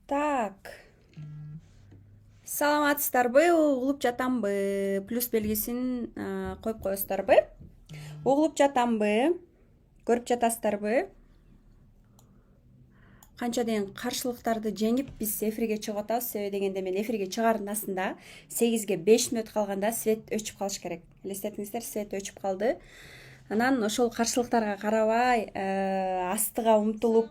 Так. Саламатсыздарбы, угулуп жатамбы? Плюс белгисин коюп коесуздарбы? Угулуп жатамбы? Көрүп жатасыздарбы? Канча деген каршылыктарды жеңип биз эфирге чыгып атабыз. Себеби дегенде мен эфирге чыгаардын астында 8ге 5 мүнөт калганда свет өчүп калыш керек. Элестетиңиздер, свет өчүп калды. Анан ошол каршылыктарга карабай, астыга умтулуп,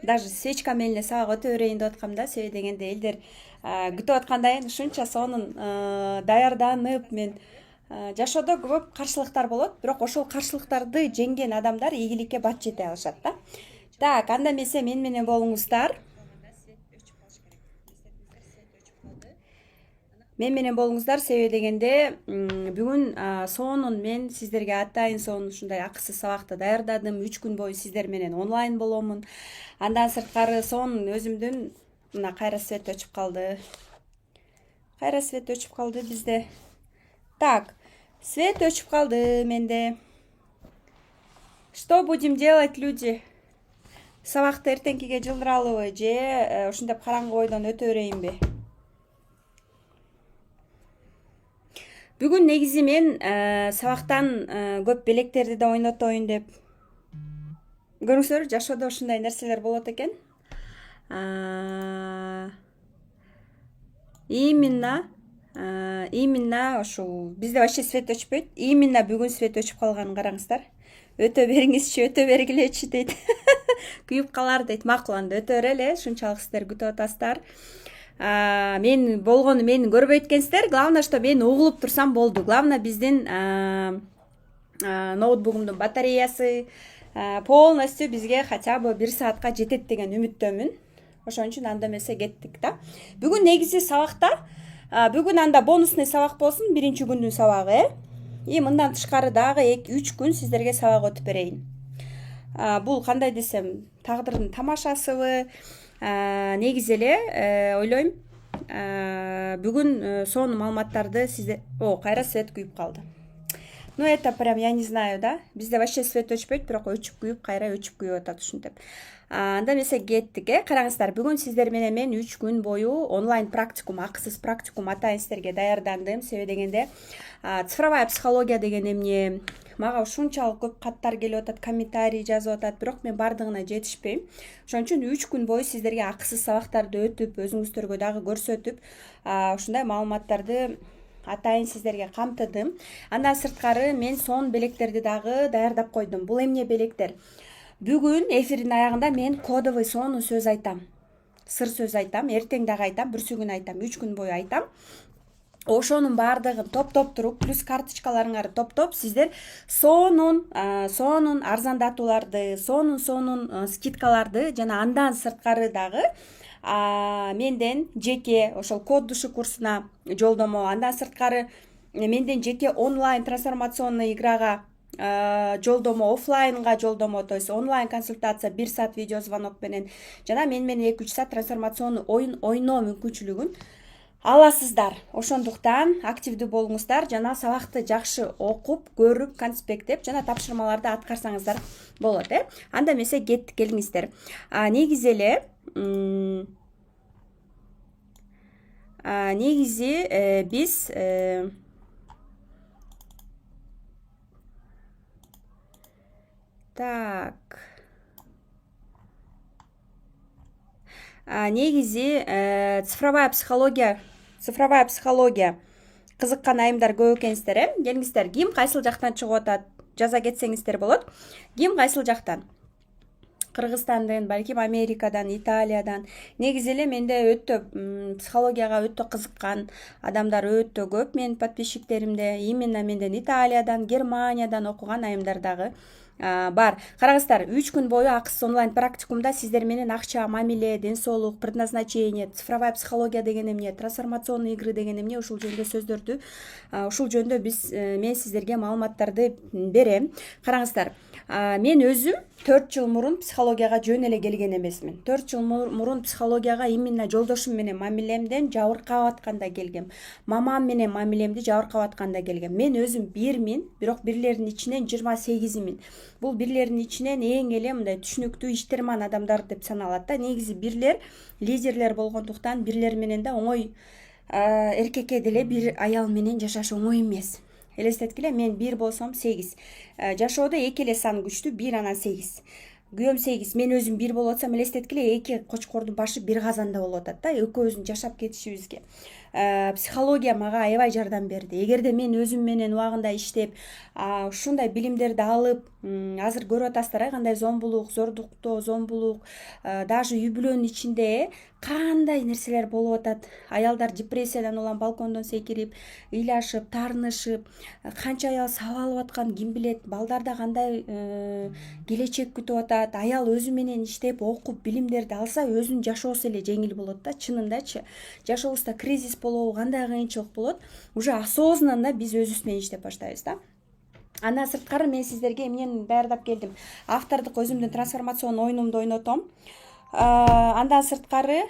даже свечка менен эле сабак өтө берейин деп аткам да. Себеби дегенде элдер күтүп аткандай ушунча сонун даярданып мен жашоодо көп каршылыктар болот, бирок ошол каршылыктарды жеңген адамдар ийгиликке бат жете алышат да. Так, анда эмесе мен менен болуңуздар. Мен менен болуңуздар, себеби дегенде бүгүн сонун мен сиздерге атайын сонун ушундай акысыз сабакты даярдадым. 3 күн бою сиздер менен онлайн боломун. Андан сырткары сонун өзүмдүн мына кайра свет өчүп калды. Кайра свет өчүп калды бизде. Так, свет өчүп калды менде. Что будем делать, люди? Сабакты эртеңкиге жылдыралыбы же ушинтип караңгы ойдон өтө берейинби? Бүгүн негизи мен сабактан көп белектерди да ойнотоюн деп. Көрүңүздөр, жашоодо ушундай нерселер болот экен. Именно ушул бизде вообще свет өчпөйт. Именно бүгүн свет өчүп калганын караңыздар. Өтө бериңизчи, өтө бергилечи дейт. Күйүп калар дейт. Макул, анда өтө берели, ушунчалык сиздер күтүп атасыздар. Мен болгону мени көрбөй эткенсиздер. Главное, что мен угулуп турсам болду. Главное, биздин ноутбугумдун батареясы полностью бизге хотя бы 1 саатка жетет деген үмүттөмүн. Ошон үчүн анда эмесе кеттик да. Бүгүн негизи сабакта, бүгүн анда бонусный сабак болсун, 1-чи күндүн сабагы. И мындан тышкары дагы 2-3 күн сиздерге сабак өтүп берейин. Бул кандай десем, тагдырдын тамашасыбы? Негизи эле ойлойм, бүгүн сонун маалыматтарды сизде кайра свет күйүп калды. Ну это прям я не знаю, да? Бизде вообще свет өчпөйт, бирок өчүп күйүп, кайра өчүп күйүп атат ушинтип. Анда эмесе кеттик, караңыздар, бүгүн сиздер менен мен 3 күн бою онлайн практикум, акысыз практикум атайын сиздерге даярдандым. Себеби дегенде цифровая психология деген эмне, мага ушунчалык көп каттар келип атат, комментарий жазып атат, бирок мен бардыгына жетишпейм. Ошон үчүн 3 күн бою сиздерге акысыз сабактарды өтүп, өзүңүздөргө дагы көрсөтүп, ушундай маалыматтарды атайын сиздерге камтыдым. Андан сырткары мен сонун белектерди дагы даярдап койдум. Бул эмне белектер? Бүгүн эфирдин аягында мен кодовый сонун сөз айтам. Сыр сөз айтам, эртең дагы айтам, бүрсүгүн айтам, 3 күн бою айтам. Ошонун баардыгын топтоп туруп, плюс карточкаларыңарды топтоп, сиздер сонун арзандатууларды, сонун скидкаларды жана андан сырткары дагы менден жеке ошол код душу курсуна жолдомо, андан сырткары менден жеке онлайн трансформационный играга жолдомо, офлайнга жолдомо, то есть онлайн консультация 1 саат видео звонок менен жана мен менен 2-3 саат трансформационный оюн ойноо мүмкүнчүлүгүн аласыздар. Ошондуктан активдүү болуңуздар жана сабакты жакшы окуп, көрүп, конспекттеп жана тапшырмаларды аткарсаңыздар болот, Анда эмесе кеттик, келиңиздер. Негизи эле биз так. Негизи цифровая психология кызыккан айымдар көп экенсиздер, Келиңиздер, ким кайсыл жактан чыгып атат? Жаза кетсеңиздер болот. Ким кайсыл жактан? Кыргызстандын, балким Америкадан, Италиядан. Негизи эле менде өтө психологияга өтө кызыккан адамдар өтө көп менин подписчиктеримде. Именно менден Италиядан, Германиядан окуган айымдар дагы бар. Караңыздар, 3 күн бою акысыз онлайн практикумда сиздер менен акча, мамиле, ден соолук, предназначение, цифровая психология деген эмне, трансформационный игры деген эмне, ушул жөнүндө сөздөрдү, ушул жөнүндө мен сиздерге маалыматтарды берем. Караңыздар, мен өзүм 4 жыл мурун психологияга жөн эле келген эмесмин. 4 жыл мурун психологияга именно жолдошум менен мамилемден жабыркап атканда келгем. Мамам менен мамилемди жабыркап атканда келгем. Мен өзүм 1 миң, бирок бирлердин ичинен 28 миң. бул бирлердин ичинен эң эле мындай түшүнүктүү иштерман адамдар деп саналат да. Негизи бирлер лидерлер болгондуктан бирлер менен да оңой эркекке деле бир аял менен жашаш оңой эмес. Элестеткиле, мен 1 болсом 8. Жашоодо эки эле сан күчтүү, 1 анан 8. Күйөөм 8, мен өзүм 1 болуп атсам, элестеткиле, эки кочкордун башы бир казанда болуп атат да, экөөбүздүн жашап кетишибизге. Психология мага аябай жардам берди. Эгерде мен өзүм менен убагында иштеп, ушундай билимдерди алып, азыр көрүп атасыздар, кандай зомбулук, зордуктоо, зомбулук, даже үй бүлөнүн ичинде кандай нерселер болуп атат. Аялдар депрессиядан улам балкондон секирип, ыйлашып, таарынышып, канча аял сабалып аткан ким билет, балдарда кандай келечек күтүп атат. Аял өзү менен иштеп, окуп, билимдерди алса, өзүнүн жашоосу эле жеңил болот да, чынындачы. Жашообузда кризис болобу, кандай кыйынчылык болот, уже осознанно биз өзүбүз менен иштеп баштайбыз да. Андан сырткары мен сиздерге эмнени даярдап келдим. Автордук өзүмдүн трансформацион оюнумду ойнотом. Андан сырткары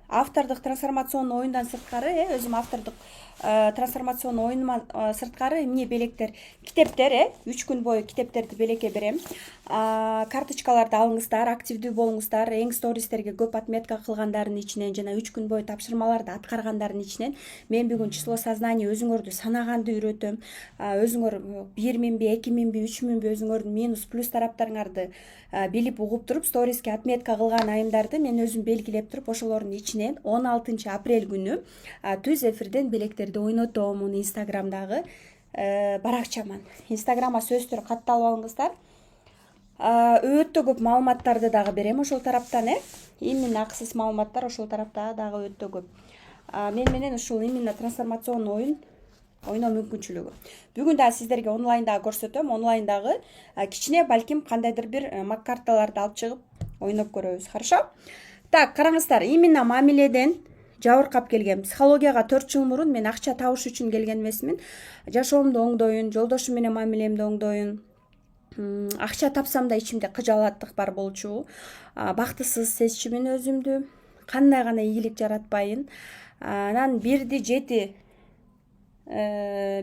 автордук трансформацион оюндан сырткары, өзүм автордук трансформацион оюнума сырткары эмне белектер, китептер, 3 күн бою китептерди белекке берем. Карточкаларды алыңыздар, активдүү болуңуздар, эң стористерге көп отметка кылгандардын ичинен жана 3 күн бою тапшырмаларды аткаргандардын ичинен мен бүгүн число сознания өзүңөрдү санаганды үйрөтөм. Өзүңөр 1 миңби, 2 миңби, 3 миңби өзүңөрдүн минус плюс тараптарыңарды билип угуп туруп, сториске отметка кылган айымдарды мен өзүм белгилеп туруп, ошолордун ичинен 16 апрель күнү түз эфирден белектерди ойнотом. Муну инстаграмдагы баракчаман. Инстаграмга сөздөр катталып алыңыздар. Өтө көп маалыматтарды дагы берем ошол тараптан, именно акысыз маалыматтар ошол тарапта дагы өтө көп. Мен менен ушул именно трансформацион оюн ойноо мүмкүнчүлүгү. Бүгүн да сиздерге онлайнда көрсөтөм. Онлайндагы кичине балким кандайдыр бир мак-карталарды алып чыгып ойноп көрөбүз. Хорошо? Так, караңыздар, именно мамиледен жабыркап келгем. Психологияга 4 жыл мурун мен акча табыш үчүн келген эмесмин. Жашоомду оңдоюн, жолдошум менен мамилемди оңдоюн. Акча тапсам да ичимде кыжаалаттык бар болчу. Бактысыз сезчүмүн өзүмдү. Кандай гана ийгилик жаратпайын. Анан 1ди 7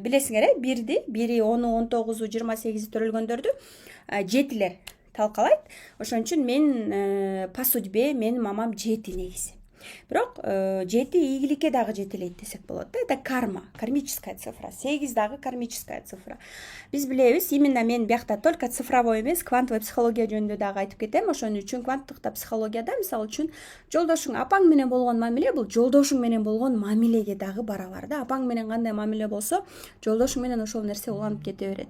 билесиңер, 1ди 1, 10, 19, 28 төрөлгөндөрдү 7лер талкалайт. Ошон үчүн мен по судьбе менин мамам 7 негизи. Бирок 7 ийгиликке дагы жетелейт десек болот да. Это карма, кармическая цифра. 8 дагы кармическая цифра. Биз билебиз, именно мен биякта только цифровой эмес, квантовый психология жөнүндө дагы айтып кетем. Ошон үчүн кванттык психологияда, мисалы үчүн, жолдошуң апаң менен болгон мамиле бул жолдошуң менен болгон мамилеге дагы барабар да. Апаң менен кандай мамиле болсо, жолдошуң менен ошол нерсе уланып кете берет.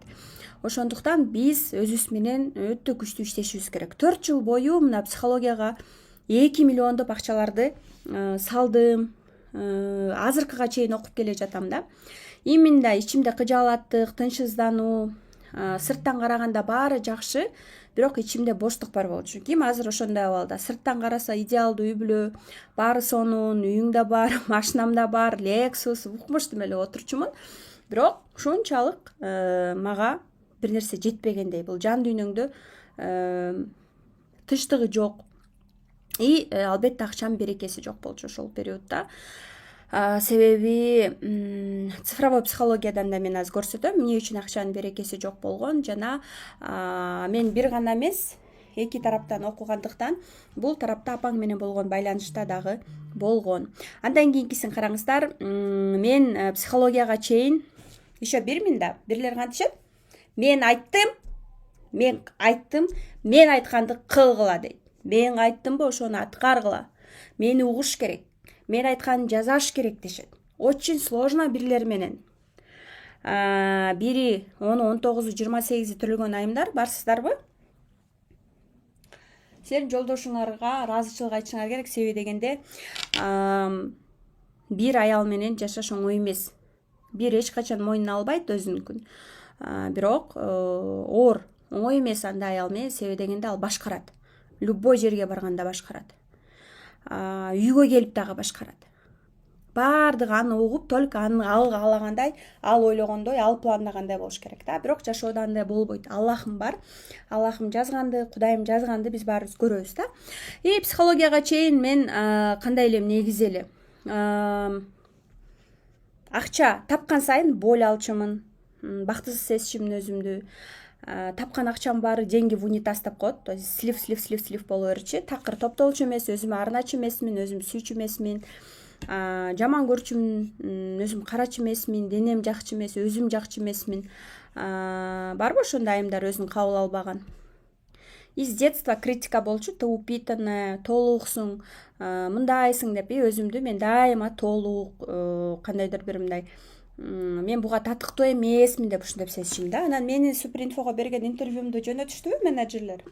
Ошондуктан биз өзүбүз менен өтө күчтүү иштешибиз керек. 4 жыл бою мына психологияга 2 миллиондоп акчаларды салдым. Азыркыга чейин окуп келе жатам да. Именно ичимде кыжаалаттык, тынчсыздануу, сырттан караганда баары жакшы, бирок ичимде боштук бар болчу. Ким азыр ошондой абалда? Сырттан караса идеалдуу үй бүлө, баары сонун, үйүңдө бар, машинамда бар, Lexus, укмуштум эле отурчумун. Бирок ушунчалык мага бир нерсе жетпегендей. Бул жан дүйнөңдө тынчтыгы жок. И албетте акчанын берекеси жок болчу ошол периодда. Себеби цифровой психологиядан да мен азыр көрсөтөм эмне үчүн акчанын берекеси жок болгон. Жана мен бир гана эмес, 2 тараптан окугандыктан бул тарапта апаң менен болгон байланышта дагы болгон. Андан кийинкисин караңыздар, мен психологияга чейин еще 1000 да, бирлер кантишет? Мен айттым, мен айтканды кылгыла дейт. Мен айттымбы, ошону аткаргыла. Мени угуш керек. Мен айтканды жазаш керек дешет. Очень сложно бирлер менен. Бири 10, 19, 28 төрөлгөн айымдар барсыздарбы? Сен жолдошуңарга ыраазычылык айтышыңар керек. Себеби дегенде, бир аял менен жашаш оңой эмес. Бир эч качан мойнуна албайт өзүнүкүн. Бирок оор, оңой эмес андай аял менен, себеби дегенде ал башкарат. Любой жерге барганда башкарат. Үйгө келип дагы башкарат. Баардыгы аны угуп, только аны ал каалагандай, ал ойлогондой, ал пландагандай болуш керек да. Бирок жашоодо андай болбойт. Аллахым бар. Аллахым жазганды, Кудайым жазганды биз баарыбыз көрөбүз да. И психологияга чейин мен кандай элем негизи эле. Акча тапкан сайын боль алчумун, бактысыз сезчүмүн өзүмдү. тапкан акчам баары деньги в унитаз деп коет. То есть слив боло берчү. Такыр топтолчу эмес, өзүм арначу эмесмин, өзүм сүйчү эмесмин. Жаман көрчүмүн, өзүм карачу эмесмин, денем жакчы эмес, өзүм жакчы эмесмин. Барбы ошондой айымдар өзүн кабыл албаган? Из детства критика болчу, ты упитанная, толууксуң, мындайсың деп, өзүмдү мен дайыма толук, кандайдыр бир мындай мен буга татыктуу эмесмин деп ушинтип сезишим да. Анан мени Суперинфого берген интервьюмду жөнөтүштүбү менеджерлер.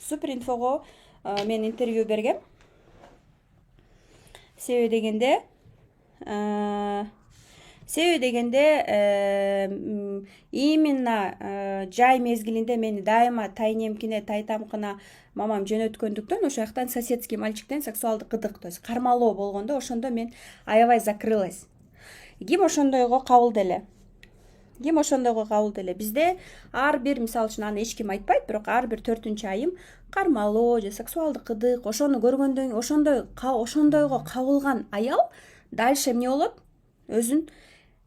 Суперинфого мен интервью бергем. Себеби дегенде именно жай мезгилинде мени дайыма тайнемкине, тайтамкына мамам жөнөткөндүктөн ошол жактан соседский мальчиктен сексуалдык кыдык, то есть кармалоо болгондо ошондо мен аябай закрылась. Ким ошондойго кабыл деле? Бизде ар бир, мисалы үчүн аны эч ким айтпайт, бирок ар бир 4-чү айым кармалоо же сексуалдык кыдык, ошону көргөндөн ошондойго кабылган аял дальше эмне болот? Өзүн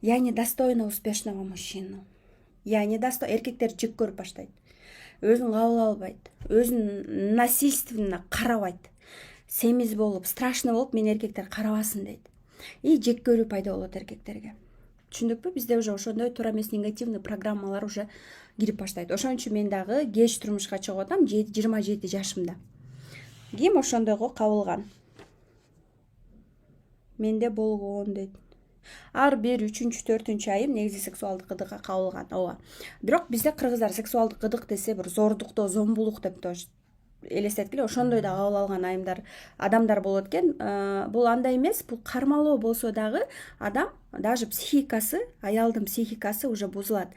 я недостойна успешного мужчину. Эркектер жек көрүп баштайт. Өзүн кабыл албайт. Өзүн насильственно карабайт. Семиз болуп, страшный болуп, мен эркектер карабасын дейт. И жек көрүү пайда болот эркектерге. Түшүндүкпү? Бизде уже ошондой туура эмес негативный программалар уже кирип баштайт. Ошон үчүн мен дагы кеч турмушка чыгып атам, 27 жашымда. Ким ошондойго кабылган? Менде болгон дейт. Ар бир 3-чү, 4-чү айым негизи сексуалдык кыдыкка кабылган. Ооба. Бирок бизде кыргыздар сексуалдык кыдык десе бир зордуктоо, зомбулук деп элестеткиле, ошондой да кабыл алган адамдар болот экен. Бул андай эмес, бул кармалоо болсо дагы адам даже психикасы, аялдын психикасы уже бузулат.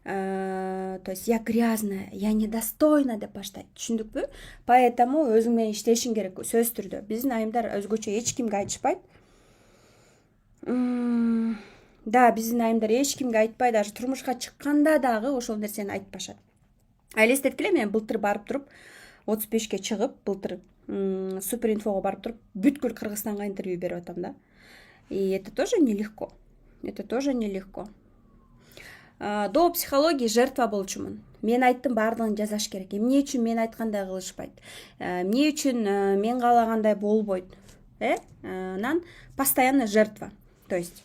То есть я грязная, я недостойна деп баштайт. Түшүндүкпү? Поэтому өзүң менен иштешиң керек, сөз түрдө. Биздин айымдар өзгөчө эч кимге айтышпайт. Да, биздин айымдар эч кимге айтпай, даже турмушка чыкканда дагы ошол нерсени айтпашат. Элестеткиле, мен былтыр барып туруп 35-ке чыгып, былтыр Суперинфого барып туруп, бүткүл Кыргызстанга интервью берип атам да. И это тоже нелегко. До психологии жертва болчумун. Мен айттым, баардыгын жазаш керек. Эмне үчүн мен айткандай кылышпайт? Эмне үчүн мен каалагандай болбойт? Анан постоянно жертва. То есть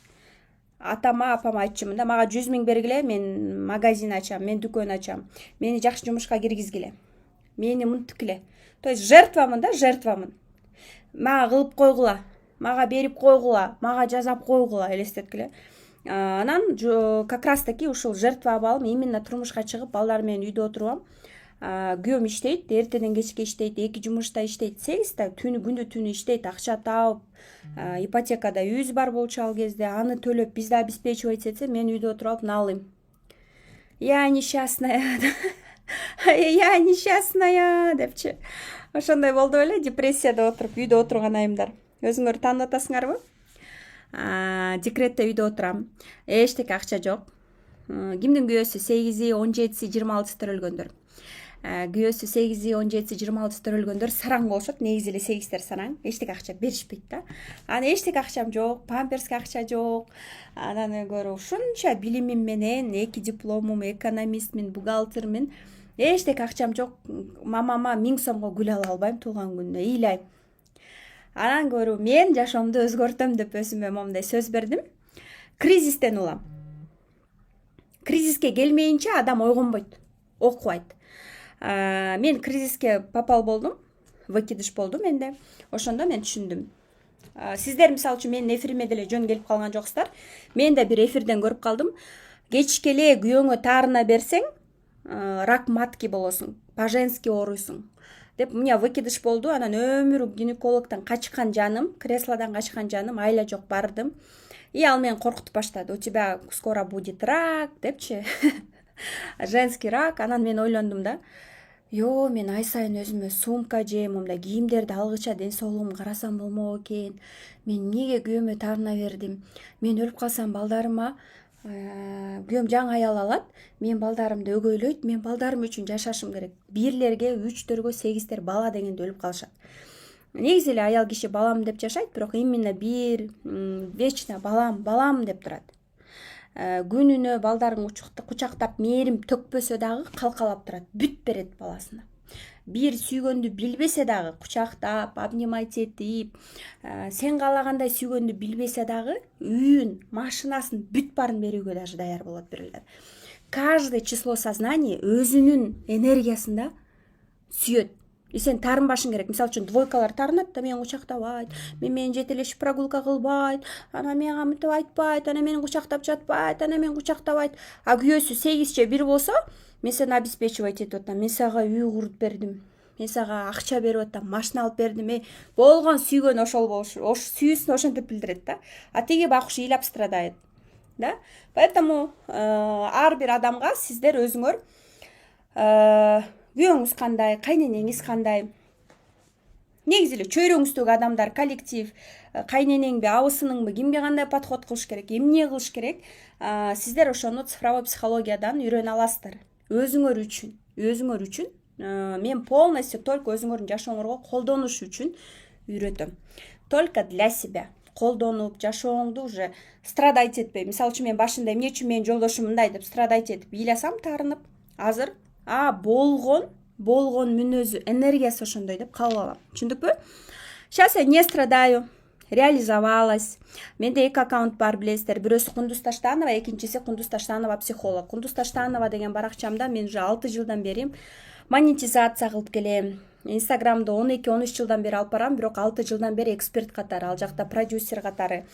апама айтчумун да, мага 100 000 бергиле, мен магазин ачам, мен дүкөн ачам, мени жакшы жумушка киргизгиле, мени мынтыкиле. То есть жертвамын. Мага кылып койгула, мага берип койгула, мага жазап койгула, элестеткиле. Анан как раз таки ушул жертва абалым именно турмушка чыгып, балдар менен үйдө отурам. Күйөөм иштейт, эртеден кечке иштейт, 2 жумушта иштейт, 8 күндү түнү иштейт, акча таап, ипотекада үйүбүз бар болчу ал кезде, аны төлөп, бизди обеспечивать этсе, мен үйдө отуруп алып налыйм. Я несчастная депчи. Ошондой болду беле, депрессияда отуруп, үйдө отурган айымдар. Өзүңөр таанып атасыңарбы? Декретте үйдө отурам. Эчтеке акча жок. Кимдин күйөөсү 8, 17, 26 төрөлгөндөр. Күйөөсү 8, 17, 26 төрөлгөндөр сараң болушат. Негизи эле 8тер сараң. Эчтеке акча беришпейт да. Анан эчтеке акчам жок, памперске акча жок. Анан көрүп ушунча билимим менен 2 дипломум, экономистмин, бухгалтермин. Эчтеке акчам жок. Мамама 1000 сомго гүл ала албайм туулган күнүнө. Ыйлайм. Анан көрүп мен жашоомду өзгөртөм деп өзүмө момундай сөз бердим. Кризистен улам. Кризиске келмейинче адам ойгонбойт, окубайт. Мен кризиске попал болдум, выкидыш болду менде. Ошондо мен түшүндүм. Сиздер мисалы үчүн менин эфириме деле жөн келип калган жоксуздар. Мен да бир эфирден көрүп калдым. Кечкеле күйөөңө таарына берсең, рак матки болосуң, по-женски ооруйсуң деп. У меня выкидыш болду. Анан өмүрү гинекологдон качкан жаным, креслодон качкан жаным, айла жок бардым. И ал мени коркутуп баштады. У тебя скоро будет рак депчи. Женский рак. Анан мен ойлондум да. Мен ай сайын өзүмө сумка жейм, мындай кийимдерди алгыча ден соолугумду карасам болмок экен. Мен эмнеге күйөөмө таарына бердим? Мен өлүп калсам балдарыма күйөөм жаңы аял алат, мен балдарымды өгөйлөйт, мен балдарым үчүн жашашым керек. Бирлерге 3-төргө 8тер бала дегенде өлүп калышат. Негизи эле аял киши балам деп жашайт, бирок именно бир вечно балам деп турат. күнүнө балдарын кучактап мээрим төкпөсө дагы калкалап турат, бүт берет баласына. Бир сүйгөндү билбесе дагы кучактап, обнимать этип, сен каалагандай сүйгөндү билбесе дагы үйүн, машинасын бүт баарын берүүгө даже даяр болот бирелер. Каждое число сознания өзүнүн энергиясында сүйөт. Сен тарынбашың керек. Мисалы үчүн двойкалар тарынат да, мени кучактабайт, менен жетелешип прогулка кылбайт, ана мага мынтип айтпайт, ана мени кучактап жатпайт, ана мени кучактабайт. А күйөөсү 8-1 болсо, мен сени обеспечивать этип атам, мен сага үй куруп бердим, мен сага акча берип атам, машина алып бердим. Болгон сүйгөн ошол болуш, сүйүүсүн ошентип билдирет да. А тиги байкуш ыйлап страдает. Да? Поэтому ар бир адамга сиздер өзүңөр күйөөңүз кандай, кайненеңиз кандай, негизи эле чөйрөңүздөгү адамдар, коллектив, кайненеңби, абысыныңбы, кимге кандай подход кылыш керек, эмне кылыш керек, сиздер ошону цифровой психологиядан үйрөнө аласыздар. Өзүңөр үчүн мен полностью только өзүңөрдүн жашооңорго колдонуш үчүн үйрөтөм. Только для себя. Колдонуп, жашооңду уже страдать этпей. Мисалы үчүн мен башында эмне үчүн менин жолдошум мындай деп страдать этип ыйласам, тарынып, азыр болгон мүнөзү, энергиясы ошондой деп кабыл алам. Түшүндүкпү? Сейчас я не страдаю, реализовалась. Менде 2 аккаунт бар, билесиздер. Бирөөсү Кундуз Таштанова, экинчиси Кундуз Таштанова психолог. Кундуз Таштанова деген баракчамда мен уже 6 жылдан бери монетизация кылып келем. Инстаграмды 12-13 жылдан бери алып барам, бирок 6 жылдан бери эксперт катары, ал жакта продюсер катары,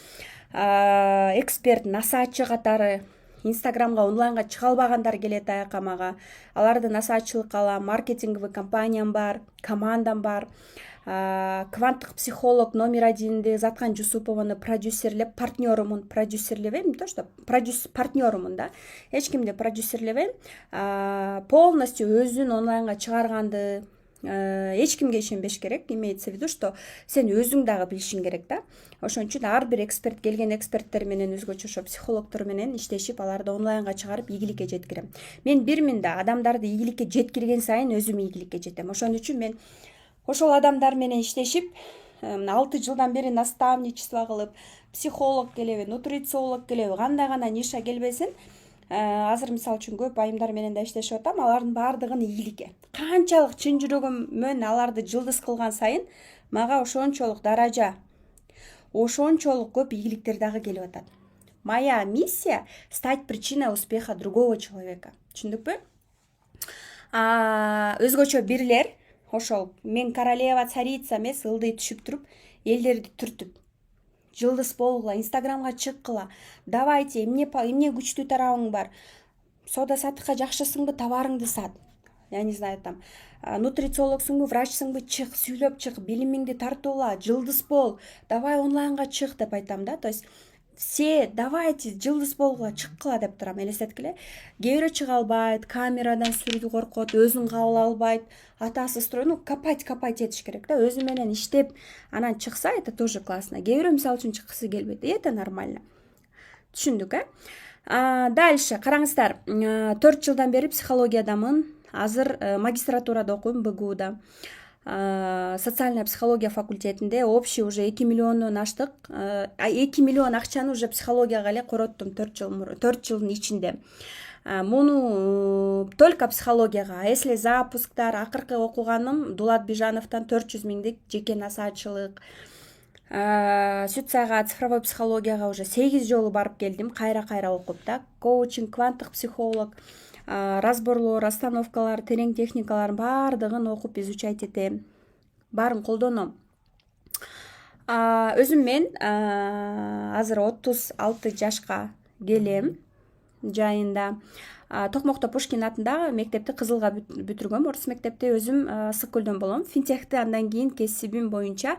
эксперт, насаатчы катары. Инстаграмга онлайнга чыга албагандар келет аяка мага. Аларды насаатчылыкка алам, маркетинговый компаниям бар, командам бар. Кванттык психолог номер 1-ди Заткан Жусупованы продюсерлеп, продюсерлебейм, не то что партнерумун да. Эч кимди продюсерлебейм. Полностью өзүн онлайнга чыгарганды эч кимге ишенбеш керек. Имеется в виду, что сен өзүң дагы билишиң керек да. Ошон үчүн ар бир эксперт, келген эксперттер менен өзгөчө ошо психологдор менен иштешип, аларды онлайнга чыгарып игиликке жеткирем. Мен бирмин да, адамдарды игиликке жеткирген сайын өзүм игиликке жетем. Ошон үчүн мен ошол адамдар менен иштешип, 6 жылдан бери наставничество кылып, психолог келеби, нутрициолог келеби, кандай гана ниша келбесин, азыр мисалы үчүн көп айымдар менен да иштешип атам, алардын баардыгын ийгиликке. Канчалык чын жүрөгүмөн аларды жылдыз кылган сайын, мага ошончолук даража, ошончолук көп ийгиликтер дагы келип атат. Моя миссия — стать причиной успеха другого человека. Түшүндүкпү? Өзгөчө бирлер, ошол мен королева, царица эмес, ылдый түшүп туруп, элдерди түртүп, жылдыз болгула, инстаграмга чыккыла, давайте, эмне күчтүү тарабың бар, соода саттыкка жакшысыңбы, товарыңды сат. Я не знаю, там, нутрициологсуңбу, врачсыңбы, чык, сүйлөп чык, билимиңди тартуула, жылдыз бол, давай онлайнга чык деп айтам да. То есть все давайте жылдыз болгула, чыккыла деп турам, элестеткиле. Кээ бирөө чыга албайт, камерадан сүрүүгө коркот, өзүн кабыл албайт, атасы строй, копать этиш керек да. Өзү менен иштеп, анан чыкса, это тоже классно. Кээ бирөө мисалы үчүн чыккысы келбейт, это нормально. Түшүндүк, Дальше караңыздар, 4 жылдан бери психологиядамын. Азыр магистратурада окуйм, БГУда. Социальная психология факультетинде общий уже 2 миллиондон аштык. 2 миллион акчаны уже психологияга эле короттум 4 жылдын ичинде. Муну только психологияга. А если запусктар, акыркы окуганым Дулат Бижановтан 400 миңдик жеке насаатчылык. Сүт сайга цифровой психологияга уже 8 жолу барып келдим, кайра окуп да. Коучинг, кванттык психолог, разборлор, остановкалар, терең техникалар баардыгын окуп изучать этем. Баарын колдоном. Өзүм мен азыр 36 жашка келем жайында. Токмокто Пушкин атындагы мектепти кызылга бүтүргөм. Орус мектепте өзүм ысык көлдөн болом. Финтехти андан кийин кесибим боюнча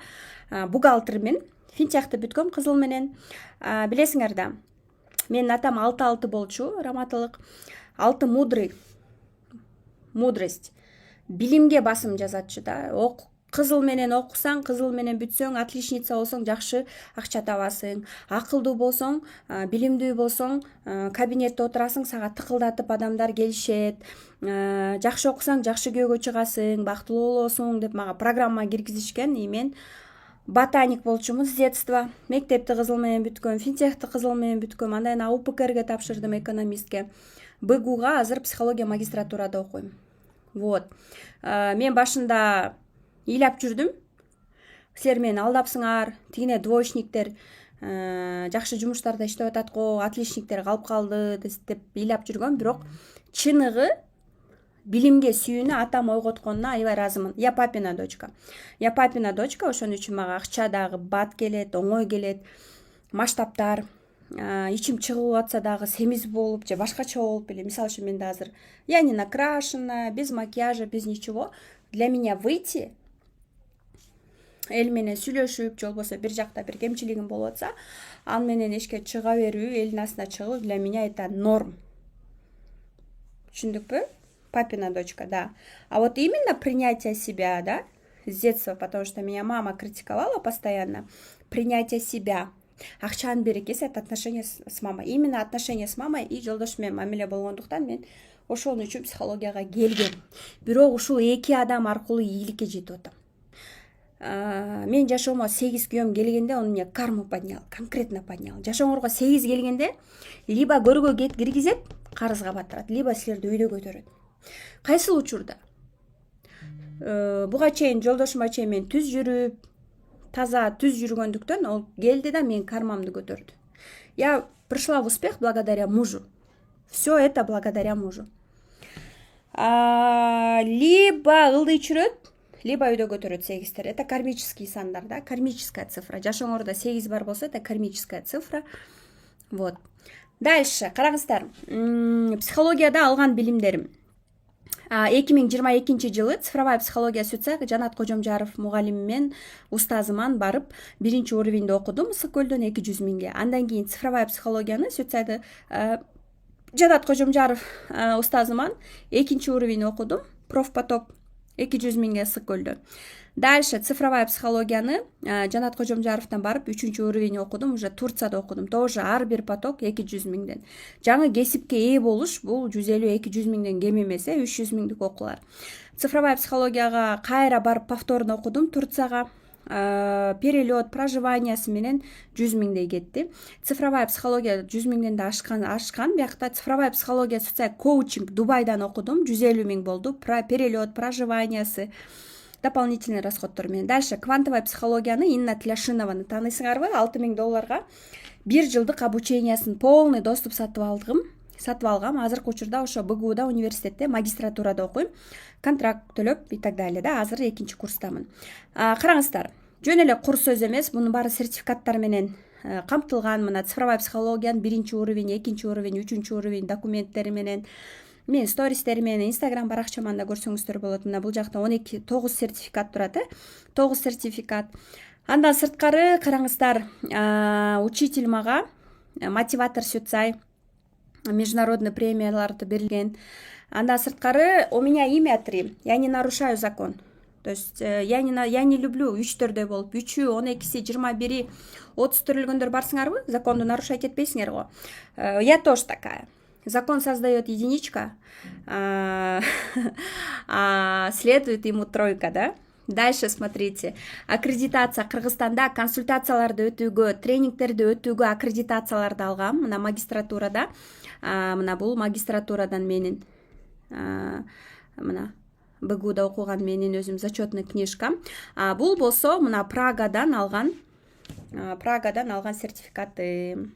бухгалтермин. Финтехти бүткөм кызыл менен. Билесиңер да, менин атам 6 болчу, раматылык. 6 мудрость. Билимге басым жазатчы да. Кызыл менен окусаң, кызыл менен бүтсөң, отличница болсоң, жакшы акча табасың. Акылдуу болсоң, билимдүү болсоң, кабинетте отурасың, сага тыкылдатып адамдар келишет. Жакшы окусаң, жакшы күйөөгө чыгасың, бактылуу болосуң деп мага программа киргизишкен. Мен ботаник болчумуз с детства. Мектепти кызыл менен бүткөм, финтехти кызыл менен бүткөм. Андан АУПКРге тапшырдым, экономистке. БГУга азыр психология магистратурада окуйм. Вот. Мен башында ыйлап жүрдүм. Силер мени алдапсыңар, тигине двоечниктер жакшы жумуштарда иштеп атат го, отличниктер калып калды деп ыйлап жүргөм, бирок чыныгы билимге сүйүүнү атам ойготконуна аябай ыраазымын. Я папина дочка. Ошон үчүн мага акча дагы бат келет, оңой келет. Масштабтар, ичим чыгып атса дагы семиз болуп же башкача болуп эле. Мисалы үчүн менде азыр я не накрашена, без макияжа, без ничего. Для меня выйти эл менен сүйлөшүп, же болбосо бир жакта бир кемчилигим болуп атса, ал менен эшикке чыга берүү, элдин астына чыгып, для меня это норм. Түшүндүкпү? Папина дочка, да. А вот именно принятие себя, да, с детства, потому что меня мама критиковала постоянно. Принятие себя. Акчанын берекеси — это отношения с мамой. Именно отношения с мамой и жолдош менен мамиле болгондуктан мен ошол үчүн психологияга келгем. Бирок ушул эки адам аркылуу ийгиликке жетип атам. Мен жашоомо 8 күйөөм келгенде он мне карму поднял, конкретно поднял. Жашооңорго 8 келгенде либо көргө киргизет, карызга батырат, либо силерди үйдө көтөрөт. Кайсыл учурда? Буга чейин жолдошума чейин мен түз жүрүп, таза түз жүргөндүктөн ол келди да мен кармамды көтөрдү. Я пришла в успех благодаря мужу. Все это благодаря мужу. Либо ылдый чүрөт, либо үйдө көтөрөт 8тер. Это кармический сандар, да, кармическая цифра. Жашооңордо 8 бар болсо, это кармическая цифра. Вот. Дальше, караңыздар. Психологияда алган билимдерим. 2022 жылы цифровая психология сөтсак Жанат Кожомжаров мугалимим мен устазыман барып 1 уровеньде окудум Ысык көлдөн 200 миңге. Андан кийин цифровая психологияны сөтсайды Жанат Кожомжаров устазыман 2 уровень окудум, профпотоп 200 миңге Ысык көлдөн. Дальше цифровая психологияны Жанат Кожомжаровтан барып 3 уровень окудум, уже Турцияда окудум. Тоже ар бир поток 200 миңден. Жаңы кесипке ээ болуш бул 150-200 миңден кем эмес, 300 миңдик окуулар. Цифровая психологияга кайра барып повторно окудум Турцияга. Перелет, проживаниясы менен 100 миңдей кетти. Цифровая психология 100 миңден да ашкан. Биякта цифровая психология сөтсө коучинг Дубайдан окудум, 150 миң болду. Перелет, проживаниясы, дополнительный расходтор менен. Дальше квантовая психологияны Инна Тляшинованы таанысыңарбы? $6,000 1 жылдык обучениясын полный доступ сатып алгам. Азыркы учурда ошо БГУда университетте магистратурада окуйм. Контракт төлөп и так далее, да. Азыр 2 курстамын. Караңыздар, жөн эле курс сөз эмес, мунун баары сертификаттар менен камтылган. Мына цифровая психологиянын 1 уровень, 2 уровень, 3 уровень документтери менен, мен стористери менен Instagram баракчаманда көрсөңүздөр болот. Мына бул жакта 9 сертификат турат, 9 сертификат. Андан сырткары караңыздар, учитель мага мотиватор Сюцай международный премияларды берилген. Андан сырткары у меня имя 3. Я не нарушаю закон. То есть я не люблю 3-төрдөй болуп, 3-ü, 12-си, 21-и, 30 төрөлгөндөр барсыңарбы? Законду нарушать этпейсиңер го. Я тоже такая. Закон создает единичка, следует ему 3, да? Дальше смотрите. Аккредитация Кыргызстанда консультацияларды өтүүгө, тренингтерди өтүүгө аккредитацияларды алгам. Мына магистратурада. Мына бул магистратурадан менин мына БГУда окуган менин өзүм зачетный книжкам. Бул болсо мына Прагадан алган сертификаты.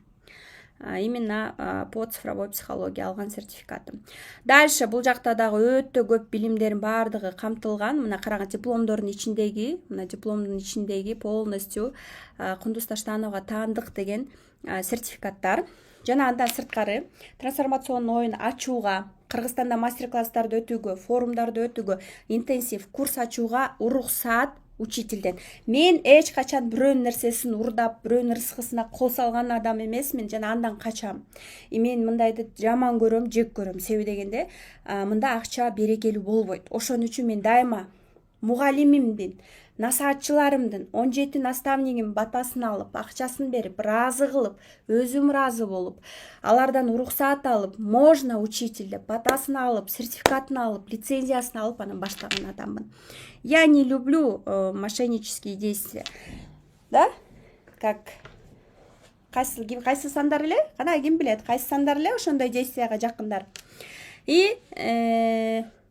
Именно по цифровой психологии алган сертификатым. Дальше бул жакта дагы өтө көп билимдердин баардыгы камтылган. Мына караңыз, дипломдордун ичиндеги полностью Кундуз Таштановго таандык деген сертификаттар. Жана андан сырткары трансформационный оюн ачууга, Кыргызстанда мастер-класстарды өтүүгө, форумдарды өтүүгө, интенсив курс ачууга уруксаат учительден. Мен эч качан бирөөнүн нерсесин урдап, бирөөнүн рызкысына кол салган адам эмесмин, жана андан качам. Мен мындайды жаман көрөм, жек көрөм. Себеби дегенде, мында акча берекелүү болбойт. Ошон үчүн мен дайыма мугалимимдин, насаатчыларымдын, 17 наставнигим батасын алып, акчасын берип, ыраазы кылып, өзүм ыраазы болуп, алардан уруксаат алып, можно учитель деп батасын алып, сертификатын алып, лицензиясын алып, анан баштаган адаммын. Я не люблю мошеннические действия. да, как кайсы сандар эле, кана ким билет, кайсы сандар эле ошондой действияга жакындар. И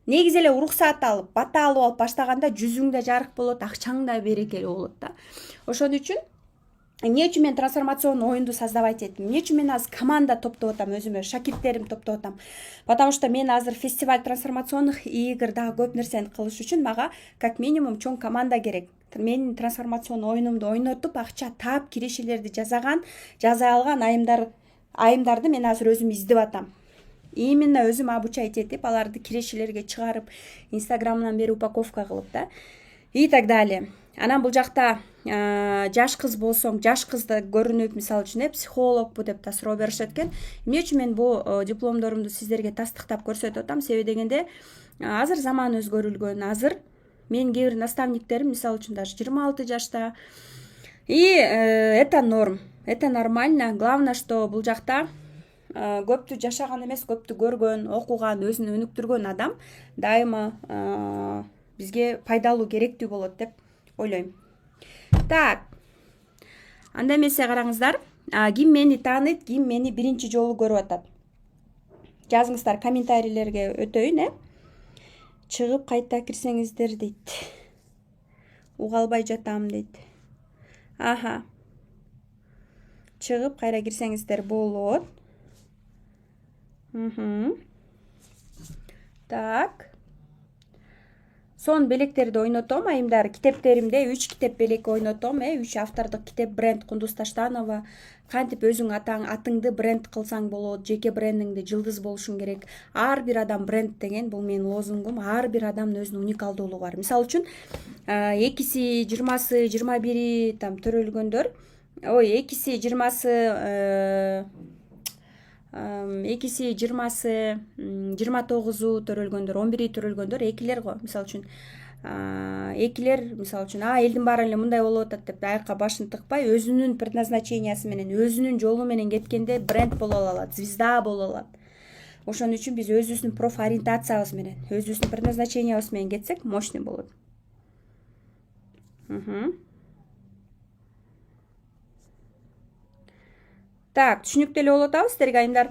негизи эле уруксаат алып, бата алып баштаганда жүзүң да жарык болот, акчаң да берекелүү болот да. Ошон үчүн эмне үчүн мен трансформационный оюнду создавать эттим? Эмне үчүн мен азыр команда топтоп атам, өзүмө шакирттерим топтоп атам? Потому что мен азыр фестиваль трансформационных игр дагы көп нерсени кылыш үчүн мага как минимум чоң команда керек. Менин трансформационный оюнумду ойнотуп, акча таап, кирешелерди жаза алган айымдарды мен азыр өзүм издеп атам. Именно өзүм обучать этип, аларды кирешелерге чыгарып, инстаграмдан бери упаковка кылып да. И так далее. Анан бул жакта жаш кыз болсоң, жаш кызды көрүнүп, мисалы үчүн психологбу деп да суроо беришет экен. Эмне үчүн мен бул дипломдорумду сиздерге тастыктап көрсөтүп атам? Себеби дегенде азыр заман өзгөрүлгөн. Азыр мен кээ бир наставниктерим, мисалы үчүн даже 26 жашта. И это норм, это нормально. Главное, что бул жакта көптү жашаган эмес, көптү көргөн, окуган, өзүн өнүктүргөн адам дайыма бизге пайдалуу, керектүү болот деп ойлойм. Так, анда эмесе караңыздар, ким мени тааныйт, ким мени биринчи жолу көрүп атат. Жазыңыздар комментарийлерге өтөйүн, чыгып кайта кирсеңиздер дейт. Уга албай жатам дейт. Аха. Чыгып кайра кирсеңиздер болот. Так. Сон белектерди ойнотом, айымдар. Китептеримде 3 китеп белек ойнотом, 3 автордук китеп, бренд Кундуз Таштанова. Кантип өзүң атыңды бренд кылсаң болот, жеке брендиңди жылдыз болушуң керек. Ар бир адам бренд деген бул менин лозунгум. Ар бир адамдын өзүнүн уникалдуулугу бар. Мисалы үчүн, экиси 20-сы, 21-и там төрөлгөндөр, экиси 20-сы 29-у төрөлгөндөр, 11-и төрөлгөндөр экилер го. Мисалы үчүн экилер, мисалы үчүн, элдин баары эле мындай болуп атат деп аякка башын тыкпай, өзүнүн предназначениясы менен, өзүнүн жолу менен кеткенде бренд боло алат, звезда боло алат. Ошон үчүн биз өзүбүздүн профориентациябыз менен, өзүбүздүн предназначениябыз менен кетсек, мощный болот. Так, түшүнүктүү эле болуп атабы сиздерге, айымдар?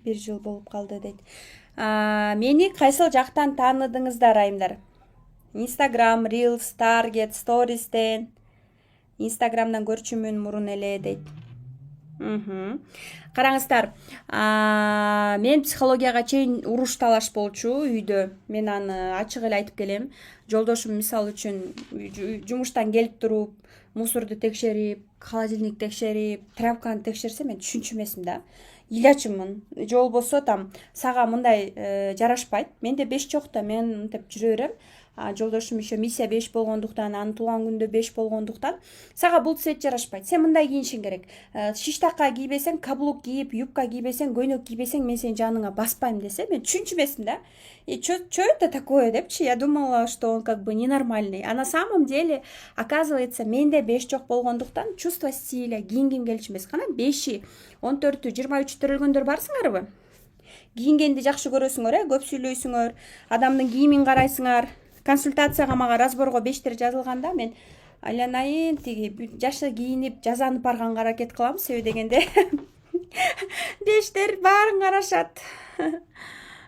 Бир жыл болуп калды дейт. Мени кайсыл жактан тааныдыңыздар, айымдар? Instagram, Reels, Target, Stories'тен. Instagram'дан көрчүмүн мурун эле дейт. Караңыздар, мен психологияга чейин уруш талаш болчу үйдө. Мен аны ачык эле айтып келем. Жолдошум мисалы үчүн жумуштан келип туруп, мусорду текшерип, холодильник текшерип, тряпканы текшерсе мен түшүнчү эмесмин да. Илячымын. Же болбосо там сага мындай жарашпайт. Менде 5 жок да, мен мынтип жүрө берем. Жолдошум еще миссия 5 болгондуктан, анын туулган күндө 5 болгондуктан сага бул цвет жарашпайт. Сен мындай кийинишиң керек. Шиштакка кийбесең, каблук кийип, юбка кийбесең, көйнөк кийбесең, мен сени жаныңа баспайм десе, мен түшүнчү эмесмин да. И чё это такое депчи? Я думала, что он как бы ненормальный. А на самом деле, оказывается, менде 5 жок болгондуктан чувство стиля, кийингим келчү эмес. Кана 5-и, 14-ü, 23 төрөлгөндөр барсыңарбы? Кийингенди жакшы көрөсүңөр, көп сүйлөйсүңөр, адамдын кийимин карайсыңар. Консультацияга мага разборго 5тер жазылганда мен айланайын тиги жашы кийинип, жазанып барганга аракет кылам, себеби дегенде 5тер баарын карашат.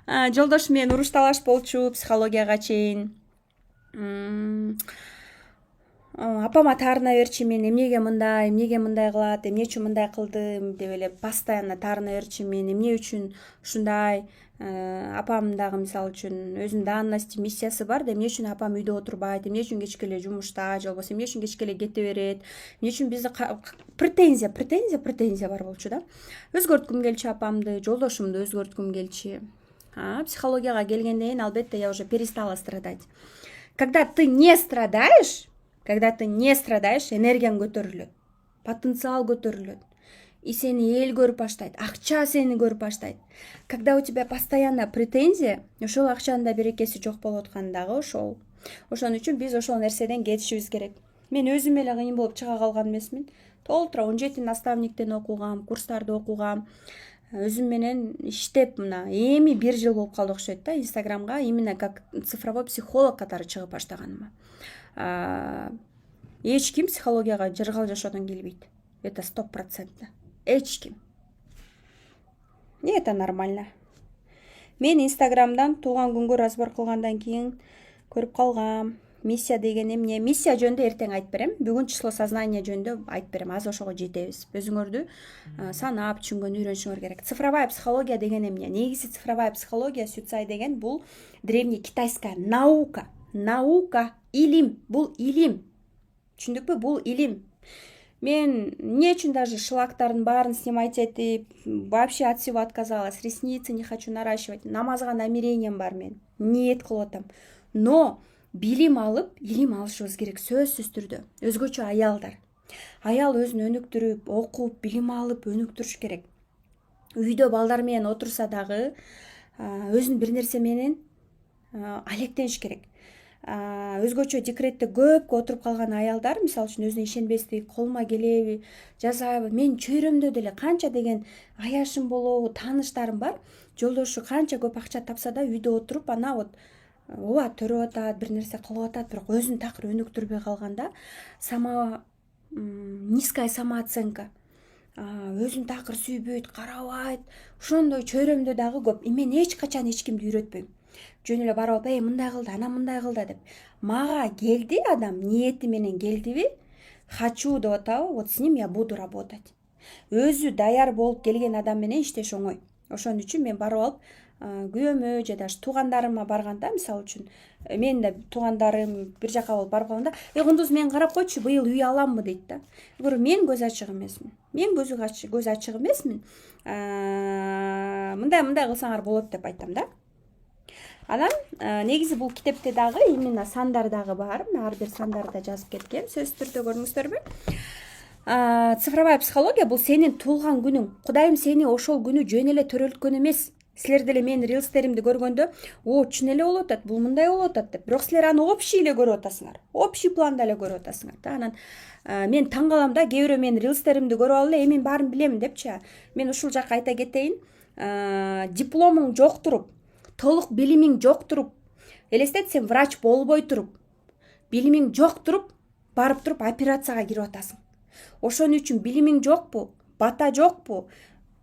Жолдошум менен уруш талаш болчу психологияга чейин. Апама таарына берчи, мен эмнеге мындай кылат, эмне үчүн мындай кылдым деп эле постоянно таарына берчи, мен эмне үчүн ушундай. Апам дагы мисалы үчүн өзүнүн данности, миссиясы бар да, эмне үчүн апам үйдө отурбайт, эмне үчүн кечке эле жумушта, же болбосо эмне үчүн кечке эле кете берет, эмне үчүн бизди претензия бар болчу да. Өзгөрткүм келчү апамды, жолдошумду өзгөрткүм келчи. Психологияга келгенден кийин албетте я уже перестала страдать. Когда ты не страдаешь, энергияң көтөрүлөт, потенциал көтөрүлөт. И сени эл көрүп баштайт, акча сени көрүп баштайт. Когда у тебя постоянно претензия, ошол акчанын да берекеси жок болуп аткан дагы ошол. Ошон үчүн биз ошол нерседен кетишибиз керек. Мен өзүм эле кыйын болуп чыга калган эмесмин. Толтура 17 наставниктен окугам, курстарды окугам. өзүм менен иштеп мына эми 1 жыл болуп калды окшойт да Инстаграмга именно как цифровой психолог катары чыгып баштаганыма. Эч ким психологияга жыргал жашоодон келбейт. Это 100%. Эч ким. И это нормально. Мен Инстаграмдан туулган күнгө разбор кылгандан кийин көрүп калгам. Миссия деген эмне? Миссия жөнүндө эртең айтып берем. Бүгүн число сознания жөнүндө айтып берем. Аз ошого жетебиз. Өзүңөрдү санап түшүнгөн үйрөнүшүңөр керек. Цифровая психология деген эмне? Негизи цифровая психология Сюцай деген бул древний китайская наука. Наука, илим, бул илим. Түшүндүкпү? Бул илим. Мен эмне үчүн даже шлактардын баарын снимать этип, вообще от всего отказалась. Ресницы не хочу наращивать. Намазга намерением бар мен. Ниет кылып атам. Но билим алып, илим алышыбыз керек сөзсүз түрдө. Өзгөчө аялдар. Аял өзүн өнүктүрүп, окуп, билим алып, өнүктүрүш керек. Үйдө балдар менен отурса дагы өзүн бир нерсе менен алектениш керек. Өзгөчө декретте көп отуруп калган аялдар, мисалы үчүн өзүнө ишенбестиги, колума келеби, жазабы, мен чөйрөмдө деле канча деген аяшым болобу, тааныштарым бар. Жолдошу канча көп акча тапса да үйдө отуруп, ана вот ооба төрөп атат, бир нерсе кылып атат, бирок өзүн такыр өнүктүрбөй калганда низкая самооценка. Өзүн такыр сүйбөйт, карабайт. Ошондой чөйрөмдө дагы көп. Мен эч качан эч кимди үйрөтпөйм. Жөн эле барып алып, мындай кылды, ана мындай кылды деп. Мага келди адам, ниети менен келдиби? Хочу деп атабы? Вот с ним я буду работать. Өзү даяр болуп келген адам менен иштеш оңой. Ошон үчүн мен барып алып күйөөмө же даже туугандарыма барганда, мисалы үчүн мен да туугандарым бир жака болуп барып калганда, кундуз мен карап койчу, быйыл үй аламбы дейт да. Мен көз ачык эмесмин. Мен көз ачык эмесмин. Мындай кылсаңар болот деп айтам да. Анан негизи бул китепте дагы именно сандар дагы бар. Ар бир сандарда жазып кеткен. Сөзсүз түрдө көрдүңүздөрбү? Цифровая психология бул сенин туулган күнүң. Кудайым сени ошол күнү жөн эле төрөлткөн эмес. Силер деле менин рилстеримди көргөндө, чын эле болуп атат, бул мындай болуп атат деп. Бирок силер аны общий эле көрүп атасыңар. Общий планда эле көрүп атасыңар да. Анан мен таң калам да, кээ бирөө менин рилстеримди көрүп алып эле, мен баарын билем депчи. Мен ушул жакка айта кетейин. Дипломуң жок туруп, толук билимиң жок туруп, элестет сен врач болбой туруп, билимиң жок туруп, барып туруп операцияга кирип атасың. Ошон үчүн билимиң жокпу, бата жокпу,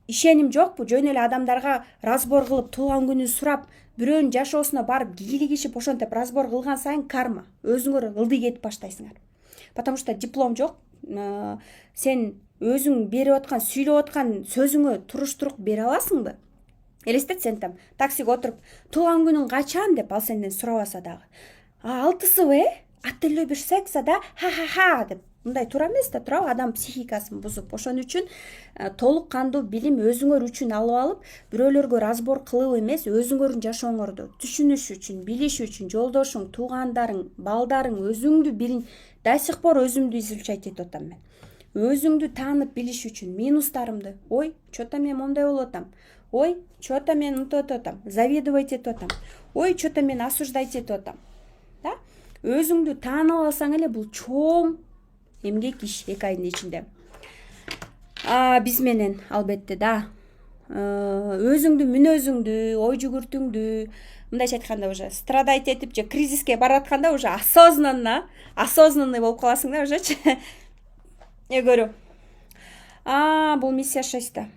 ишеним жокпу, жөн эле адамдарга разбор кылып, туулган күнүн сурап, бирөөнүн жашоосуна барып кийлигишип, ошентип разбор кылган сайын карма. Өзүңөр ылдый кетип баштайсыңар. Потому что диплом жок. Сен өзүң берип аткан, сүйлөп аткан сөзүңө туруш-турук бере аласыңбы? Элестет, сен там таксиге отуруп, туулган күнүң качан деп ал сенден сурабаса дагы. 6-сыбы, аттелөө бир секса да, ха-ха-ха деп. Мындай туура эмес да, туурабы? Адам психикасын бузуп. Ошон үчүн толук кандуу билим өзүңөр үчүн алып алып, бирөөлөргө разбор кылып эмес, өзүңөрдүн жашооңорду түшүнүш үчүн, билиш үчүн, жолдошуң, туугандарың, балдарың, өзүңдү бирин, до сих пор өзүмдү изучать этип атам мен. Өзүңдү таанып билиш үчүн минустарымды, ой, чё-то мен мондай болуп атам. Ой, чё-то мен мынтип атам, завидовать этип атам. Ой, чё-то мен осуждать этип атам. Да? Өзүңдү таанып алсаң эле бул чоң эмгек иш 2 айдын ичинде. Биз менен албетте да. Өзүңдү, мүнөзүңдү, ой жүгүртүңдү, мындайча айтканда уже страдать этип же кризиске баратканда уже осознанный болуп каласың да ужечи. Көрүү. Бул миссия 6-та.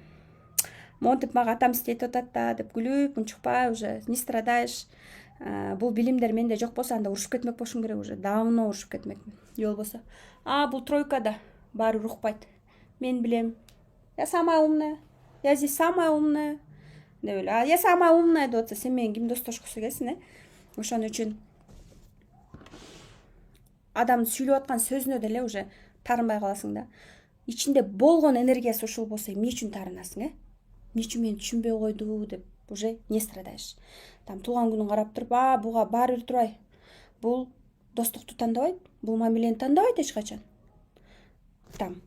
Монтип мага отомстить атат да деп күлүп, унчукпай уже не страдаешь. Бул билимдер менде жок болсо анда урушуп кетмек болушум керек уже. Давно урушуп кетмекмин. Же болбосо. Бул 3-да баары урукпайт. Мен билем. Я самая умная. Я здесь самая умная. Деп эле. Я самая умная деп атса, сен менен ким достошкусу келсин, Ошон үчүн адамдын сүйлөп аткан сөзүнө деле уже тарынбай каласың да. Ичинде болгон энергиясы ушул болсо, эмне үчүн тарынасың, Эмне үчүн мени түшүнбөй койду деп уже не страдаешь. Там туулган күнүн карап туруп, буга баары бир турбай. Бул достукту тандабайт, бул мамилени тандабайт эч качан.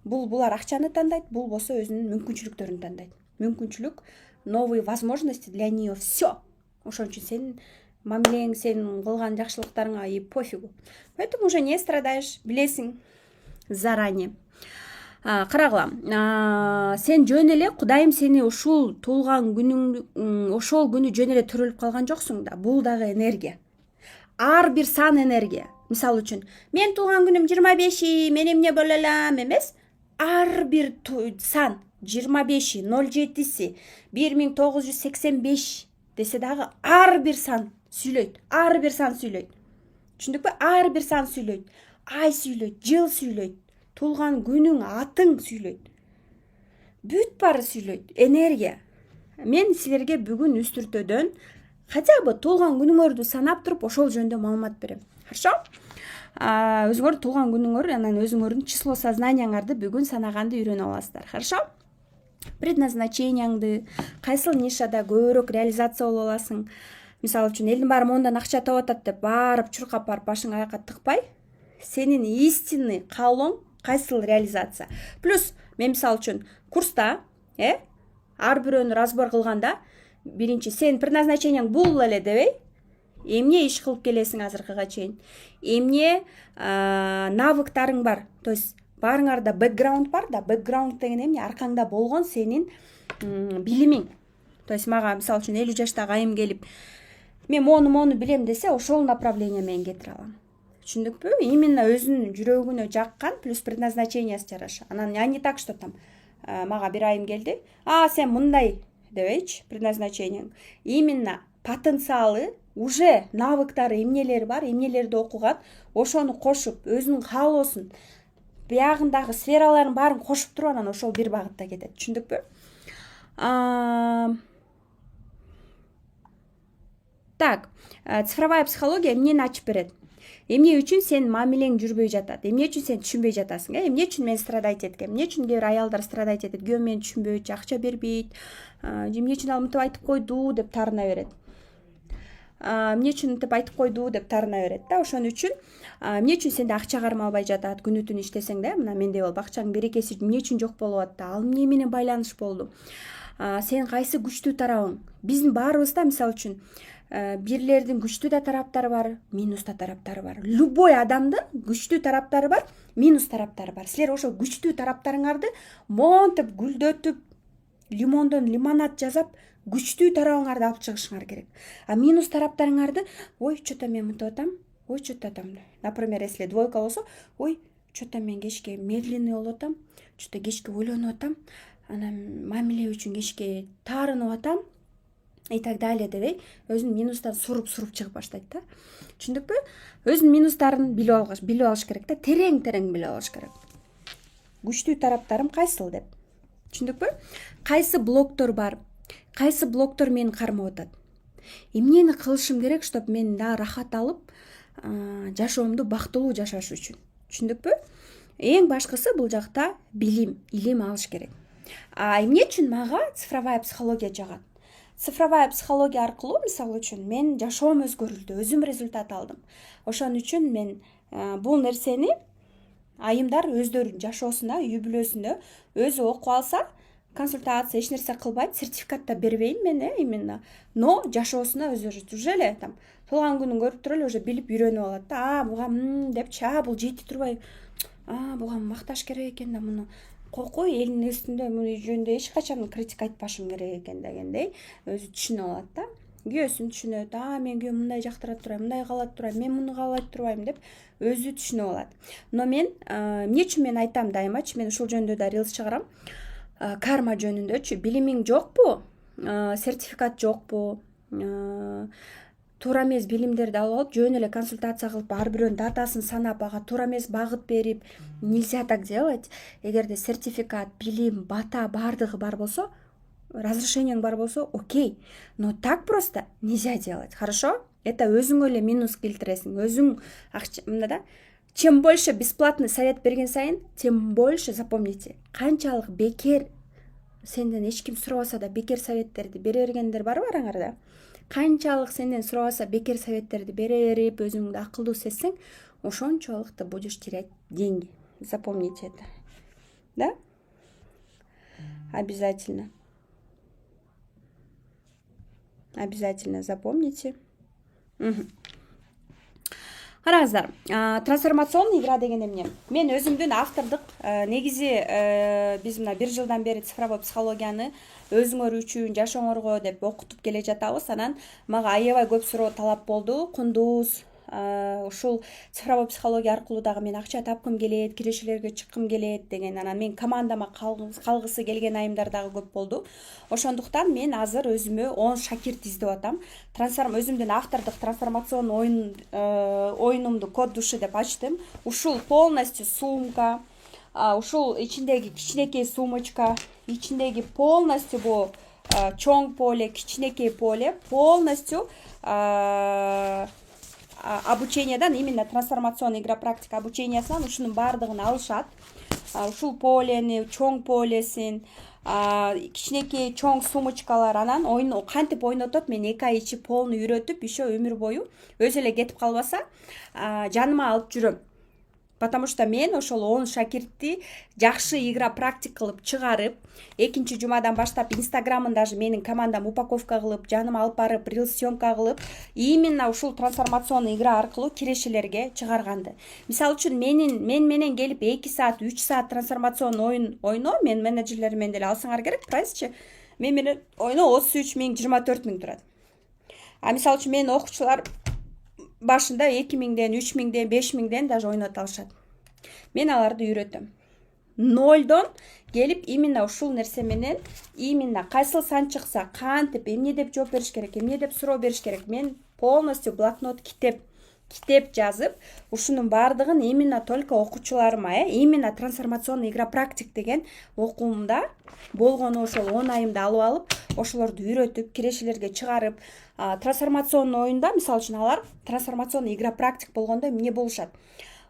Булар акчаны тандайт, бул болсо өзүнүн мүмкүнчүлүктөрүн тандайт. Мүмкүнчүлүк, новые возможности для нее все. Ошон үчүн сенин мамилең, сенин кылган жакшылыктарыңа и пофигу. Поэтому уже не страдаешь, билесиң заранее. карагыла. Сен жөн эле Кудайым сени ушул туулган күнүң ошол күнү жөн эле төрөлүп калган жоксуң да. Бул дагы энергия. Ар бир сан энергия. Мисалы үчүн, мен туулган күнүм 25, мен эмне боло алам эмес. Ар бир сан 25, 07си, 1985 десе дагы ар бир сан сүйлөйт. Ар бир сан сүйлөйт. Түшүндүкпү? Ар бир сан сүйлөйт. Ай сүйлөйт, жыл сүйлөйт. Туулган күнүң, атың сүйлөйт. Бүт баары сүйлөйт. Энергия. Мен силерге бүгүн үстүртөдөн хотя бы туулган күнүңөрдү санап туруп ошол жөнүндө маалымат берем. Хорошо? Өзүңөр туулган күнүңөр, анан өзүңөрдүн число сознанияңарды бүгүн санаганды үйрөнүп аласыздар. Хорошо? Предназначенияңды, кайсыл нишада көбүрөөк реализация боло аласың. Мисалы үчүн, элдин баары мондан акча таап атат деп барып чуркап барып башың аякка тыкпай, сенин истинный каалооң кайсыл реализация. Плюс мен мисалы үчүн курста, ар бирөөнү разбор кылганда, биринчи сен предназначенияң бул эле дебей, эмне иш кылып келесиң азыркыга чейин, эмне навыктарың бар, то есть баарыңарда бэкграунд бар да, бэкграунд деген эмне, аркаңда болгон сенин билимиң. То есть мага мисалы үчүн 50 жаштагы айым келип, мен мону билем десе, ошол направление мен кетире алам. Түшүндүкпү? Именно өзүнүн жүрөгүнө жаккан плюс предназначениясы жараша. Анан не так, что там мага бир айым келди. Сен мындай дебейчи, предназначенияң. Именно потенциалы, уже навыктары, эмнелери бар, эмнелерди окуган, ошону кошуп, өзүнүн каалоосун, биягындагы сфераларын баарын кошуп туруп анан ошол бир багытта кетет. Түшүндүкпү? Так, цифровая психология эмнени ачып берет? Эмне үчүн сен мамилең жүрбөй жатат? Эмне үчүн сен түшүнбөй жатасың? Эмне үчүн мен страдайт эткем? Эмне үчүн кээ бир аялдар страдайт этет? Күйөөм мени түшүнбөйт, акча бербейт, эмне үчүн ал мынтип айтып койду деп тарына берет. Эмне үчүн мынтип айтып койду деп тарына берет да. Ошон үчүн эмне үчүн сенде акча кармалбай жатат? Күнү түн иштесең да, мына менде болуп акчанын берекеси эмне үчүн жок болуп атты? Ал эмне менен байланыш болду? Сен кайсы күчтүү тарабың? Биздин баарыбызда мисалы үчүн бирлердин күчтүү да тараптары бар, минус да тараптары бар. Любой адамдын күчтүү тараптары бар, минус тараптары бар. Силер ошол күчтүү тараптарыңарды монтип гүлдөтүп, лимондон лимонад жасап, күчтүү тарабыңарды алып чыгышыңар керек. Минус тараптарыңарды, ой, что-то мен мынтип атам, ой, что-то там. Например, если двойка болсо, ой, что-то мен кечке медленный болуп атам, что-то кечке ойлонуп атам, анан мамиле үчүн кечке таарынып атам. И так далее дебей, өзүнүн минустарын суруп чыгып баштайт да. Түшүндүкпү? Өзүнүн минустарын билип алыш керек да, терең билип алыш керек. Күчтүү тараптарым кайсыл деп. Түшүндүкпү? Кайсы блоктор бар? Кайсы блоктор мени кармап атат? Эмнени кылышым керек, чтоб мен да рахат алып, жашоомду бактылуу жашаш үчүн. Түшүндүкпү? Эң башкысы бул жакта илим алыш керек. Эмне үчүн мага цифровая психология жагат? Цифровая психология аркылуу, мисалы үчүн, мен жашоом өзгөрүлдү, өзүм результат алдым. Ошон үчүн мен бул нерсени айымдар өздөрүнүн жашоосунда, үй бүлөсүндө өзү окуп алса, консультация эч нерсе кылбайт, сертификат да бербейм мен, именно. Но жашоосуна өзгөрүш уже эле там туулган күнүн көрүп туруп эле уже билип үйрөнүп алат да. Буга депчи, бул жети турбай. Буга макташ керек экен да, муну кой элдин үстүндө муну жөнүндө эч качан критика айтпашым керек экен дегендей өзү түшүнүп алат да. Күйөөсүн түшүнөт. Мен күйөөм мындай жактырат турайм, мындай каалап турайм, мен муну каалайт турбайм деп өзү түшүнүп алат. Но мен эмне үчүн мен айтам дайымачы, мен ушул жөнүндө да рилс чыгарам. Карма жөнүндөчү, билимиң жокпу? Сертификат жокпу? Туура эмес билимдерди алып алып, жөн эле консультация кылып, ар бирөөнүн датасын санап, ага туура эмес багыт берип, нельзя так делать. Эгерде сертификат, билим, бата бардыгы бар болсо, разрешениең бар болсо, окей. Но так просто нельзя делать. Хорошо? Это өзүңө эле минус келтиресиң. Өзүң мында да. Чем больше бесплатный совет берген сайын, тем больше, запомните, канчалык бекер, сенден эч ким сурабаса да бекер советтерди бере бергендер барбы араңарда? Канчалык сенден сурабаса бекер советтерди бере берип, өзүңдү акылдуу сезсең, ошончолук ты будешь терять деньги. Запомните это. Да? Обязательно. Обязательно запомните. Караңыздар, трансформационный игра деген эмне? Мен өзүмдүн автордук негизи биз мына 1 жылдан бери цифровой психологияны өзүңөр үчүн, жашооңорго деп окутуп келе жатабыз. Анан мага аябай көп суроо талап болду. Кундуз ушул цифровой психология аркылуу дагы мен акча тапкым келет, кирешелерге чыккым келет деген. Анан мен командама калгысы келген айымдар дагы көп болду. Ошондуктан мен азыр өзүмө 10 шакирт издеп атам. Өзүмдүн автордук трансформационный оюнумду код души деп ачтым. Ушул полностью сумка, ушул ичиндеги кичинекей сумочка, ичиндеги полностью бу чоң поле, кичинекей поле, полностью обучениядан, именно трансформационный игра практика обучениясынан ушунун баардыгын алышат. Ушул полени, чоң полесин, кичинекей чоң сумочкалар, анан оюн кантип ойнотот, мен 2 ай ичи полный үйрөтүп, еще өмүр бою өзү эле кетип калбаса, жаныма алып жүрөм. Потому что мен ошол 10 шакиртти жакшы игра практик кылып чыгарып, 2-жумадан баштап Инстаграмын даже менин командам упаковка кылып, жаныма алып барып, рилс съемка кылып, именно ушул трансформационный игра аркылуу кирешелерге чыгарганды. Мисалы үчүн мен менен келип 2 саат, 3 саат трансформационный оюн ойноо, мен менеджерлериммен деле алсаңар керек, прайсчы. Мен менен ойноо 33 000, 24 000 турат. Мисалы үчүн менин окуучулар башында 2000ден, 3000ден, 5000ден даже ойното алышат. Мен аларды үйрөтөм. Нолдон келип именно ушул нерсе менен, именно кайсыл сан чыкса, кантип, эмне деп жооп бериш керек, эмне деп суроо бериш керек. Мен полностью блокнот, китеп жазып, ушунун баардыгын именно только окуучуларыма, именно трансформационный игра практик деген окуумда болгону ошол 10 айымды алып алып, ошолорду үйрөтүп, кирешелерге чыгарып, трансформационный оюнда, мисалы үчүн алар трансформационный игра практик болгондо эмне болушат?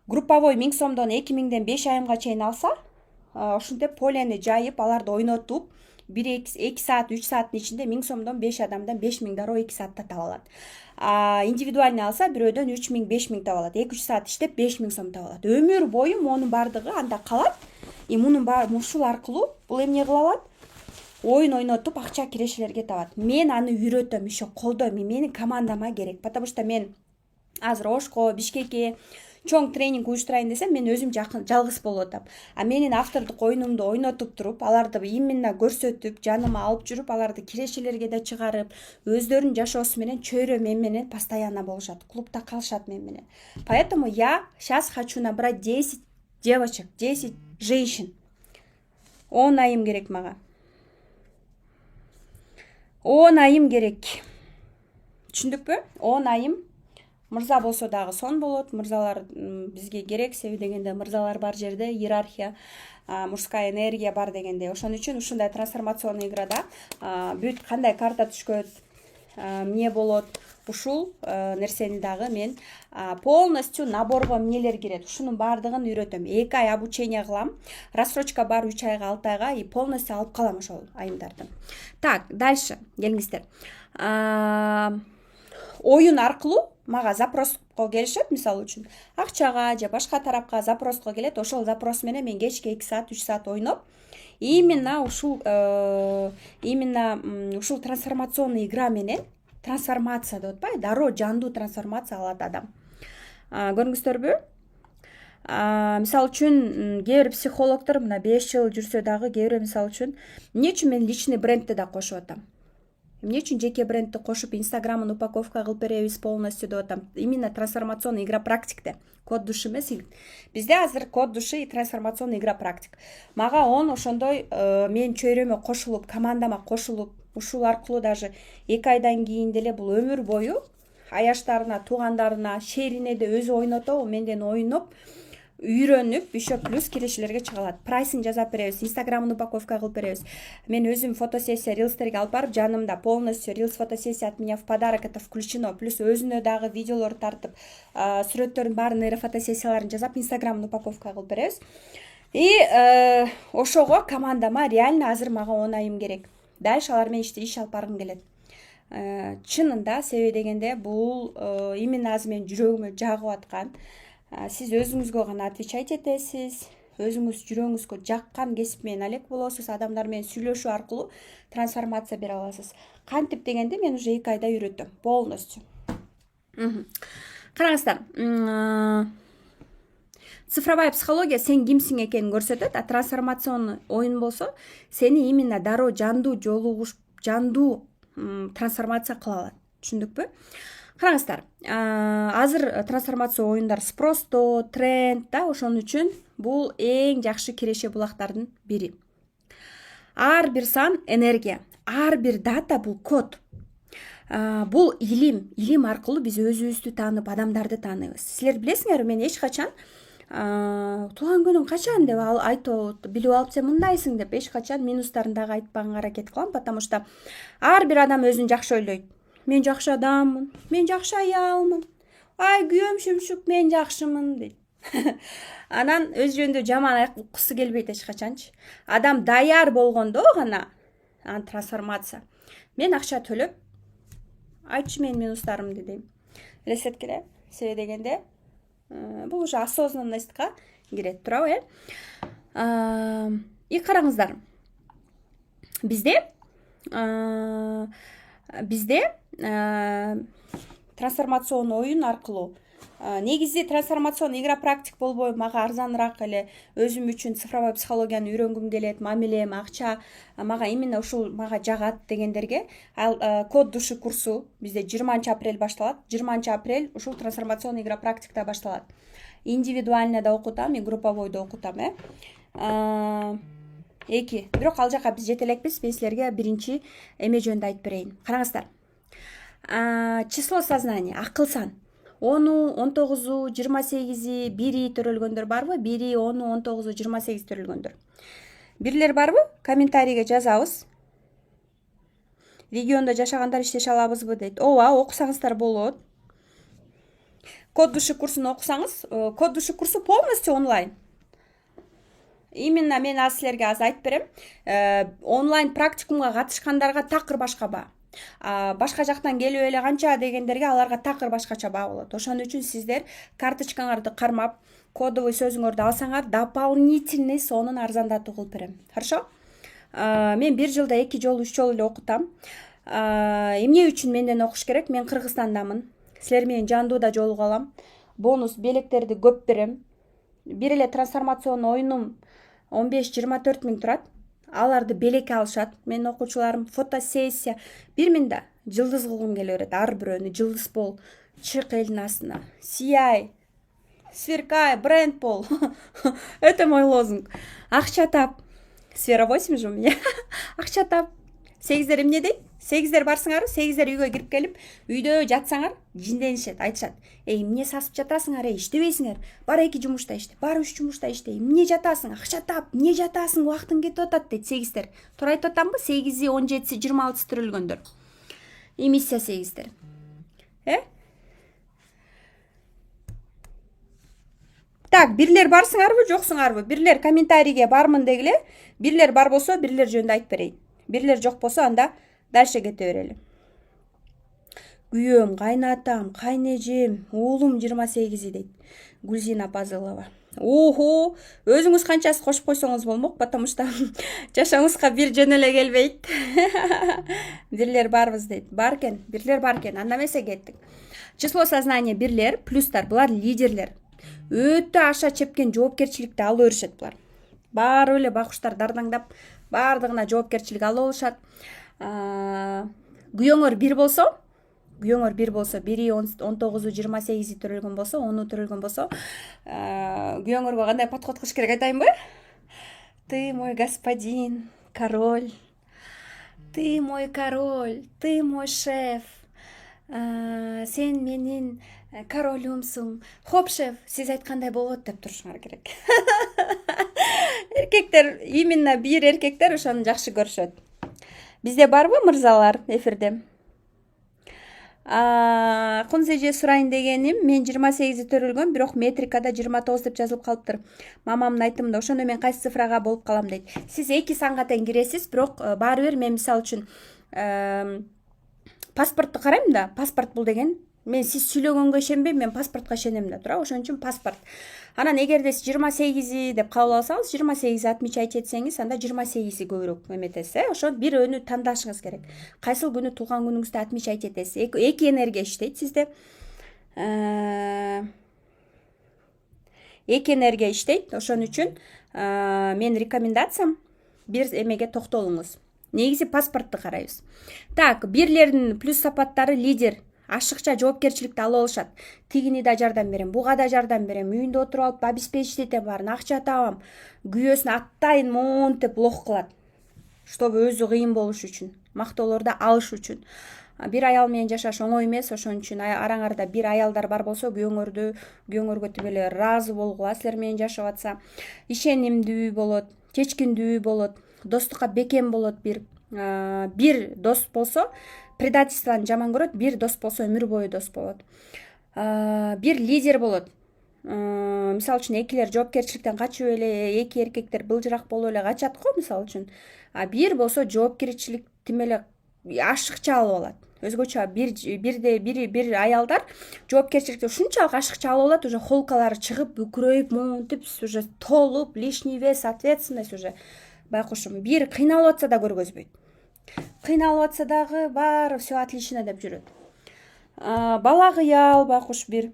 Групповой 1000 сомдон 2000ден 5 айымга чейин алса, ошентип полени жайып, аларды ойнотуп, 1-2 саат, 3 сааттын ичинде 1000 сомдон 5 адамдан 5000 дароо 2 саатта таба алат. Индивидуальный алса, бирөөдөн 3000, 5000 таба алат. 2-3 саат иштеп 5000 сом таба алат. Өмүр бою монун баардыгы анда калат. Мунун баары ушул аркылуу бул эмне кыла алат? Оюн ойнотуп акча кирешелерге табат. Мен аны үйрөтөм, еще колдойм. Менин командама керек. Потому что мен азыр Ошко, Бишкекке чоң тренинг уюштурайын десем, мен өзүм жалгыз болуп атам. Менин автордук оюнумду ойнотуп туруп, аларды именно көрсөтүп, жаныма алып жүрүп, аларды кирешелерге да чыгарып, өздөрүнүн жашоосу менен чөйрө мен менен постоянно болушат. Клубда калышат мен менен. Поэтому я сейчас хочу набрать 10 девочек, 10 женщин. 10 айым керек мага. 10 айым керек. Түшүндүкпү? 10 айым. Мырза болсо дагы сон болот. Мырзалар бизге керек, себеби дегенде мырзалар бар жерде иерархия, мужская энергия бар дегенде. Ошон үчүн ушундай трансформационный играда бүт кандай карта түшкөт, эмне болот, ушул нерсени дагы мен полностью наборго эмнелер кирет. Ушунун баардыгын үйрөтөм. 2 ай обучение кылам. Рассрочка бар 3 айга, 6 айга и полностью алып калам ошол айымдарды. Так, дальше келиңиздер. Оюн аркылуу мага запроско келишет, мисалы үчүн акчага же башка тарапка запроско келет. Ошол запрос менен мен кечке 2 саат, 3 саат ойноп, именно ушул трансформационный игра менен трансформация деп атпайбы, дароо жандуу трансформация алат адам. Көрдүңүздөрбү? Мисалы үчүн кээ бир психологдор мына 5 жыл жүрсө дагы, кээ бир мисалы үчүн эмне үчүн мен личный брендти да кошуп атам? Эмне үчүн жеке брендти кошуп Инстаграмын упаковка кылып беребиз полностью деп атам? Именно трансформационный игра практикте. Код души эмес. Бизде азыр код души и трансформационный игра практик. Мага он ошондой мен чөйрөмө кошулуп, командама кошулуп, ушул аркылуу даже 2 айдан кийин деле бул өмүр бою аяштарына, туугандарына, шерине да өзү ойнотобу, менден ойноп, үйрөнүп, еще плюс кирешелерге чыгалат. Прайсын жазап беребиз, Инстаграмын упаковка кылып беребиз. Мен өзүм фотосессия, рилстерге алып барып, жанымда полностью рилс фотосессия от меня в подарок это включено. Плюс өзүнө дагы видеолор тартып, сүрөттөрдүн баарын, фотосессияларын жазап, Инстаграмын упаковка кылып беребиз. И ошого командама реально азыр мага 10 айым керек. Дальше алар менен иш алып баргым келет. Чынында себеби дегенде бул именно азыр менин жүрөгүмө жагып аткан. Сиз өзүңүзгө гана отвечать этесиз, өзүңүз жүрөгүңүзгө жаккан кесип менен алек болосуз, адамдар менен сүйлөшүү аркылуу трансформация бере аласыз. Кантип дегенде мен уже 2 айда үйрөттүм полностью. Караңыздар, цифровая психология сен кимсиң экенин көрсөтөт, а трансформационный оюн болсо сени именно дароо жандуу жолугуш, жандуу трансформация кыла алат. Түшүндүкпү? Караңыздар, азыр трансформация оюндар спросто, тренд да, ошон үчүн бул эң жакшы киреше булактардын бири. Ар бир сан энергия, ар бир дата бул код. Бул илим аркылуу биз өзүбүздү таанып, адамдарды тааныбыз. Силер билесиңерби, мен эч качан туулган күнүң качан деп айтып билип алып, сен мындайсың деп эч качан минустарын дагы айтпаганга аракет кылам, потому что ар бир адам өзүн жакшы ойлойт. Мен жакшы адаммын, мен жакшы аялмын, ай күйөөм шүмшүк, мен жакшымын дейт. Анан өз жөнүндө жаман айткысы келбейт эч качанчы. Адам даяр болгондо гана трансформация. Мен акча төлөп, айтчы мен минустарымды дейм. Элестеткиле, себеби дегенде бул уже осознанностька кирет, туурабы, И караңыздар. Бизде трансформационный оюн аркылуу негизи трансформационный игра практик болбой, мага арзаныраак эле өзүм үчүн цифровой психологияны үйрөнгүм келет, мамилем, акча мага именно ушул мага жагат дегендерге код души курсу бизде 20-апрель башталат. 20-апрель ушул трансформационный игра практикта башталат. Индивидуально да окутам, и групповой да окутам, эки. Бирок ал жака биз жете элекпиз. Мен силерге биринчи эме жөнүндө айтып берейин. Караңыздар. Число сознания, акыл сан. 10, 19, 28, 1 төрөлгөндөр барбы? 1, 10, 19, 28 төрөлгөндөр. Бирлер барбы? Комментарийге жазабыз. Региондо жашагандар иштеше алабызбы дейт. Ооба, окусаңыздар болот. Код души курсун окусаңыз, код души курсу полностью онлайн. Именно мен силерге азыр айтып берем. Онлайн практикумга катышкандарга такыр башка баа. Башка жактан келип эле канча дегендерге аларга такыр башкача баа болот. Ошон үчүн сиздер карточкаңарды кармап, кодовый сөзүңөрдү алсаңар, дополнительный сонун арзандатуу кылып берем. Хорошо? Мен бир жылда 2 жолу 3 жолу эле окутам. Эмне үчүн менден окуш керек? Мен Кыргызстандамын. Силер менен жандууда жолуга алам. Бонус белектерди көп берем. Бир эле трансформационный оюнум 15-24 миң турат. Аларды белекке алышат. Менин окуучуларым фотосессия 1 миң да жылдыз кылгым келе берет. Ар бирөөнү жылдыз бол, чык элдин астына. Сияй, сверкай, бренд бол. Это мой лозунг. Акча тап. Сфера 8 же у меня. Акча тап. Сегиздер эмне дейт? Сегиздер барсыңар, сегиздер үйгө кирип келип, үйдө жатсаңар, жинденишет, айтышат. Эмне сасып жатасыңар, иштебейсиңер? Бар 2 жумушта иште, бар 3 жумушта иште. Эмне жатасың? Акча тап, эмне жатасың? Убактың кетип атат дейт сегиздер. Туура айтып атамбы? 8, 17, 26 төрөлгөндөр. Эмиссия сегиздер. Так, бирлер барсыңарбы, жоксуңарбы? Бирлер комментарийге бармын дегиле. Бирлер бар болсо, бирлер жөнүндө айтып берейин. Бирлер жок болсо, анда дальше кете берели. Күйөөм, кайнатам, кайнежем, уулум 28 дейт. Гүлзина Пазылова. Охо, өзүңүз канчасы кошуп койсоңуз болмок, потому что жашооңузга бир жөн эле келбейт. Бирлер барбыз дейт. Бар экен, бирлер бар экен. Анда эмесе кеттик. Число сознания бирлер, плюстар, булар лидерлер. Өтө аша чепкен жоопкерчиликти ала беришет булар. Баары эле бакуштар дардаңдап, баардыгына жоопкерчилик ала алышат. Күйөөңөр бир болсо, 1, 19, 28 төрөлгөн болсо, 10 төрөлгөн болсо, күйөөңөргө кандай подход кылыш керек айтайынбы? Ты мой господин, король. Ты мой король, ты мой шеф. Сен менин королюмсуң. Хоп, шеф, сиз айткандай болот деп турушуңар керек. Эркектер, именно бир эркектер ошону жакшы көрүшөт. Бизде барбы мырзалар эфирде? Кунсеже сурайын дегеним, мен 28 төрөлгөн, бирок метрикада 29 деп жазылып калыптыр. Мамамдын айтымында ошондо мен кайсы цифрага болуп калам дейт. Сиз 2 санга тең киресиз, бирок баары бир мен мисалы үчүн паспортты карайм да, паспорт бул деген мен сиз сүйлөгөнгө ишенбейм, мен паспортко ишенем да, туура. Ошон үчүн паспорт. Анан эгерде сиз 28 деп кабыл алсаңыз, 28 отмечать этсеңиз, анда 28 көбүрөөк эметесиз, Ошо бирөөнү тандашыңыз керек. Кайсыл күнү туулган күнүңүздү отмечать этесиз. Эки энергия иштейт сизде. эки энергия иштейт. Ошон үчүн менин рекомендациям бир эмеге токтолуңуз. Негизи паспортты карайбыз. Так, бирлердин плюс сапаттары: лидер, ашыкча жоопкерчиликти алып алышат. Тигини да жардам берем, буга да жардам берем, үйүндө отуруп алып обеспечить этем баарын, акча табам. Күйөөсүн аттайын монтип лох кылат. Чтобы өзү кыйын болуш үчүн, мактоолорду алыш үчүн. Бир аял менен жашаш оңой эмес, ошон үчүн араңарда бир аялдар бар болсо, күйөөңөргө тим эле ыраазы болгула, силер менен жашап атса. Ишенимдүү болот, чечкиндүү болот, достукка бекем болот. Бир дос болсо предательствону жаман көрөт, бир дос болсо өмүр бою дос болот. Бир лидер болот. Мисалы үчүн экилер жоопкерчиликтен качып эле, эки эркектер былжырак болуп эле качат го, мисалы үчүн. Бир болсо жоопкерчилик тим эле ашыкча алып алат. Өзгөчө бир аялдар жоопкерчиликти ушунчалык ашыкча алып алат, уже холкалары чыгып, бүкүрөйүп, монтип, уже толуп, лишний вес, ответственность уже. Байкушум, бир кыйналып атса да көргөзбөйт. Кыйналып атса дагы баары все отлично деп жүрөт. Бала кыял, байкуш бир.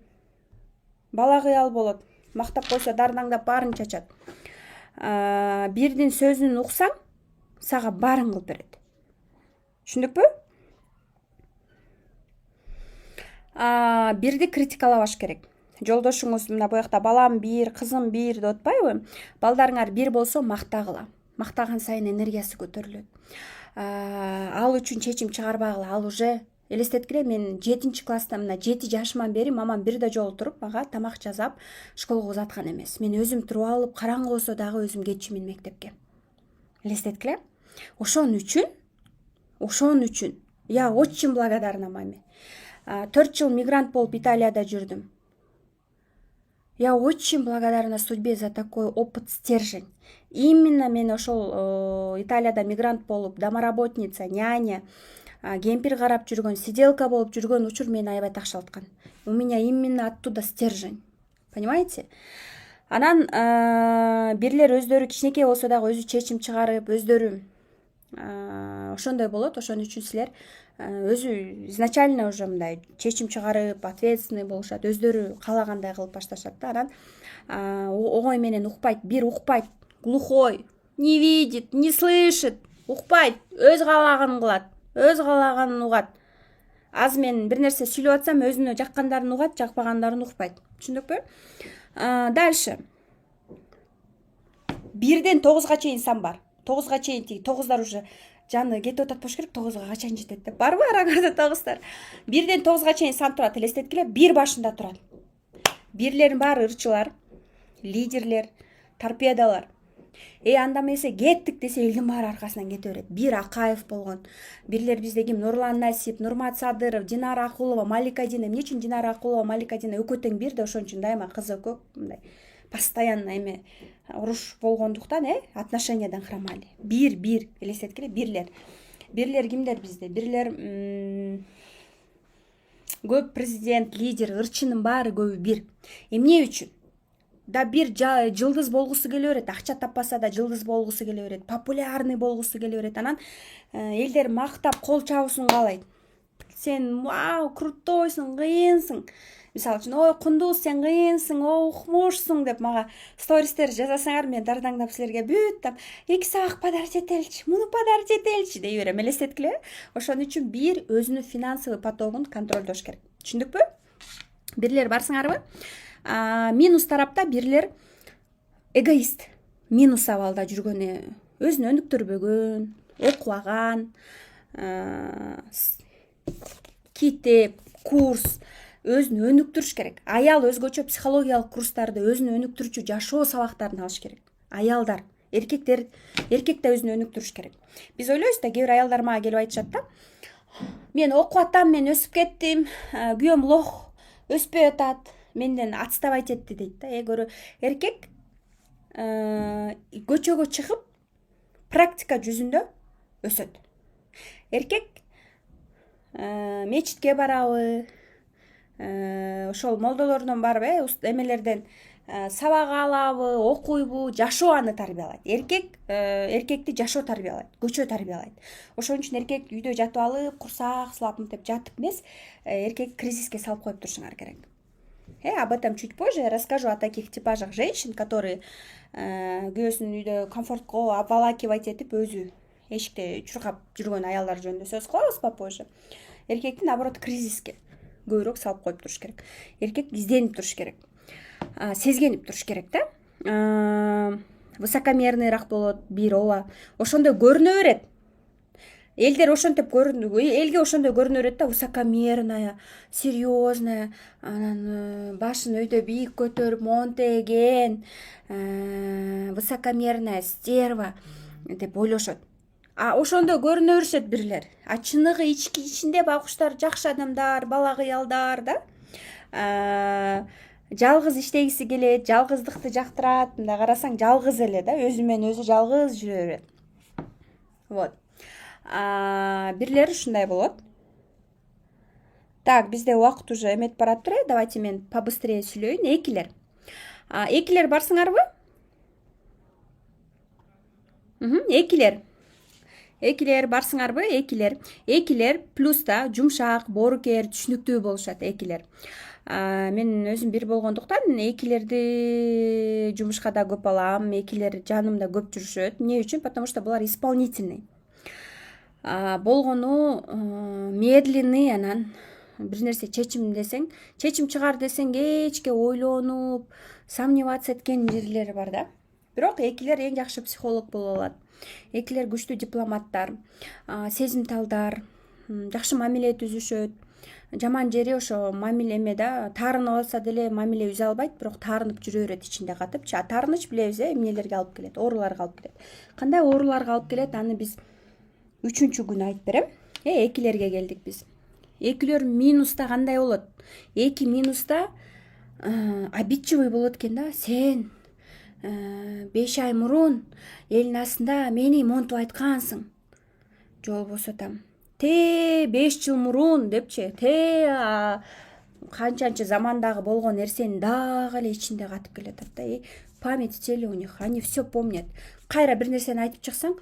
Бала кыял болот. Мактап койсо дарнаңдап баарын чачат. Бирдин сөзүн уксаң, сага баарын кылып берет. Түшүндүкпү? Бирди критикалабаш керек. Жолдошуңуз мына буякта балам бир, кызым бир деп атпайбы? Балдарыңар бир болсо мактагыла. Мактаган сайын энергиясы көтөрүлөт. Ал үчүн чечим чыгарбагыла. Ал уже элестеткиле, мен 7-класста мына 7 жашыман бери мамам бир да жолу туруп мага тамак жасап школго узаткан эмес. Мен өзүм туруп алып, караңгы болсо дагы өзүм кетчүмүн мектепке. Элестеткиле. Ошон үчүн я очень благодарна маме. 4 жыл мигрант болуп Италияда жүрдүм. Я очень благодарна судьбе за такой опыт, стержень. Именно мен ошол Италияда мигрант болуп, домоработница, няня, кемпир карап жүргөн, сиделка болуп жүргөн учур мени аябай такшалткан. У меня именно оттуда стержень. Понимаете? Анан бирлер өздөрү кичинекей болсо дагы өзү чечим чыгарып, өздөрү ошондой болот. Ошон үчүн силер өзү изначально уже мындай чечим чыгарып, ответственный болушат, өздөрү каалагандай кылып башташат да. Анан огой менен укпайт, бир укпайт, глухой, не видит, не слышит, укпайт, өз каалаганын кылат, өз каалаганын угат. Аз мен бир нерсе сүйлөп атсам, өзүнө жаккандарын угат, жакпагандарын укпайт. Түшүндүкпү? Дальше. 1-ден 9-га чейин сан бар. 9-га чейин 9'дар уже жаны кетип атат болуш керек, 9'га качан жетет деп. Барбы араңарда 9'дар? 1-ден 9'га чейин сан турат, элестеткиле, 1 башында турат. Бирлердин баары ырчылар, лидерлер, торпедалар. Анда эмесе кеттик десе элдин баары аркасынан кете берет. Бир Акаев болгон. Бирлер бизде ким? Нурлан Насип, Нурмат Садыров, Динара Акулова, Малика Дина. Эмне үчүн Динара Акулова, Малика Дина экөө тең бир да ошон үчүн дайыма кызы көп, мындай постоянно эме уруш болгондуктан, отношениядан хромали. Бир элестеткиле, бирлер. Бирлер кимдер бизде? Бирлер көп президент, лидер, ырчынын баары көбү бир. Эмне үчүн? Да бир жылдыз болгусу келе берет, акча таппаса да жылдыз болгусу келе берет, популярный болгусу келе берет. Анан элдер мактап кол чабуусун каалайт. Сен вау, крутойсуң, кыйынсың. Мисалы үчүн, ой, кундуз, сен кыйынсың, укмушсуң деп мага стористер жазасаңар, мен дардаңдап силерге бүт там 2 саак подарить этеличи, муну подарить этеличи дей берем. Элестеткиле. Ошон үчүн бир өзүнүн финансовый потогун контролдош керек. Түшүндүкпү? Бирлер барсыңарбы? Минус тарапта бирлер эгоист. Минус абалда жүргөн, өзүн өнүктүрбөгөн, окубаган, китеп, курс, өзүн өнүктүрүш керек. Аял өзгөчө психологиялык курстарды, өзүн өнүктүрүүчү жашоо сабактарын алыш керек. Аялдар, эркек да өзүн өнүктүрүш керек. Биз ойлойбуз да, кээ бир аялдар мага келип айтышат да, мен окуп атам, мен өсүп кеттим, күйөөм лох, өспөй атат, менден отставать этти дейт да. Көрө, эркек көчөгө чыгып практика жүзүндө өсөт. Эркек мечитке барабы, ошол молдолордон барбы, эмелерден сабак алабы, окуйбу, жашоо аны тарбиялайт. Эркекти жашоо тарбиялайт, көчө тарбиялайт. Ошон үчүн эркек үйдө жатып алып, курсак сылап мынтип жатып эмес, эркек кризиске салып коюп турушуңар керек. Об этом чуть позже я расскажу о таких типажах женщин, которые күйөөсүн үйдө комфортко обволакивать этип өзү эшикте чуркап жүргөн аялдар жөнүндө сөз кылабыз попозже. Эркекти наоборот кризиске көбүрөөк салып коюп туруш керек. Эркек изденип туруш керек. Сезгенип туруш керек да. Высокомерныйраак болот, бир ооба. Ошондой көрүнө берет. Элдер ошентип элге ошондой көрүнө берет да, высокомерная, серьезная, анан башын өйдө бийик көтөрүп монтеген, высокомерная стерва деп ойлошот. Ошондой көрүнө беришет бирлер. Чыныгы ичинде байкуштар жакшы адамдар, бала кыялдар да. Жалгыз иштегиси келет, жалгыздыкты жактырат. Мындай карасаң жалгыз эле да, өзү менен өзү жалгыз жүрө берет. Вот. Бирлери ушундай болот. Так, бизде убакыт уже эметип баратыр. Давайте мен побыстрее сүйлөйүн. Экилер барсыңарбы? Экилер барсыңарбы? Экилер плюста жумшак, боорукер, түшүнүктүү болушат экилер. Мен өзүм бир болгондуктан экилерди жумушка да көп алам, экилер жанымда көп жүрүшөт. Эмне үчүн? Потому что булар исполнительный. Болгону медленный, анан бир нерсе чечим чыгар десең кечке ойлонуп, сомневаться эткен жерлери бар да. Бирок экилер эң жакшы психолог боло алат. Экилер күчтүү дипломаттар, сезимталдар, жакшы мамиле түзүшөт. Жаман жери ошо мамиле да, таарынып алса деле мамиле үзө албайт, бирок таарынып жүрө берет ичинде катып. Таарыныч билебиз, эмнелерге алып келет, ооруларга алып келет. Кандай ооруларга алып келет, аны биз 3-күн айтып берем. Экилерге келдик биз. Экилер минуста кандай болот? 2 минуста обидчивый болот экен да. Сен 5 ай мурун элдин астында мени монтуп айткансың. Жолбосо там 5 жыл мурун депчи, канчанчы замандагы болгон нерсени дагы эле ичинде катып келатат да. Память в теле у них, они все помнят. Кайра бир нерсени айтып чыксаң,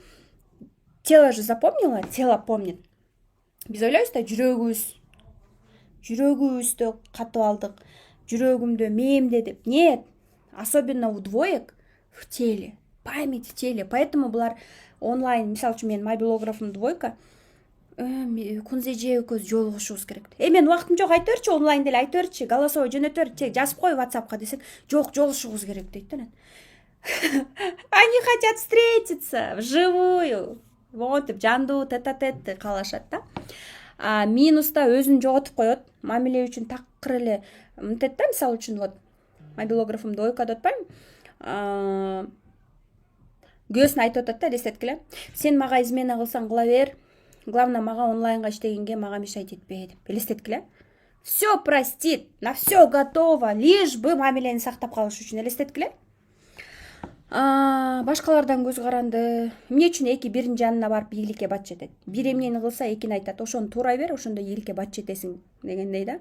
тело же запомнило, тело помнит. Биз ойлойбуз да, жүрөгүбүздө катып алдык, жүрөгүмдө мээмде деп. Нет, особенно у двоек в теле, память в теле. Поэтому булар онлайн, мисалы үчүн менин мобилографым двойка, Кунзеже экөөбүз жолугушубуз керек. Мен убактым жок, айтып берчи, онлайн деле айтып берчи, голосовой жөнөтүп бер, жазып кой WhatsAppка десек, жок, жолугушубуз керек дейт да. Они хотят встретиться вживую. Вот, жандуу тет-а-тет каалашат да. Минуста өзүн жоготуп коет, мамиле үчүн такыр эле мынтет да, мисалы үчүн вот мобилографым двойка деп атпайбы? Күйөөсүнө айтып атат да, элестеткиле. Сен мага измена кылсаң кыла бер. Главное, мага онлайнга иштегенге мага мешать этпе деп. Элестеткиле. Все простит, на все готово, лишь бы мамилени сактап калыш үчүн. Элестеткиле. Башкалардан көз каранды. Эмне үчүн эки биринин жанына барып ийгиликке бат жетет? Бир эмнени кылса экини айтат, ошону туурай бер, ошондо ийгиликке бат жетесиң дегендей да.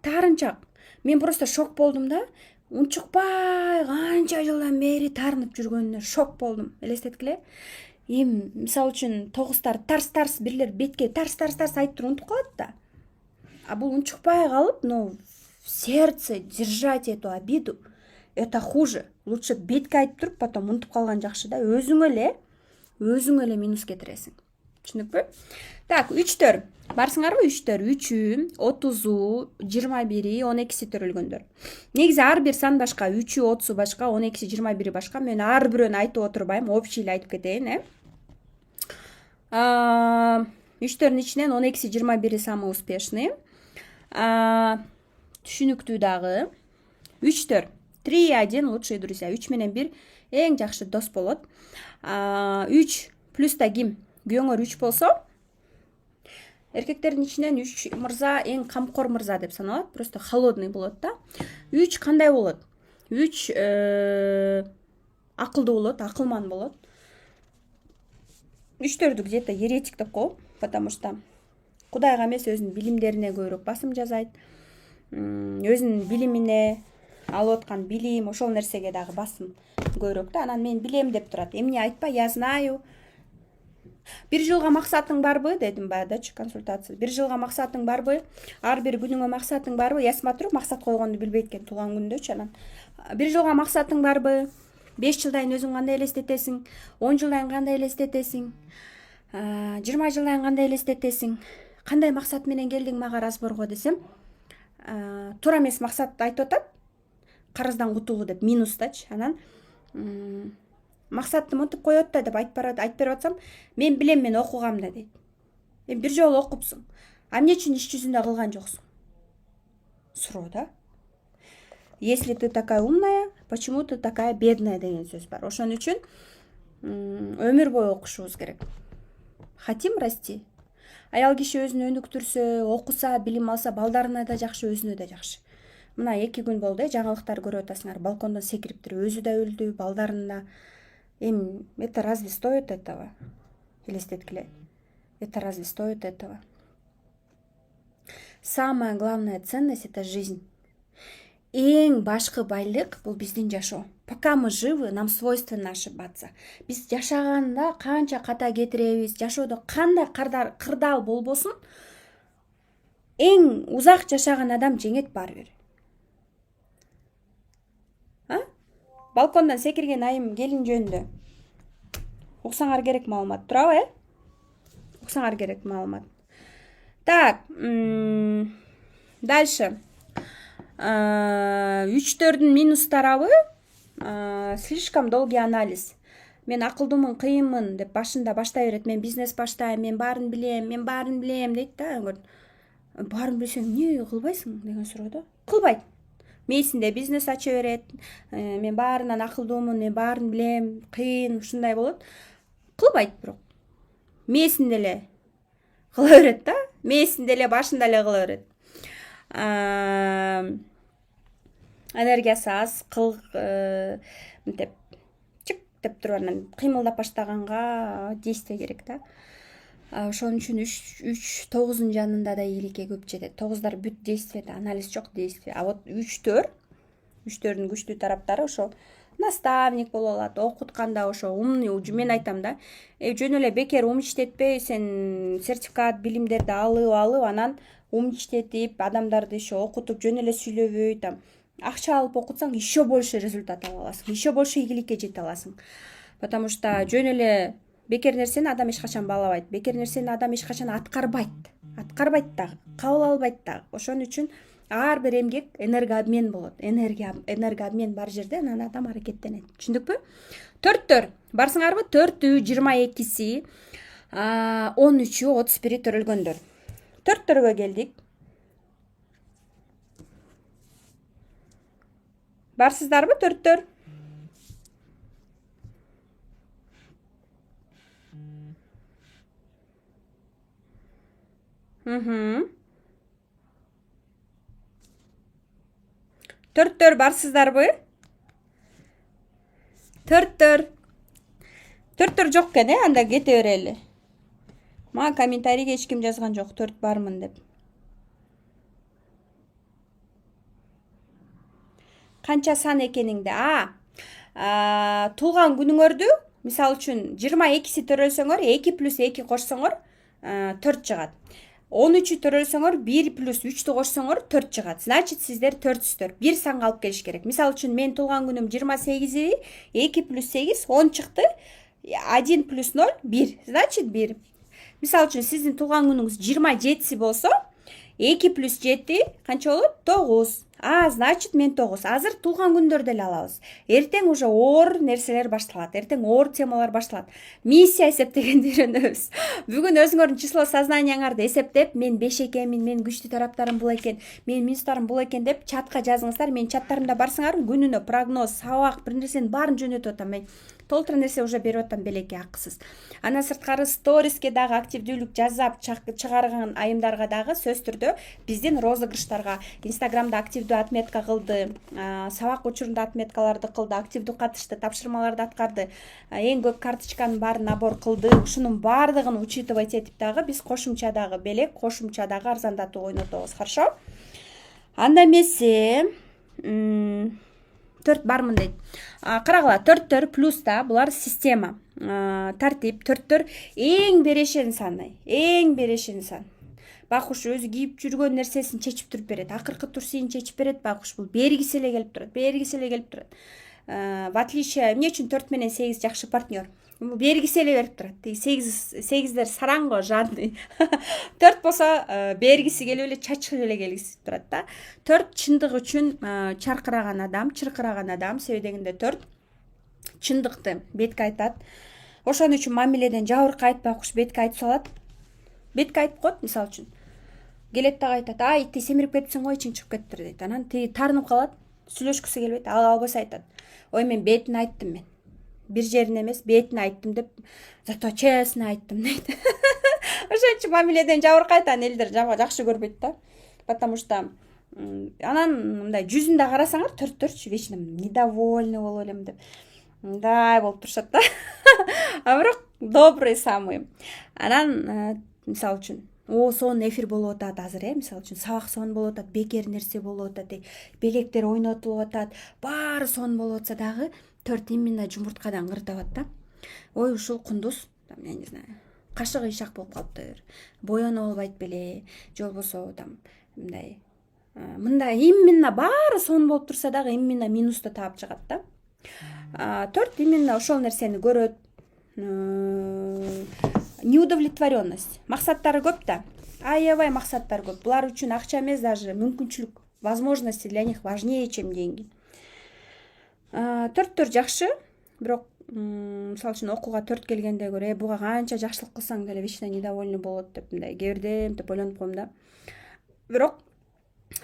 Таарынчак. Мен просто шок болдум да. Унчукпай канча жылдан бери таарынып жүргөнүнө шок болдум. Элестеткиле. Мисалы үчүн тогузтар тарс бирлер бетке тарс айтып туруп унутуп калат да. Бул унчукпай калып, но в сердце держать эту обиду, это хуже. Лучше бетке айтып туруп, потом унутуп калган жакшы да. Өзүң эле минус кетиресиң. Түшүнүкпү? Так, 3-төр. Барсыңарбы 3-төр? 3-ү, 30-у, 21-и, 12-си төрөлгөндөр. Негизи ар бир сан башка, 3-ү, 30-у башка, 12-си, 21-и башка. Мен ар бирөөнү айтып отурбайм, общий эле айтып кетейин, 3-төрдүн ичинен 12-си, 21-и самый успешный. Түшүнүктүү дагы. 3-төр. 3-1 лучшие друзья. 3 менен 1 эң жакшы дос болот. 3 плюста ким? Күйөөңөр 3 болсо, эркектердин ичинен 3 мырза эң камкор мырза деп саналат. Просто холодный болот да. 3 кандай болот? 3 акылдуу болот, акылман болот. 3-төрдү где-то еретик деп коем, потому что Кудайга эмес өзүнүн билимдерине көбүрөөк басым жасайт. Өзүнүн билимине, алып аткан билим ошол нерсеге дагы басым көбүрөөк да. Анан мен билем деп турат. Эмне айтпа, я знаю. 1 жылга максатың барбы дедим баягыдачы консультация. 1 жылга максатың барбы? Ар бир күнүңө максатың барбы? Я смотрю, максат койгонду билбейт экен туулган күндөчү. Анан 1 жылга максатың барбы? 5 жылдан өзүң кандай элестетесиң? 10 жылдан кандай элестетесиң? 20 жылдан кандай элестетесиң? Кандай максат менен келдиң мага разборго десем, туура эмес максат айтып атат. Карыздан кутулуу деп минустачы. Анан максатты монтип коет да деп айтып берип атсам, мен билем, мен окугам да дейт. Бир жолу окупсуң. А эмне үчүн иш жүзүндө кылган жоксуң? Суроо да. Если ты такая умная, почему ты такая бедная деген сөз бар. Ошон үчүн өмүр бою окушубуз керек. Хотим расти. Аял киши өзүн өнүктүрсө, окуса, билим алса, балдарына да жакшы, өзүнө да жакшы. Мына 2 күн болду, жаңылыктар көрүп атасыңар. Балкондон секирип туруп, өзү да өлдү, балдарына. Это разве стоит этого? Элестеткиле. Это разве стоит этого? Самая главная ценность — это жизнь. Эң башкы байлык бул биздин жашоо. Пока мы живы, нам свойственно ошибаться. Биз жашаганда канча ката кетиребиз, жашоодо кандай кырдаал болбосун, эң узак жашаган адам жеңет баары бир. Балкондон секирген айым келин жөнүндө уксаңар керек маалымат. Турабы, уксаңар керек маалымат. Так, дальше. 3-4 минустарабы? Слишком долгий анализ. Мен акылдуумун, кыйынмын деп башында баштай берет. Мен бизнес баштайм, мен баарын билем дейт да. Баарын билсең эмне кылбайсың деген суроо да. Кылбайт. Мейсинде бизнес ача берет. Мен баарынан акылдуумун, мен баарын билем, кыйын, ушундай болот. Кылбайт бирок. Мейсинде эле кыла берет да. Мейсинде эле башында эле кыла берет. Энергиясы аз, мынтип чык деп туруп анан кыймылдап баштаганга действие керек да. Ошон үчүн 3-9 жанында да ийгиликке көп жетет. 9дар бүт действиеде, анализ жок действие. А вот 3-4дүн күчтүү тараптары ошо наставник боло алат, окутканда ошо умный, мен айтам да. Жөн эле бекер ум иштетпей, сен сертификат, билимдерди алып, анан ум иштетип, адамдарды еще окутуп, жөн эле сүйлөбөй, там акча алып окутсаң, еще больше результат ала аласың, еще больше ийгиликке жете аласың. Потому что жөн эле бекер нерсени адам эч качан баалабайт, бекер нерсени адам эч качан аткарбайт дагы, кабыл албайт дагы. Ошон үчүн ар бир эмгек энергообмен болот. Энергообмен бар жерде анан адам аракеттенет. Түшүндүкпү? 4-төр барсыңарбы? 4-ü 22-си, 13-ü 31-и төрөлгөндөр. 4-төргө келдик. Барсыздарбы 4-төр? Төрттөр барсыздарбы? Төрттөр жок экен, анда кете берели. Мага комментарийге эч ким жазган жок, 4 бармын деп. Канча сан экениңди? Туулган күнүңөрдү, мисалы үчүн 22-си төрөлсөңөр, 2 + 2 кошсоңор 4 чыгат. 13-ü төрөлсөңөр 1 + 3-тү кошсоңор 4 чыгат. Значит, сиздер 4-түстөр. Бир санга алып келиш керек. Мисалы үчүн мен туулган күнүм 28-и, 2 + 8 10 чыкты. 1 + 0 1. Значит, 1. Мисалы үчүн сиздин туулган күнүңүз 27-си болсо, 2 + 7 канча болот? 9. Значит, мен 9. Азыр туулган күндөрдү эле алабыз. Эртең уже оор нерселер башталат. Эртең оор темалар башталат. Миссия эсептегенди үйрөнөбүз. Бүгүн өзүңөрдүн число сознанияңарды эсептеп, мен 5 экенмин, мен күчтүү тараптарым бул экен, мен минустарым бул экен деп чатка жазыңыздар. Мен чаттарымда барсаңар, күнүнө прогноз, сабак, бир нерсенин баарын жөнөтүп атам. Мен толтура нерсе уже берип атам белекке акысыз. Анан сырткары сториске дагы активдүүлүк жазап чыгарган айымдарга дагы сөз түрдө биздин розыгрыштарга Инстаграмда активдүү отметка кылды, сабак учурунда отметкаларды кылды, активдүү катышты, тапшырмаларды аткарды, эң көп карточканын баарын набор кылды. Ушунун баардыгын учитывать этип дагы биз кошумча дагы белек, кошумча дагы арзандатуу ойнотобуз. Хорошо? Анда эмесе төрт бармын дейт. Карагыла, төрттөр плюс да булар система. Тартип, төрттөр эң берешен саны. Эң берешен сан. Байкуш өзү кийип жүргөн нерсесин чечип туруп берет. Акыркы турсуйун чечип берет байкуш. Бул бергиси эле келип турат. В отличие эмне үчүн 4 менен 8 жакшы партнер. Бергиси эле берип турат. 8дер сараң го, жадный. 4 болсо бергиси келип эле чачкып эле келгиси турат да. 4 чындык үчүн чыркыраган адам, себеби дегенде 4 чындыкты бетке айтат. Ошон үчүн мамиледен жабыркай айтпайкуш бетке айтып салат. Бетке айтып коет, мисалы үчүн. Келет дагы айтат: "Ай, ти семирип кетипсиң го, ичиң чыгып кетиптир" дейт. Анан тиги таарынып калат, сүйлөшкүсү келбейт. Ал албаса айтат: "Ой, мен бетин айттым мен. Бир жерин эмес, бетин айттым деп, зато честно айттым" дейт. Ошон үчүн мамиледен жабыркайт, анан элдер жакшы көрбөйт да. Потому что анан мындай жүзүндө карасаңар төрттөрчү вечно недовольный болуп элем деп. Мындай болуп турушат да. А бирок добрый самый. Анан мисалы үчүн сон эфир болуп атат азыр, мисалы үчүн сабак сон болуп атат, бекер нерсе болуп атат, белектер ойнотулуп атат, баары сон болуп атса дагы 4 именно жумурткадан кырдабат да. Ой, ушул кундуз, там, я не знаю, кашыгы ишак болуп калыптыр, боёнуп албайт беле, же болбосо там мындай именно баары сон болуп турса дагы именно минусту таап чыгат да. 4 именно ошол нерсени көрөт. Неудовлетворенность. Максаттары көп да. Аябай максаттар көп. Булар үчүн акча эмес, даже мүмкүнчүлүк, возможности для них важнее, чем деньги. 4 жакшы, бирок мисалы үчүн окууга 4 келгенде көрө, буга канча жакшылык кылсаң деле вечно недовольный болот деп мындай кээ деп ойлонуп коем да. Бирок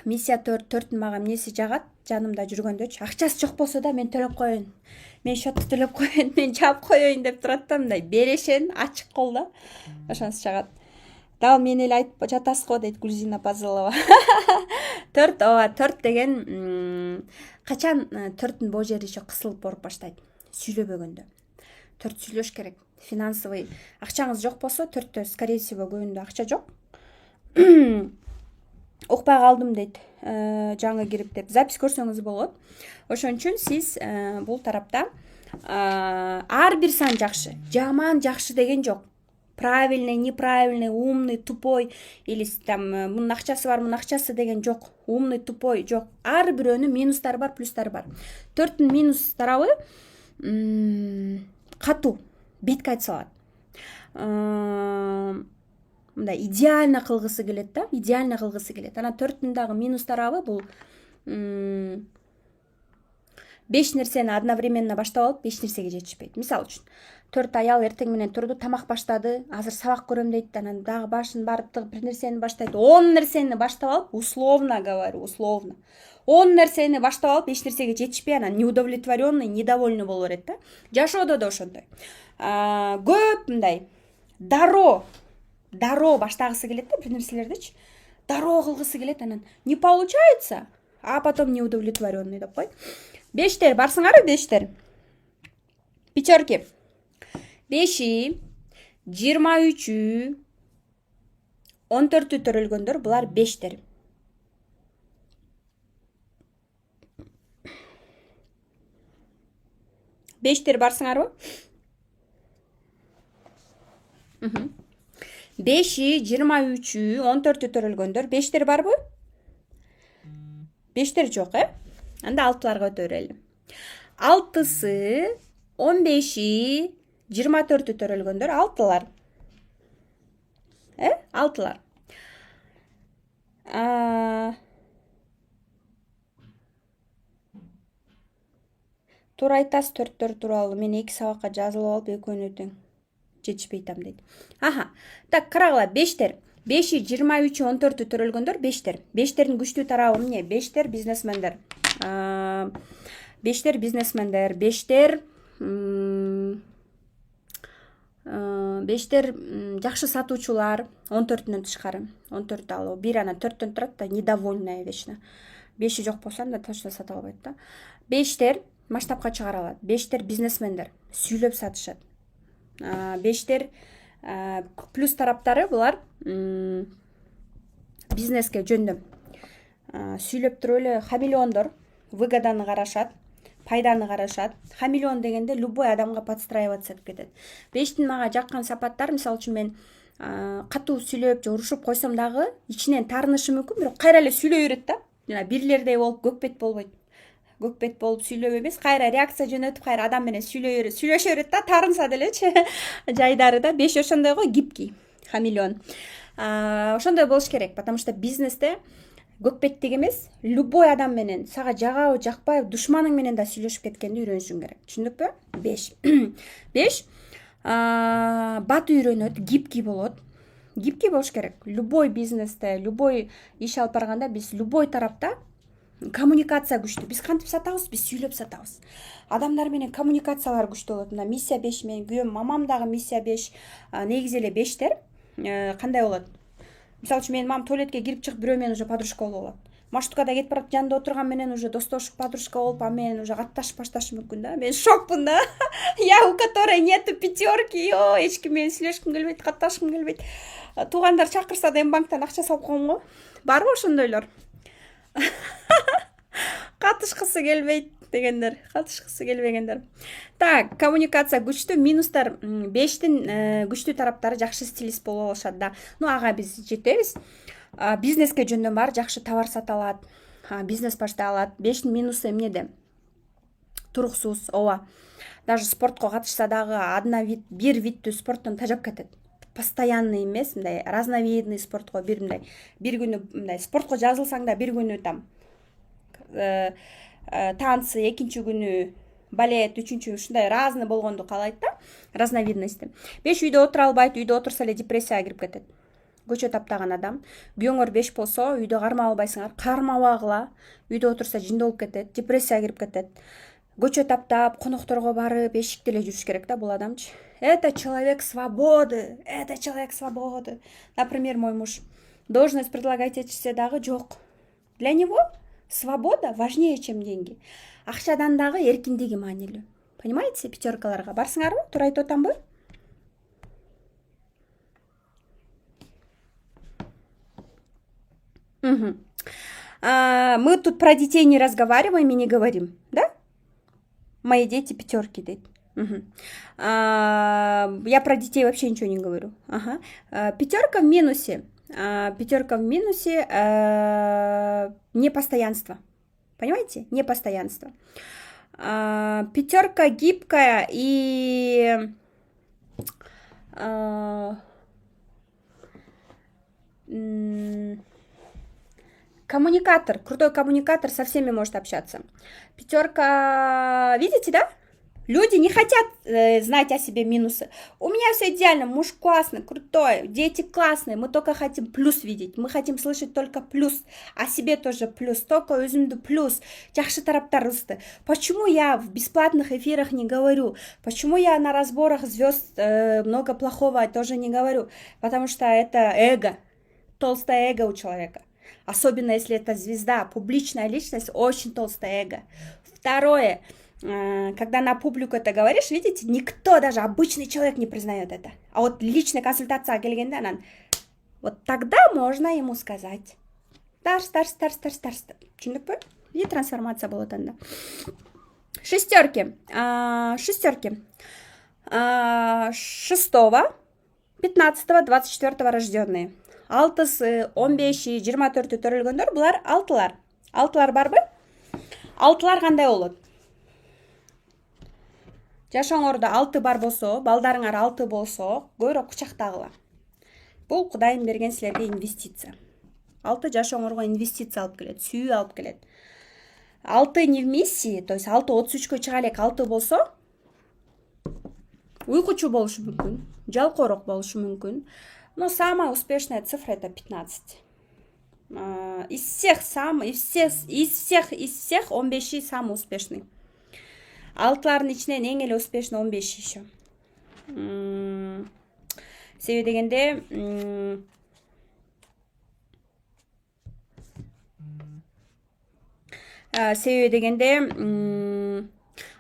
миссия 4 мага эмнеси жагат? Жанымда жүргөндөчү. Акчасы жок болсо да мен төлөп коеюн. Мен счетту төлөп коеюн, мен жаап коеюн деп турат да, мындай берешен, ачык кол да. Ошонусу жагат. Дал мен эле айтып жатасыз го дейт Гүлзина Пазылова. 4 деген качан 4түн бул жери еще кысылып боруп баштайт. Сүйлөбөгөндө. 4 сүйлөш керек. Финансовый акчаңыз жок болсо 4тө скорее всего көбүндө акча жок. Укпай калдым дейт. Жаңы кирип деп запись көрсөңүз болот. Ошон үчүн сиз бул тарапта ар бир сан жакшы, жаман жакшы деген жок. Правильный, неправильный, умный, тупой или там мунун акчасы бар, мунун акчасы деген жок. Умный, тупой жок. Ар бирөөнүн минустары бар, плюстары бар. 4түн минус тарабы катуу, бетке айтса салат. Мындай идеально кылгысы келет да, идеально кылгысы келет. Анан 4түн дагы минус тарабы бул 5 нерсени одновременно баштап алып 5 нерсеге жетишпейт. Мисалы үчүн 4 аял эртең менен турду, тамак баштады, азыр сабак көрөм дейт, анан дагы башын барып бир нерсени баштайт. 10 нерсени баштап алып, условно говорю, условно. 10 нерсени баштап алып 5 нерсеге жетишпей, анан неудовлетворенный, недовольный болуп берет да. Жашоодо да ошондой. Көп мындай дароо баштагысы келет да, бир нерселердичи. Дароо кылгысы келет, анан не получается, а потом неудовлетворенный деп койт. 5тер барсыңарбы, 5тер. Пятерки. 5и, 23-ү, 14-ү төрөлгөндөр, булар 5тер. Бештер барсыңарбы? 5и, 23-ү, 14-ү төрөлгөндөр, 5тер барбы? 5тер жок, Анда 6-ларга өтө берели. 6сы, 15и, 24-ү төрөлгөндөр, 6-лар. 6-лар. Туура айтасыз 4төр тууралуу. Мен 2 сабакка жазылып алып, экөөнү тең жетишпей атам дейт. Так, карагыла, 5тер. 5и, 23-ү, 14-ү төрөлгөндөр 5тер. 5тердин күчтүү тарабы эмне? 5тер бизнесмендер. 5тер бизнесмендер, 5тер жакшы сатуучулар, 14-төн тышкары. 14 ал, бир анан 4төн турат да, недовольная вечно. 5и жок болсо анда точно сата албайт да. 5тер масштабка чыгара алат. 5тер бизнесмендер, сүйлөп сатышат. 5тер плюс тараптары булар бизнеске жөндөм. Сүйлөп туруп эле хамелеондор. выгоданы карашат, пайданы карашат. Хамелеон дегенде любой адамга подстраиваться этип кетет. Бештин мага жаккан сапаттар, мисалы үчүн мен катуу сүйлөп же урушуп койсом дагы ичинен таарынышы мүмкүн, бирок кайра эле сүйлөй берет да. Жана бирлердей болуп көкбет болбойт. Көкбет болуп сүйлөп эмес, кайра реакция жөнөтүп, кайра адам менен сүйлөшө берет да, таарынса делечи. Жайдары да беш ошондой го, гибкий хамелеон. Ошондой болуш керек, потому что бизнесте көкбеттик эмес, любой адам менен сага жагабы, жакпайбы, душманың менен да сүйлөшүп кеткенди үйрөнүшүң керек. Түшүндүкпү? 5. 5. Бат үйрөнөт, гибкий болот. Гибкий болуш керек. Любой бизнесте, любой иш алып барганда биз любой тарапта коммуникация күчтүү. Биз кантип сатабыз? Биз сүйлөп сатабыз. Адамдар менен коммуникациялар күчтүү болот. Мына миссия 5 менен күйөөм, мамам дагы миссия 5, негизи эле 5тер. Кандай болот? Мисалы үчүн менин мамам туалетке кирип чыгып бирөө менен уже подружка болуп алат. Маршруткада кетип барып жанында отурган менен уже достошуп подружка болуп, а менен уже атташып башташы мүмкүн да. Мен шокпун да. Я у которой нету пятерки, эч ким менен сүйлөшкүм келбейт, катташкым келбейт. Туугандар чакырса да банктан акча салып коем го. Барбы ошондойлор? Катышкысы келбейт дегендер, катышкысы келбегендер. Так, коммуникация күчтүү, минустар 5тин күчтүү тараптары жакшы стилист боло алышат да. Ага биз жетебиз. Бизнеске жөндөн бар, жакшы товар сата алат, бизнес баштай алат. 5тин минусу эмнеде? Туруксуз, ооба. Даже спортко катышса дагы бир видтүү спорттон тажап кетет. Постоянный эмес, мындай разновидный спортко бир күнү мындай спортко жазылсаң да бир күнү там танцы, экинчи күнү балет, үчүнчү ушундай разный болгонду каалайт да, разновидности. 5 үйдө отура албайт, үйдө отурса эле депрессияга кирип кетет. Көчө таптаган адам. Күйөөңөр 5 болсо, үйдө кармап албайсыңар, кармабагыла. Үйдө отурса жинди болуп кетет, депрессияга кирип кетет. Көчө таптап, конокторго барып, эшикте эле жүрүш керек да бул адамчы. Это человек свободы. Это человек свободы. Например, мой муж. Должность предлагать этичсе дагы жок. Для него свобода важнее, чем деньги. Акчадан дагы эркиндиги маанилүү. Понимаете, пятеркаларга барсыңарбы? Туура айтып атамбы? Мы тут про детей не разговариваем и не говорим, да? Мои дети пятерки, дейт. Я про детей вообще ничего не говорю. Пятерка в минусе. Пятерка в минусе непостоянство. Понимаете? Непостоянство. Пятерка гибкая и коммуникатор, крутой коммуникатор, со всеми может общаться. Пятерка, видите, да? Люди не хотят знать о себе минусы. У меня все идеально, муж классный, крутой, дети классные, мы только хотим плюс видеть, мы хотим слышать только плюс, о себе тоже плюс, только өзүмдү плюс, жакшы тараптарыбызды. Почему я в бесплатных эфирах не говорю? Почему я на разборах звезд много плохого тоже не говорю? Потому что это эго, толстое эго у человека. Особенно если это звезда, публичная личность, очень толстое эго. Второе. Когда на публику это говоришь, видите, никто, даже обычный человек не признает это. А вот личная консультация келгенде, вот тогда можно ему сказать. Тарс. Түшүндүкпү? И трансформация болот анда. Шестерки. 6-го, 15-го, 24-го рожденные. 6-сы, 15-и, 24-й төрөлгөндөр, булар алтылар. Алтылар барбы? Алтылар кандай болот? Жашооңордо 6 бар болсо, балдарыңар 6 болсо, көбүрөөк кучактагыла. Бул Кудайдын берген силерге инвестиция. 6 жашооңорго инвестиция алып келет, сүйүү алып келет. 6 не в миссии, то есть 6 33кө чыга элек 6 болсо, уйкучу болушу мүмкүн, жалкоорок болушу мүмкүн. Но самая успешная цифра это 15. Из всех 15-и самый успешный. Алтылардын ичинен эң эле успешный 15 еще. Себеби дегенде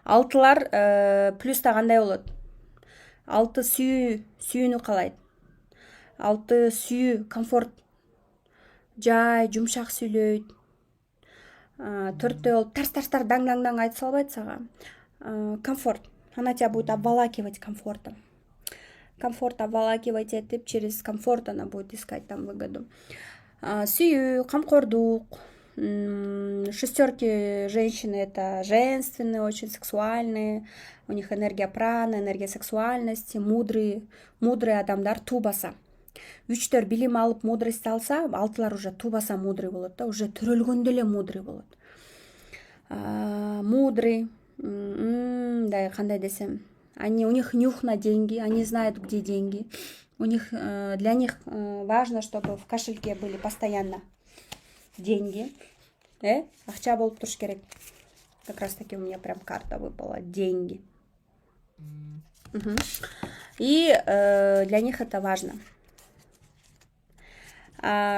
алтылар плюста кандай болот? 6 сүйүүнү каалайт. 6 сүйүү, комфорт, жай, жумшак сүйлөйт. төрттөө болуп тарс даң айта салбайт сага. Комфорт. Она тебя будет обволакивать комфортом. Комфорт обволакивать этип, через комфорт она будет искать там выгоду. Сүйүү, камкордук. Шестерки женщины это женственные, очень сексуальные. У них энергия праны, энергия сексуальности, мудрые адамдар тубаса. Үчтөр билим алып мудрость алса, алтылар уже тубаса мудрый болот да, уже төрөлгөндө эле мудрый болот. Мудрый, да, кандай десем, у них нюх на деньги, они знают, где деньги. Для них важно, чтобы в кошельке были постоянно деньги. Акча болуп туруш керек. Как раз таки у меня прям карта выпала. Деньги. И для них это важно.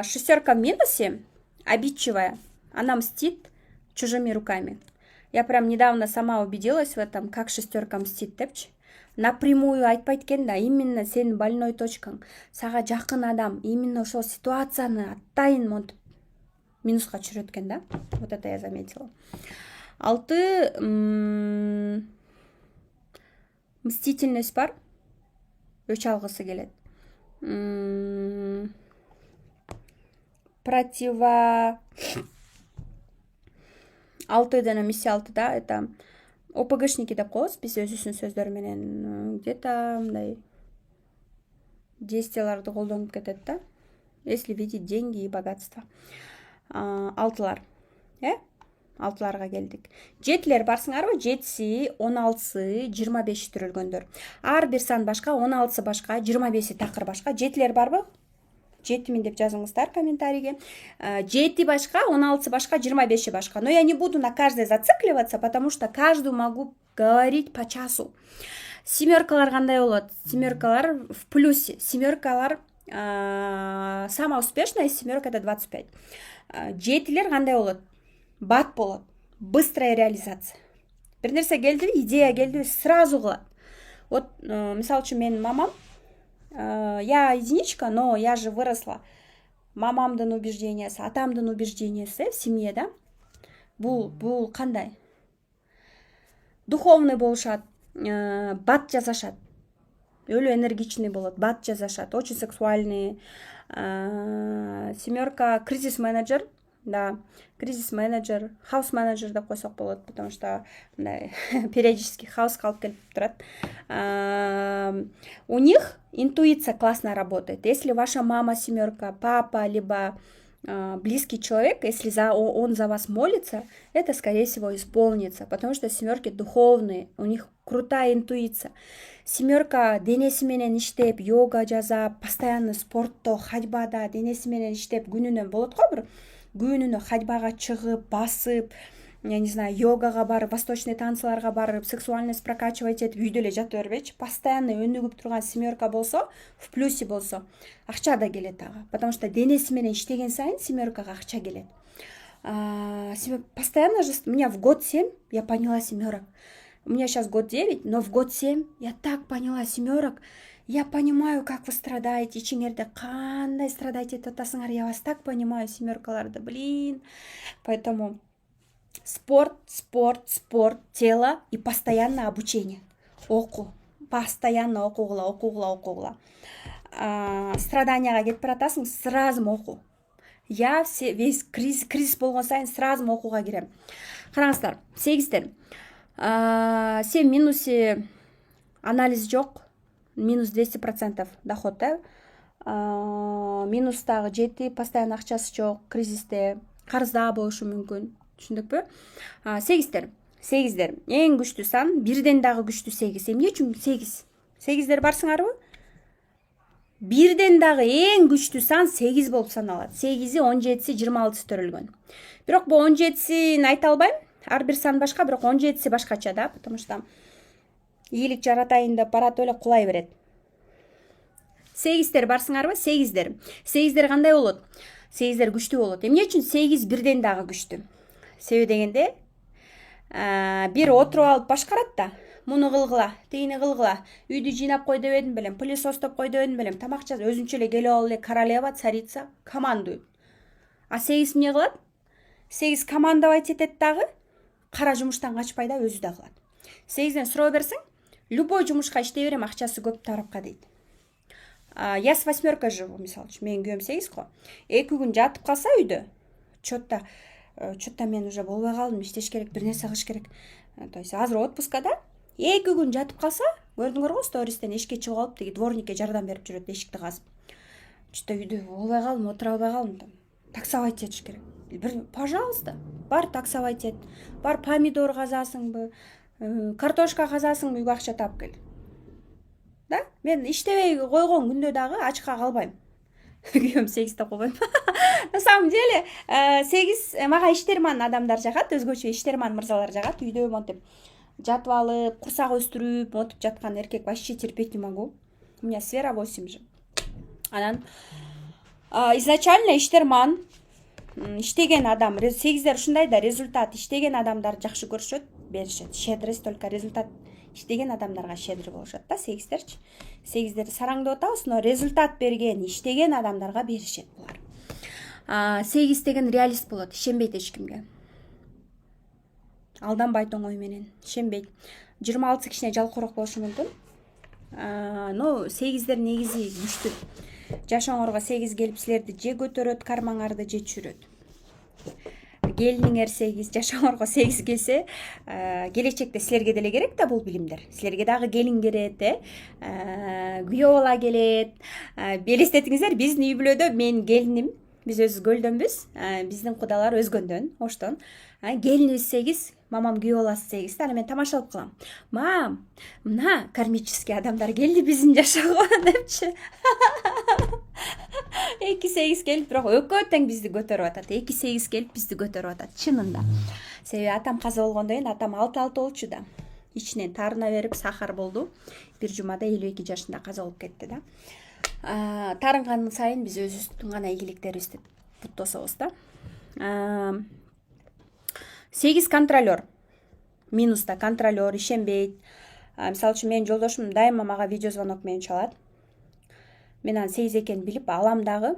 Шестерка в минусе, обидчивая, она мстит чужими руками. Я прям недавно сама убедилась в этом, как шестерка мстит депчи. Напрямую айтпайт экен да, именно сенин больной точкаң, сага жакын адам, именно ошол ситуацияны атайын монтип минуска түшүрөт экен да. Вот это я заметила. 6 мстительность бар, өч алгысы келет. Алтыдан миссия 6 да, это ОПГшники деп коебуз биз өзүбүздүн сөздөр менен, где-то мындай действияларды колдонуп кетет да. Если видеть деньги и богатство. Алтылар. Алтыларга келдик. Жетилер барсыңарбы? 7си, 16си, 25 төрөлгөндөр. Ар бир сан башка, 16 башка, 25 такыр башка. Жетилер барбы? Жетимин деп жазыңыздар комментарийге. 7 башка, 16 башка, 25 башка. Но я не буду на каждой зацикливаться, потому что каждую могу говорить по часу. Семеркалар кандай болот? Семеркалар в плюсе. Семеркалар самая успешная семерка это 25. Жетилер кандай болот? Бат болот. Быстрая реализация. Бир нерсе келди, идея келди, сразу кылат. Вот, мисалы үчүн менин мамам, я единичка, но я же выросла. Мамамдын убеждениясы, атамдын убеждениясы в семье, да? Бул кандай? Духовный болушат, бат жазашат. Өлө энергичный болот, бат жазашат, очень сексуальный. Семерка кризис менеджер, да, кризис менеджер, хаус менеджер деп койсок болот, потому что периодически хаус калып келип турат. У них интуиция классно работает. Если ваша мама семерка, папа, либо близкий человек, если он за вас молится, это, скорее всего, исполнится, потому что семерки духовные, у них крутая интуиция. Семерка денеси менен иштеп, йога жазап, постоянно спортто, ходьбада, денеси менен иштеп, күнүнө болот го бир күнүнө ходьбага чыгып, басып, я не знаю, йогага барып, восточный танцларга барып, сексуальность прокачивать этип, үйдө эле жата бербейчи, постоянно өнүгүп турган семерка болсо, в плюсе болсо, акча да келет ага, потому что денеси менен иштеген сайын семеркага акча келет. Постоянно же, у меня в год 7 я поняла семерок. У меня сейчас год 9, но в год 7 я так поняла семерок. Я понимаю, как вы страдаете, ичиңерде кандай страдаете атасыңар, я вас так понимаю, семеркаларды, блин. Поэтому спорт, тело и постоянно обучение. Постоянно окугула. Страданияга кетип баратасың, сразу оку. Я весь кризис болгон сайын сразу окууга кирем. Караңыздар, 8тен. 7 минусе анализ жок. Минус 200% доход, да? Минустагы 7, постоянно акчасы жок, кризисте, карызда болушу мүмкүн. Түшүндүкпү? 8тер. Эң күчтүү сан, бирден дагы күчтүү 8. Эмне үчүн 8? 8дер барсыңарбы? Бирден дагы эң күчтүү сан 8 болуп саналат. 8и, 17си, 26 төрөлгөн. Бирок бул 17син айта албайм. Ар бир сан башка, бирок 17си башкача, да? Потому что ийгилик жаратайын деп барат эле кулай берет. 8дер барсыңарбы? 8дер кандай болот? 8дер күчтүү болот. Эмне үчүн 8 бирден дагы күчтүү? Себеби дегенде, бир отуруп алып башкарат да. Муну кылгыла, тигини кылгыла, үйдү жыйнап кой деп эдим белем, пылесостоп кой деп эдим белем, тамак жаз, өзүнчө эле келип алып эле королева, царица, командуйт. А 8 эмне кылат? сегиз командовать этет дагы, кара жумуштан качпай да өзү да кылат. Сегизден суроо берсең, любой жумушка иштей берем, акчасы көп тарапка дейт. Я с 8 живу, мисалы үчүн, менин күйөөм 8 го. 2 күн жатып калса үйдө, чотто мен уже болбой калдым, иштеш керек, бир нерсе кылыш керек. То есть азыр отпускада 2 күн жатып калса, көрдүңөр го, стористен эшикке чыгып алып, деги дворникке жардам берип жүрөт, эшикти казып. Чотто үйдө болбой калдым, отура албай калдым. Таксовать этиш керек. Пожалуйста, бар таксовать эт. Бар помидор казасыңбы, картошка казасыңбы, үйгө акча таап кел. Да? Мен иштебей койгон күндө дагы ачка калбайм. Күйөөм 8-те койбойм. На самом деле, 8 мага иштерман адамдар жагат, өзгөчө иштерман мырзалар жагат. Үйдө монтип жатып алып, курсак өстүрүп, монтип жаткан эркек вообще терпеть не могу. У меня сфера 8 же. Анан изначально иштерман, иштеген адам, 8дер ушундай да, результат иштеген адамдар жакшы көрүшөт, беришет. Щедрость только результат иштеген адамдарга щедр болушат да, 8дерчи. 8дерди сараңдап атабыз, но результат берген, иштеген адамдарга беришет булар. 8 деген реалист болот, ишенбейт эч кимге. Алданбайт оңой менен, ишенбейт. 26 кичине жалкоорок болушу мүмкүн. Но 8дер негизи күчтүү. Жашооңорго 8 келип силерди же көтөрөт, кармаңарды же чүрөт. Келиниңер 8, жашооңорго 8 келсе, келечекте силерге деле керек да бул билимдер. Силерге дагы келин керет, күйөө бала келет. Элестетиңиздер, биздин үй бүлөдө мен келиним, биз өзүбүз көлдөнбүз, биздин кудалар өзгөндөн, оштон. Келинибиз 8, мамам күйөө баласы 8. Аны мен тамашалап калам. Мам, мына кармический адамдар келди биздин жашоого депчи. 2-8 келип, бирок экөө тең бизди көтөрүп атат. 2-8 келип бизди көтөрүп атат, чынында. Себеби атам каза болгондон кийин, атам 6 болчу да. Ичинен тарына берип сахар болду. Бир жумада 52 жашында каза болуп кетти да. Тарынган сайын биз өзүбүздүн гана ийгиликтерибизди буттособуз да. 8 контролер. Минуста контролер, ишенбейт. Мисалы үчүн менин жолдошум дайыма мага видео звонок менен чалат. Мен анын 8 экенин билип алам дагы.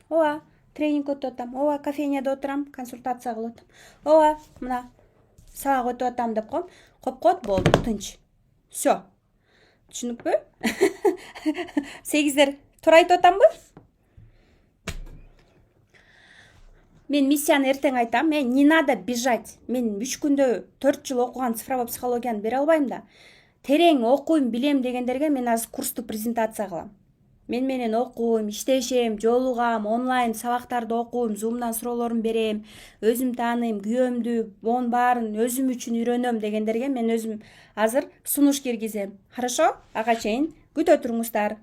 Ооба, тренинг өтүп атам. Ооба, кофейняда отурам, консультация кылып атам. Ооба, мына сабак өтүп атам деп коем. Коп коет, болду, тынч. Всё. Түшүнүкпү? 8дер туура айтып атамбы? Мен миссияны эртең айтам. Мен не надо бежать. Мен 3 күндө 4 жыл окуган цифровой психологияны бере албайм да. Терең окуйм, билем дегендерге мен азыр курсту презентация кылам. Мен менен окуйм, иштешем, жолугам, онлайн сабактарды окуйм, зумдан суроолорун берем, өзүм тааныйм, күйөөмдү, монун баарын өзүм үчүн үйрөнөм дегендерге мен өзүм азыр сунуш киргизем. Хорошо? Ага чейин күтө туруңуздар.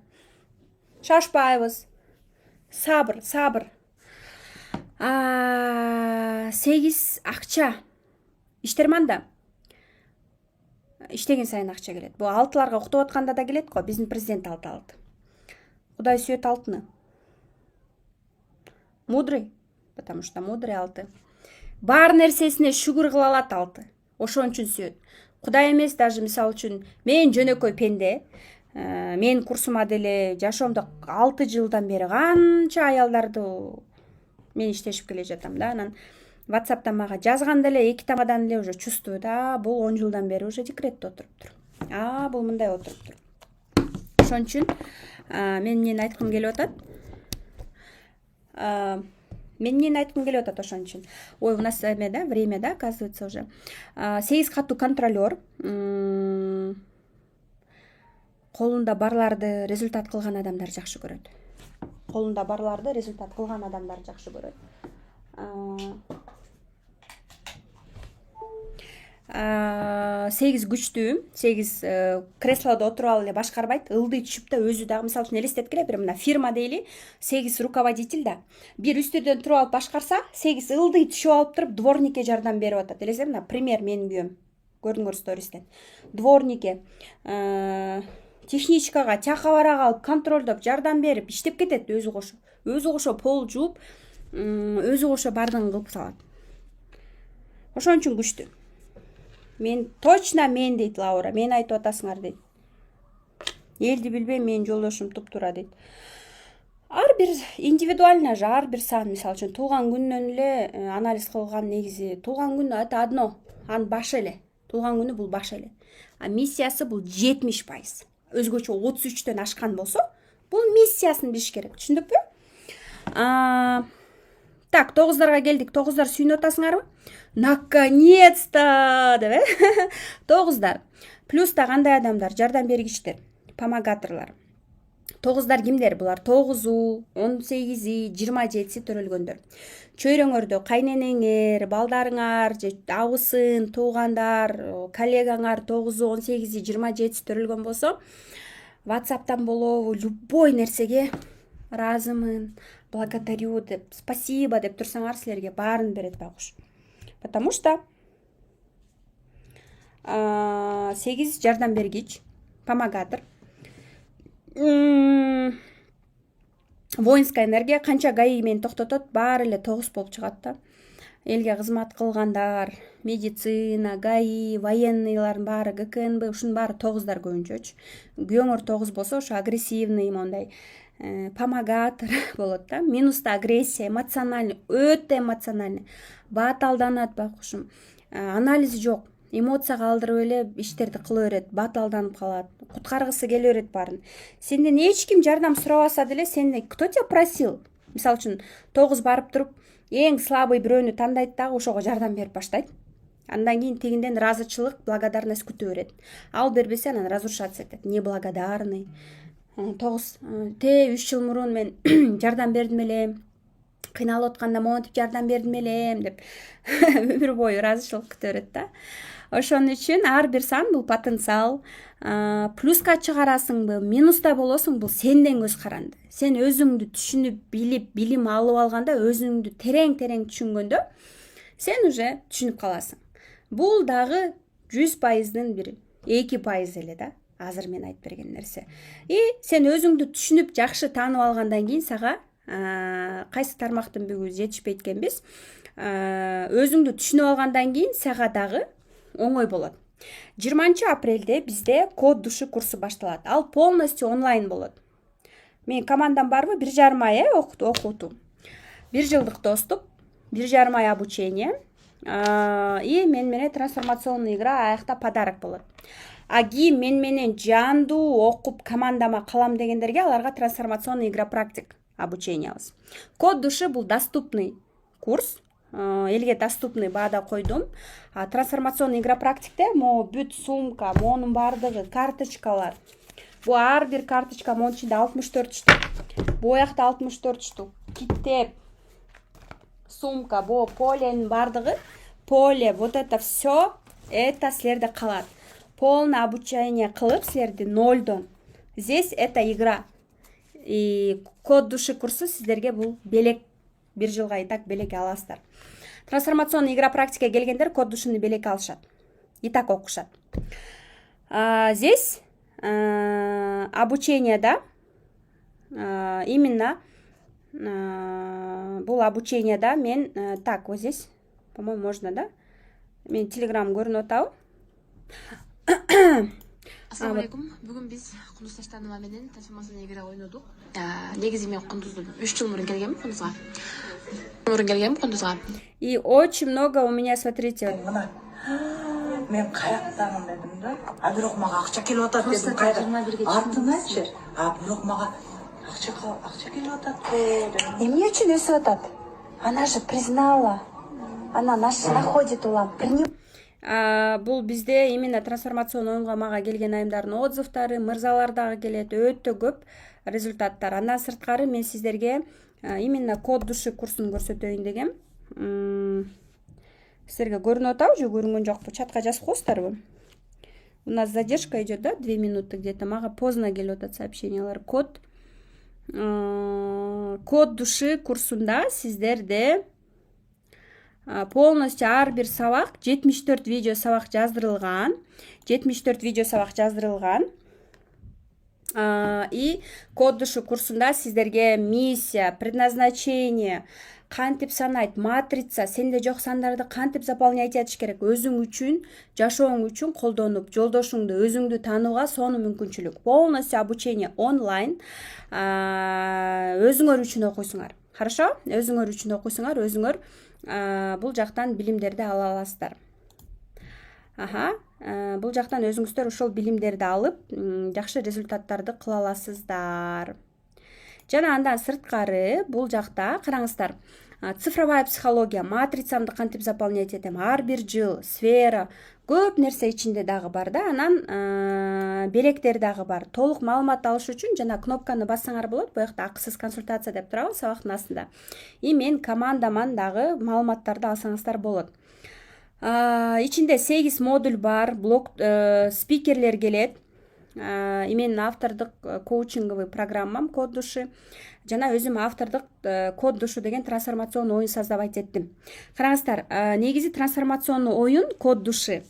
Шашпайбыз. Сабыр. 8 акча. Иштерманда. Иштеген сайын акча келет. Бул алтыларга уктап атканда да келет го. Биздин президент алты. Кудай сүйөт алтыны. Мудрый, потому что мудрый алты. Бар нерсесине шүгүр кыла алат алты. Ошон үчүн сүйөт. Кудай эмес, даже мисалы үчүн мен жөнөкөй пенде. Мен курсума деле жашоомдо 6 жылдан бери канча аялдарды мен иштешип келе жатам да. Анан WhatsApp'тан мага жазган деле 2 тамадан эле уже чувствую да, бул 10 жылдан бери уже декретте отуруптур. Бул мындай отуруптур. Ошон үчүн мен эмнени айткым келип атат? Ошон үчүн. Ой, у нас время, да, оказывается уже. 8 катуу контролер. Колунда барларды результат кылган адамдар жакшы көрөт. 8 күчтүү, 8 креслода отуруп алып эле башкарбайт, ылдый түшүп да өзү дагы мисалы үчүн элестеткиле, бир мына фирма дейли, 8 руководитель да. Бир үстүрдөн туруп алып башкарса, 8 ылдый түшүп алып туруп дворникке жардам берип атат. Элестет, мына пример менин күйөөм. Көрдүңөр стористен. Дворникке, техничкага, чакабарага алып, контролдоп, жардам берип, иштеп кетет өзү кошо. Өзү кошо пол жууп, өзү кошо бардыгын кылып салат. Ошон үчүн күчтүү. Мен точно мен дейт Лаура, мен айтып атасыңар дейт. Элди билбейм, менин жолдошум туптура дейт. ар бир индивидуально же ар бир сан, мисалы үчүн туулган күнүнөн эле анализ кылган. Негизи туулган күнү это одно, анын башы эле. Туулган күнү бул башы эле. А миссиясы бул 70%. Өзгөчө 33-төн ашкан болсо, бул миссиясын билиш керек. Түшүндүкпү? Так, 9дарга келдик. 9дар сүйүнүп атасыңарбы? Наконец-то, деп э? 9дар. Плюста кандай адамдар? Жардам бергичтер, помогаторлор. 9дар кимдер? Булар 9у, 18и, 27си төрөлгөндөр. Чөйрөңөрдө кайненеңер, балдарыңар, же абысын, туугандар, коллегаңар 9у, 18и, 27си төрөлгөн болсо, WhatsApp'тан болобу, любой нерсеге разымын, благодарю деп, спасибо деп турсаңар, силерге баарын берет байкуш. Потому что 8 жардам бергич, помогатор. Воинская энергия канча гаи мени токтотот, баары эле 9 болуп чыгат да. Элге кызмат кылгандар, медицина, гаи, военныйлардын баары, ГКНБ, ушунун баары 9дар көбүнчөчү. Күйөөңөр 9 болсо, ошо агрессивный, мондай помогатор болот да. Минуста агрессия, эмоциональный, өтө эмоциональный. Баталданат байкушум. Анализи жок. Эмоцияга алдырып эле иштерди кыла берет, баталданып калат, куткаргысы келе берет баарын. Сенден эч ким жардам сурабаса деле, сенден кто тебя просил? Мисалы үчүн 9 барып туруп, эң слабый бирөөнү тандайт дагы ошого жардам берип баштайт. Андан кийин тегинден ыраазычылык, благодарность күтө берет. Ал бербесе анан разрушаться этет. Неблагодарный. 9 3 жыл мурун мен жардам бердим эле. Кыйналып атканда монтип жардам бердим эле деп өмүр бою ыраазычылык күтө берет да. Ошон үчүн ар бир сан бул потенциал. Плюска чыгарасыңбы, минуста болосуң, бул сенден көз каранды. Сен өзүңдү түшүнүп, билип, билим алып алганда, өзүңдү терең түшүнгөндө, сен уже түшүнүп каласың. Бул дагы 100%дын бир 2% эле да. Азыр мен айтып берген нерсе. И сен өзүңдү түшүнүп, жакшы таанып алгандан кийин сага кайсы тармактын бүгү жетишпейт экенбиз. Өзүңдү түшүнүп алгандан кийин сага дагы оңой болот. 20 апрелде бизде код души курсу башталат. Ал полностью онлайн болот. Мен командам барбы? 1,5 ай окутуу. 1 жылдык доступ, 1,5 ай обучение. И мен менен трансформационный игра аякта подарок болот. Аги мен менен жандуу окуп командама калам дегендерге аларга трансформационный игра практик обучениябыз. Код души бул доступный курс. Элге доступный баада койдум. Трансформационный игра практикте могу бүт сумка, монун бардыгы, карточкалар. Бу ар бир карточка монун ичинде 64 штук. Бу аякта 64 штук. Китеп, сумка, бу поленин бардыгы. Поле, вот это все, это силерде калат. Полное обучение кылып силерди нолдон. Здесь это игра. И код души курсу сиздерге бул белек. 1 жылга и так белек аласыздар. Трансформационный игра практика келгендер код душуну белек алышат. И так окушат. Здесь обучение, да, именно бул обучение, да, мен так, вот здесь, по-моему, можно, да? Мен телеграм көрүнүп атабы? Ассаламу алейкум. Бүгүн биз Кундуз Таштанова менен трансформационный игра ойнодук. Негизи мен Кундузду 3 жыл мурун келгем Кундузга. И очень много у меня, смотрите. Мен каяктамын дедим да. А бирок мага акча келип атат дедим. Атын айтчы. А бирок мага акча келип атат дедим. Эмне үчүн өсүп атат? Она же признала. Она находит улам. Бул бизде именно трансформационный оюнга мага келген айымдардын отзывдары, мырзалар дагы келет, өтө көп результаттар. Андан сырткары мен сиздерге именно код души курсун көрсөтөйүн дегем. Силерге көрүнүп атабы же көрүнгөн жокпу? Чатка жазып коесуздарбы? У нас задержка идет, да, 2 минуты где-то. Мага поздно келип атат сообщениялар. Код души курсунда сиздерде полностью ар бир сабак 74 видео сабак жаздырылган. 74 видео сабак жаздырылган. И код души курсунда сиздерге миссия, предназначение, кантип санайт, матрица, сенде жок сандарды кантип заполнять этиш керек, өзүң үчүн, жашооң үчүн колдонуп, жолдошуңду, өзүңдү таанууга сонун мүмкүнчүлүк. Полностью обучение онлайн, өзүңөр үчүн окуйсуңар. Хорошо? Өзүңөр үчүн окуйсуңар, өзүңөр бул жактан билимдерди ала аласыздар. Бул жактан өзүңүздөр ошол билимдерди алып, жакшы результаттарды кыла аласыздар. Жана андан сырткары бул жакта караңыздар. Цифровая психология, матрицамды кантип заполнять этем, ар бир жыл, сфера, көп нерсе ичинде дагы бар да. Анан белектер дагы бар. Толук маалымат алыш үчүн жана кнопканы бассаңар болот. Бу жакта акысыз консультация деп турабы сабактын астында. И мен командаман дагы маалыматтарды алсаңыздар болот. Ичинде 8 модуль бар, блог спикерлер келет. Мен автордук коучинговый программам код души. Жана өзүм автордук код душу деген трансформационный оюн создавать еттим. Караңыздар, негизи трансформационный оюн код души.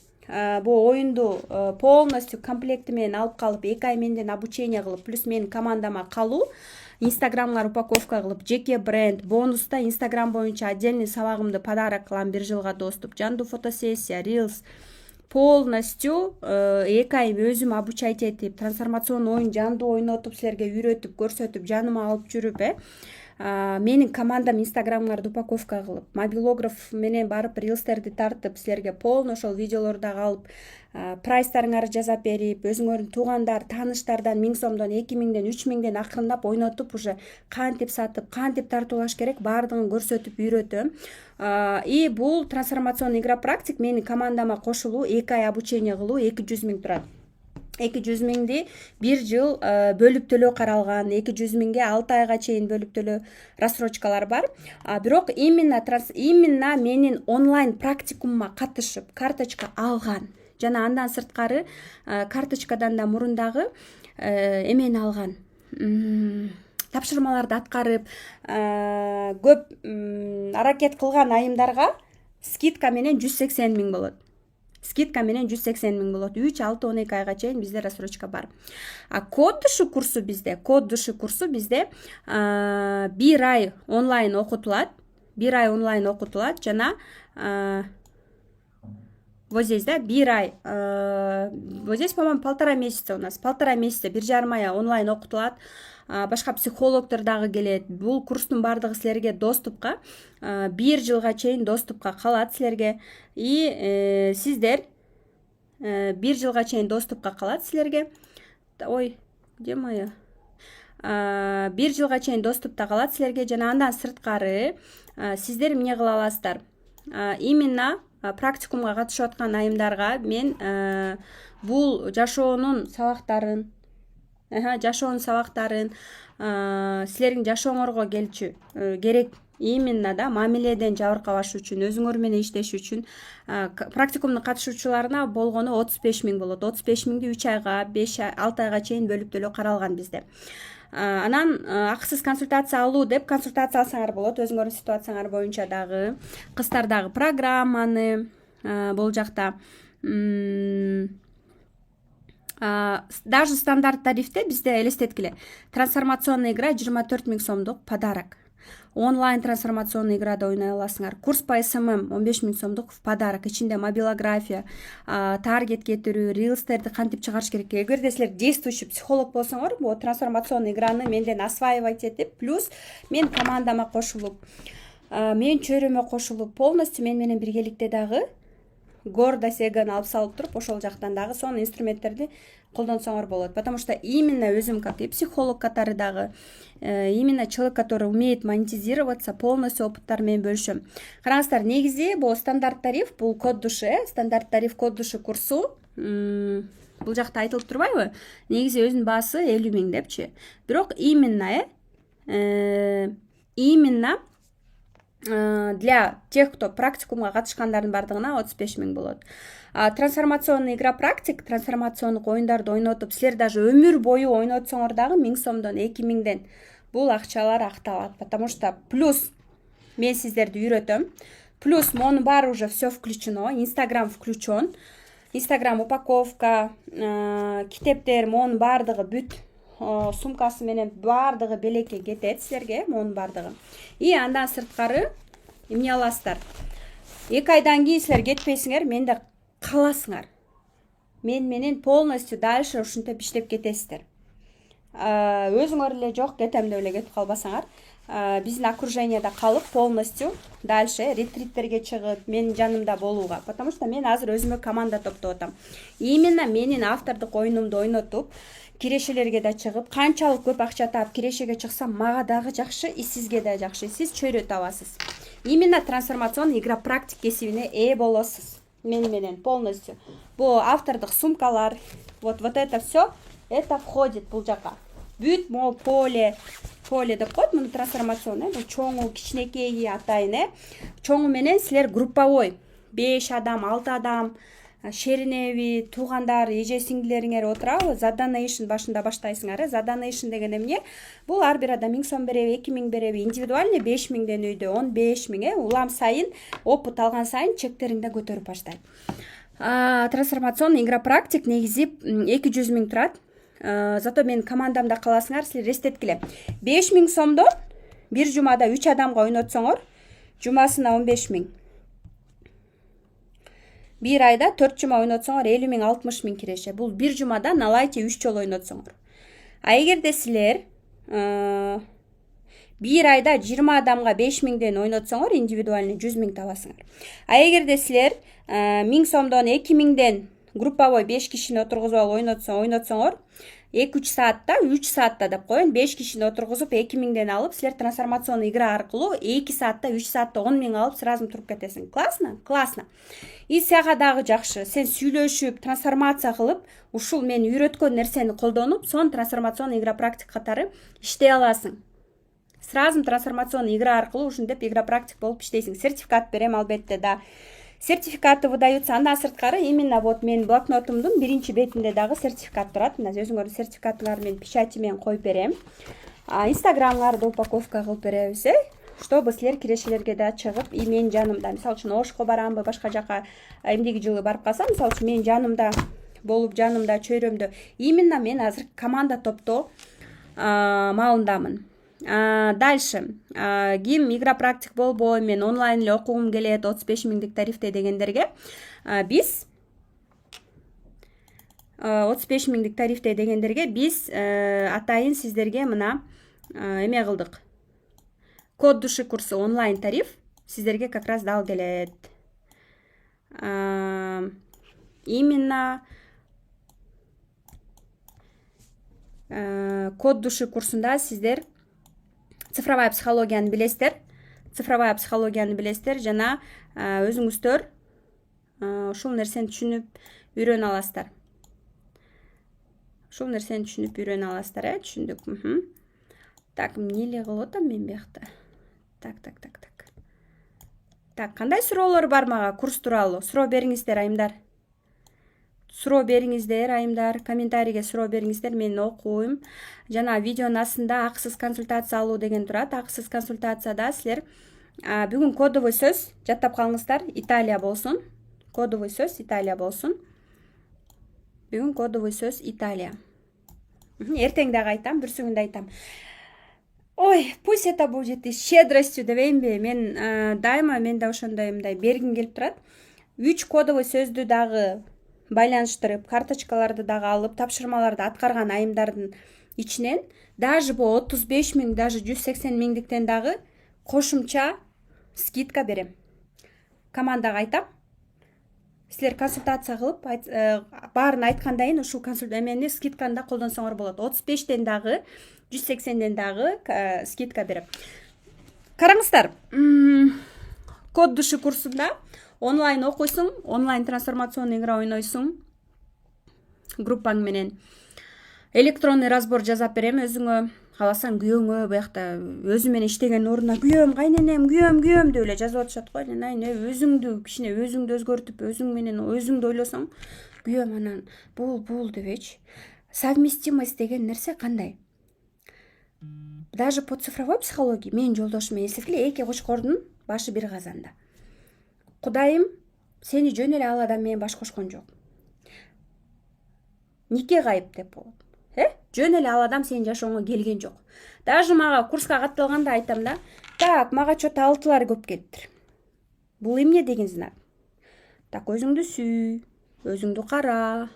Бул оюнду полностью комплекти менен алып калып, 2 ай менден обучение кылып, плюс менин командама калуу, инстаграмга упаковка кылып, жеке бренд, бонуста инстаграм боюнча отдельный сабагымды подарок кылам, 1 жылга доступ, жандуу фотосессия, рилс, полностью 2 ай өзүм обучать этип, трансформационный оюн жандуу ойнотуп, силерге үйрөтүп, көрсөтүп, жаныма алып жүрүп, менин командам инстаграмдарды упаковка кылып, мобилограф менен барып рилстерди тартып, силерге полный ошол видеолорду дагы алып, прайстарыңарды жазап берип, өзүңөрдүн туугандар, тааныштардан 1000 сомдон, 2000ден, 3000ден акырындап ойнотуп, уже кантип сатып, кантип тартуулаш керек, баардыгын көрсөтүп үйрөтөм. И бул трансформационный игра практик менин командама кошулуу, 2 ай обучение кылуу 200 000 турат. 200 000ди 1 жыл бөлүп төлөө каралган, 200 000ге 6 айга чейин бөлүп төлөө рассрочкалар бар. Бирок именно менин онлайн практикумума катышып, карточка алган. Жана андан сырткары карточкадан да мурундагы эмени алган. Тапшырмаларды аткарып, көп аракет кылган айымдарга скидка менен 180 000 болот. Скидка менен 180 000 болот. 3-6-12 айга чейин бизде рассрочка бар. Код душу курсу bizde 1 ай онлайн окутулат. 1 ай онлайн окутулат жана вот здесь, да, 1 ай. Вот здесь, по-моему, 1,5 месяца у нас. 1,5 месяца, 1,5 ай онлайн окутулат. Башка психологдор дагы келет. Бул курстун бардыгы силерге доступка 1 жылга чейин доступка калат силерге. И сиздер 1 жылга чейин доступка калат силерге. Ой, где моя? 1 жылга чейин доступта калат силерге жана андан сырткары сиздер эмне кыла аласыздар? Именно практикумга катышып аткан айымдарга мен бул жашоонун сабактарын силердин жашооңорго келчү керек. Именно да мамиледен жабыркабаш үчүн, өзүңөр менен иштеш үчүн практикумдун катышуучуларына болгону 35 000 болот. 35 000ди 3 айга, 5-6 айга чейин бөлүп төлөө каралган бизде. Анан акысыз консультация алуу деп консультация алсаңар болот. Өзүңөрдүн ситуацияңар боюнча дагы кыздар дагы программаны бул жакта даже стандарт тарифте бизде элестеткиле. Трансформационный игра 24 000 сомдук подарок. Онлайн трансформационный играда ойнай аласыңар. Курс по СММ 15 000 сомдук в подарок. Ичинде мобилография, таргет кетирүү, рилстерди кантип чыгарыш керек. Эгерде силер действующий психолог болсоңор, бул трансформационный играны менден осваивать этип, плюс мен командама кошулуп, мен чөйрөмө кошулуп, полностью мен менен биргеликте дагы гордость эгону алып салып туруп, ошол жактан дагы сонун инструменттерди колдонсоңор болот. Потому что именно өзүм как и психолог катары дагы, именно человек, который умеет монетизироваться, полностью опыттар менен бөлүшөм. Караңыздар, негизи бул стандарт тариф, бул код души, стандарт тариф код души курсу, бул жакта айтылып турбайбы? Негизи өзүнүн баасы 50 000 депчи. Бирок именно для тех, кто практикумга катышкандардын бардыгына 35 000 болот. Трансформационный игра практик, трансформациондук оюндарды ойнотуп, силер даже өмүр бою ойнотсоңор дагы 1000 сомдон, 2000ден бул акчалар акталат. Потому что плюс мен сиздерди үйрөтөм. Плюс монун баары уже все включено, Инстаграм включен. Инстаграм упаковка, китептер, монун баардыгы бүт сумкасы менен баардыгы белекке кетет силерге, монун баардыгы. И андан сырткары эмне аласыздар? 2 айдан кийин силер кетпейсиңер, менде каласыңар. Мен менен полностью дальше ушинтип иштеп кетесиздер. Өзүңөр эле жок кетем деп эле кетип калбасаңар, биздин окруженияда калып полностью дальше ретриттерге чыгып, менин жанымда болууга. Потому что мен азыр өзүмө команда топтоп атам. Именно менин автордук оюнумду ойнотуп, кирешелерге да чыгып, канчалык көп акча таап кирешеге чыксам, мага дагы жакшы, и сизге да жакшы. Сиз чөйрө табасыз. Именно трансформационный игра практик кесибине ээ болосуз. Мен менен полностью. Бу автордук сумкалар, вот это все, это входит бул жака. Бүт мо поле деп коет, муну трансформационный, бул чоңу, кичинекейи атайын, чоңу менен силер групповой 5 адам, 6 адам, шериnevi, туугандар, эже сиңдилериңер отурабы, задонейшн башында баштайсыңар. Задонейшн деген эмне? Бул ар бир адам 1000 сом береби, 2000 береби, индивидуальный 5000ден үйдө 15000, улам сайын, опыт алган сайын чектериңди көтөрүп баштайт. Трансформационный игра практик негизи 200 000 турат. Зато мен командамда каласыңар, силер эстеткиле. 5000 сомдон бир жумада 3 адамга ойнотсоңор, жумасына 15 000. Bir ayda 4 жума ойнотсоңор 50 000, 60 000 киреше. Бул бир жумада налайча 3 жолу ойнотсоңор. А эгерде силер bir ayda 20 адамга 5 000ден ойнотсоңор, индивидуальный 100 000 табасыңар. А эгерде силер 1000 сомдон 2000ден групповой 5 кишини отургузуп алып ойнотсоңор, 2-3 саатта, 3 саатта деп коеюн, 5 кишини отургузуп 2000ден алып, силер трансформационный игра аркылуу 2 саатта, 3 саатта 10 000 алып сразу туруп кетесиң. Классно? Классно. И сага дагы жакшы. Сен сүйлөшүп, трансформация кылып, ушул мен үйрөткөн нерсени колдонуп, сон трансформационный игра практик катары иштей аласың. Сразу трансформационный игра аркылуу ушинтип игра практик болуп иштейсиң. Сертификат берем албетте да. Сертификаты выдаются. Андан сырткары именно вот мен блокнотумдун биринчи бетинде дагы сертификат турат. Мына өзүңөрдүн сертификатыңарды мен печати менен коюп берем. Инстаграмыңарды упаковка кылып беребиз, чтобы силер кирешелерге да чыгып, и мен жанымда, мисалы үчүн Ошко барамбы, башка жака эмдеги жылы барып калсам, мисалы үчүн мен жанымда болуп, жанымда чөйрөмдө именно мен азыр команда топтоо маалындамын. Дальше ким игра практик болбой, мен онлайн эле окугум келет, 35 000дик тарифте дегендерге биз 35 000дик тарифте дегендерге биз атайын сиздерге мына эме кылдык. Код души курсы онлайн тариф сиздерге как раз дал келет. Именно код души курсунда сиздер цифровая психологияны билесиздер. Цифровая психологияны билесиздер жана өзүңүздөр ушул нерсени түшүнүп үйрөнө аласыздар. Ушул нерсени түшүнүп үйрөнө аласыздар, түшүндүк. Так, эмне кылып атам мен биякта? Так. Так, кандай суроолор бар мага курс тууралуу? Суроо бериңиздер, айымдар. Суроо бериңиздер, айымдар. Комментарийге суроо бериңиздер, мен окуйм. Жана видеонун астында акысыз консультация алуу деген турат. Акысыз консультацияда силер бүгүн кодовый сөз жаттап калыңыздар, Италия болсун. Кодовый сөз Италия болсун. Бүгүн кодовый сөз Италия. Эртең дагы айтам, бүрсүгүндө айтам. Ой, пусть это будет и щедростью дебеймби. Мен дайыма менде ошондой мындай бергим келип турат. 3 кодовый сөздү дагы байланыштырып, карточкаларды дагы алып, тапшырмаларды аткарган айымдардын ичинен даже бу 35 000, даже 180 000диктен дагы кошумча скидка берем. Командага айтам. Силер консультация кылып, баарын айткандан кийин ушул эмени скидканы да колдонсоңор болот. 35ден дагы, 180ден дагы скидка берем. Караңыздар, код души курсунда онлайн окуйсуң, онлайн трансформационный игра ойнойсуң, группаң менен. Электронный разбор жазап берем өзүңө, кааласаң күйөөңө, буякта өзү менен иштеген ордуна күйөөм, кайненем, күйөөм деп эле жазып атышат го. Өзүңдү кичине өзүңдү өзгөртүп, өзүң менен өзүңдү ойлосоң, күйөөм анан бул дебечи. Совместимость деген нерсе кандай? Даже по цифровой психологии менин жолдошум эсеткиле, эки кочкордун башы бир казанда. Кудайым сени жөн эле ал адам менен баш кошкон жок. Нике кайып деп болот. Жөн эле ал адам сенин жашооңо келген жок. Даже мага курска катталганда айтам да, так, мага чөтө 6-лар көп келиптир. Бул эмне деген знак? Так, өзүңдү сүй, өзүңдү кара.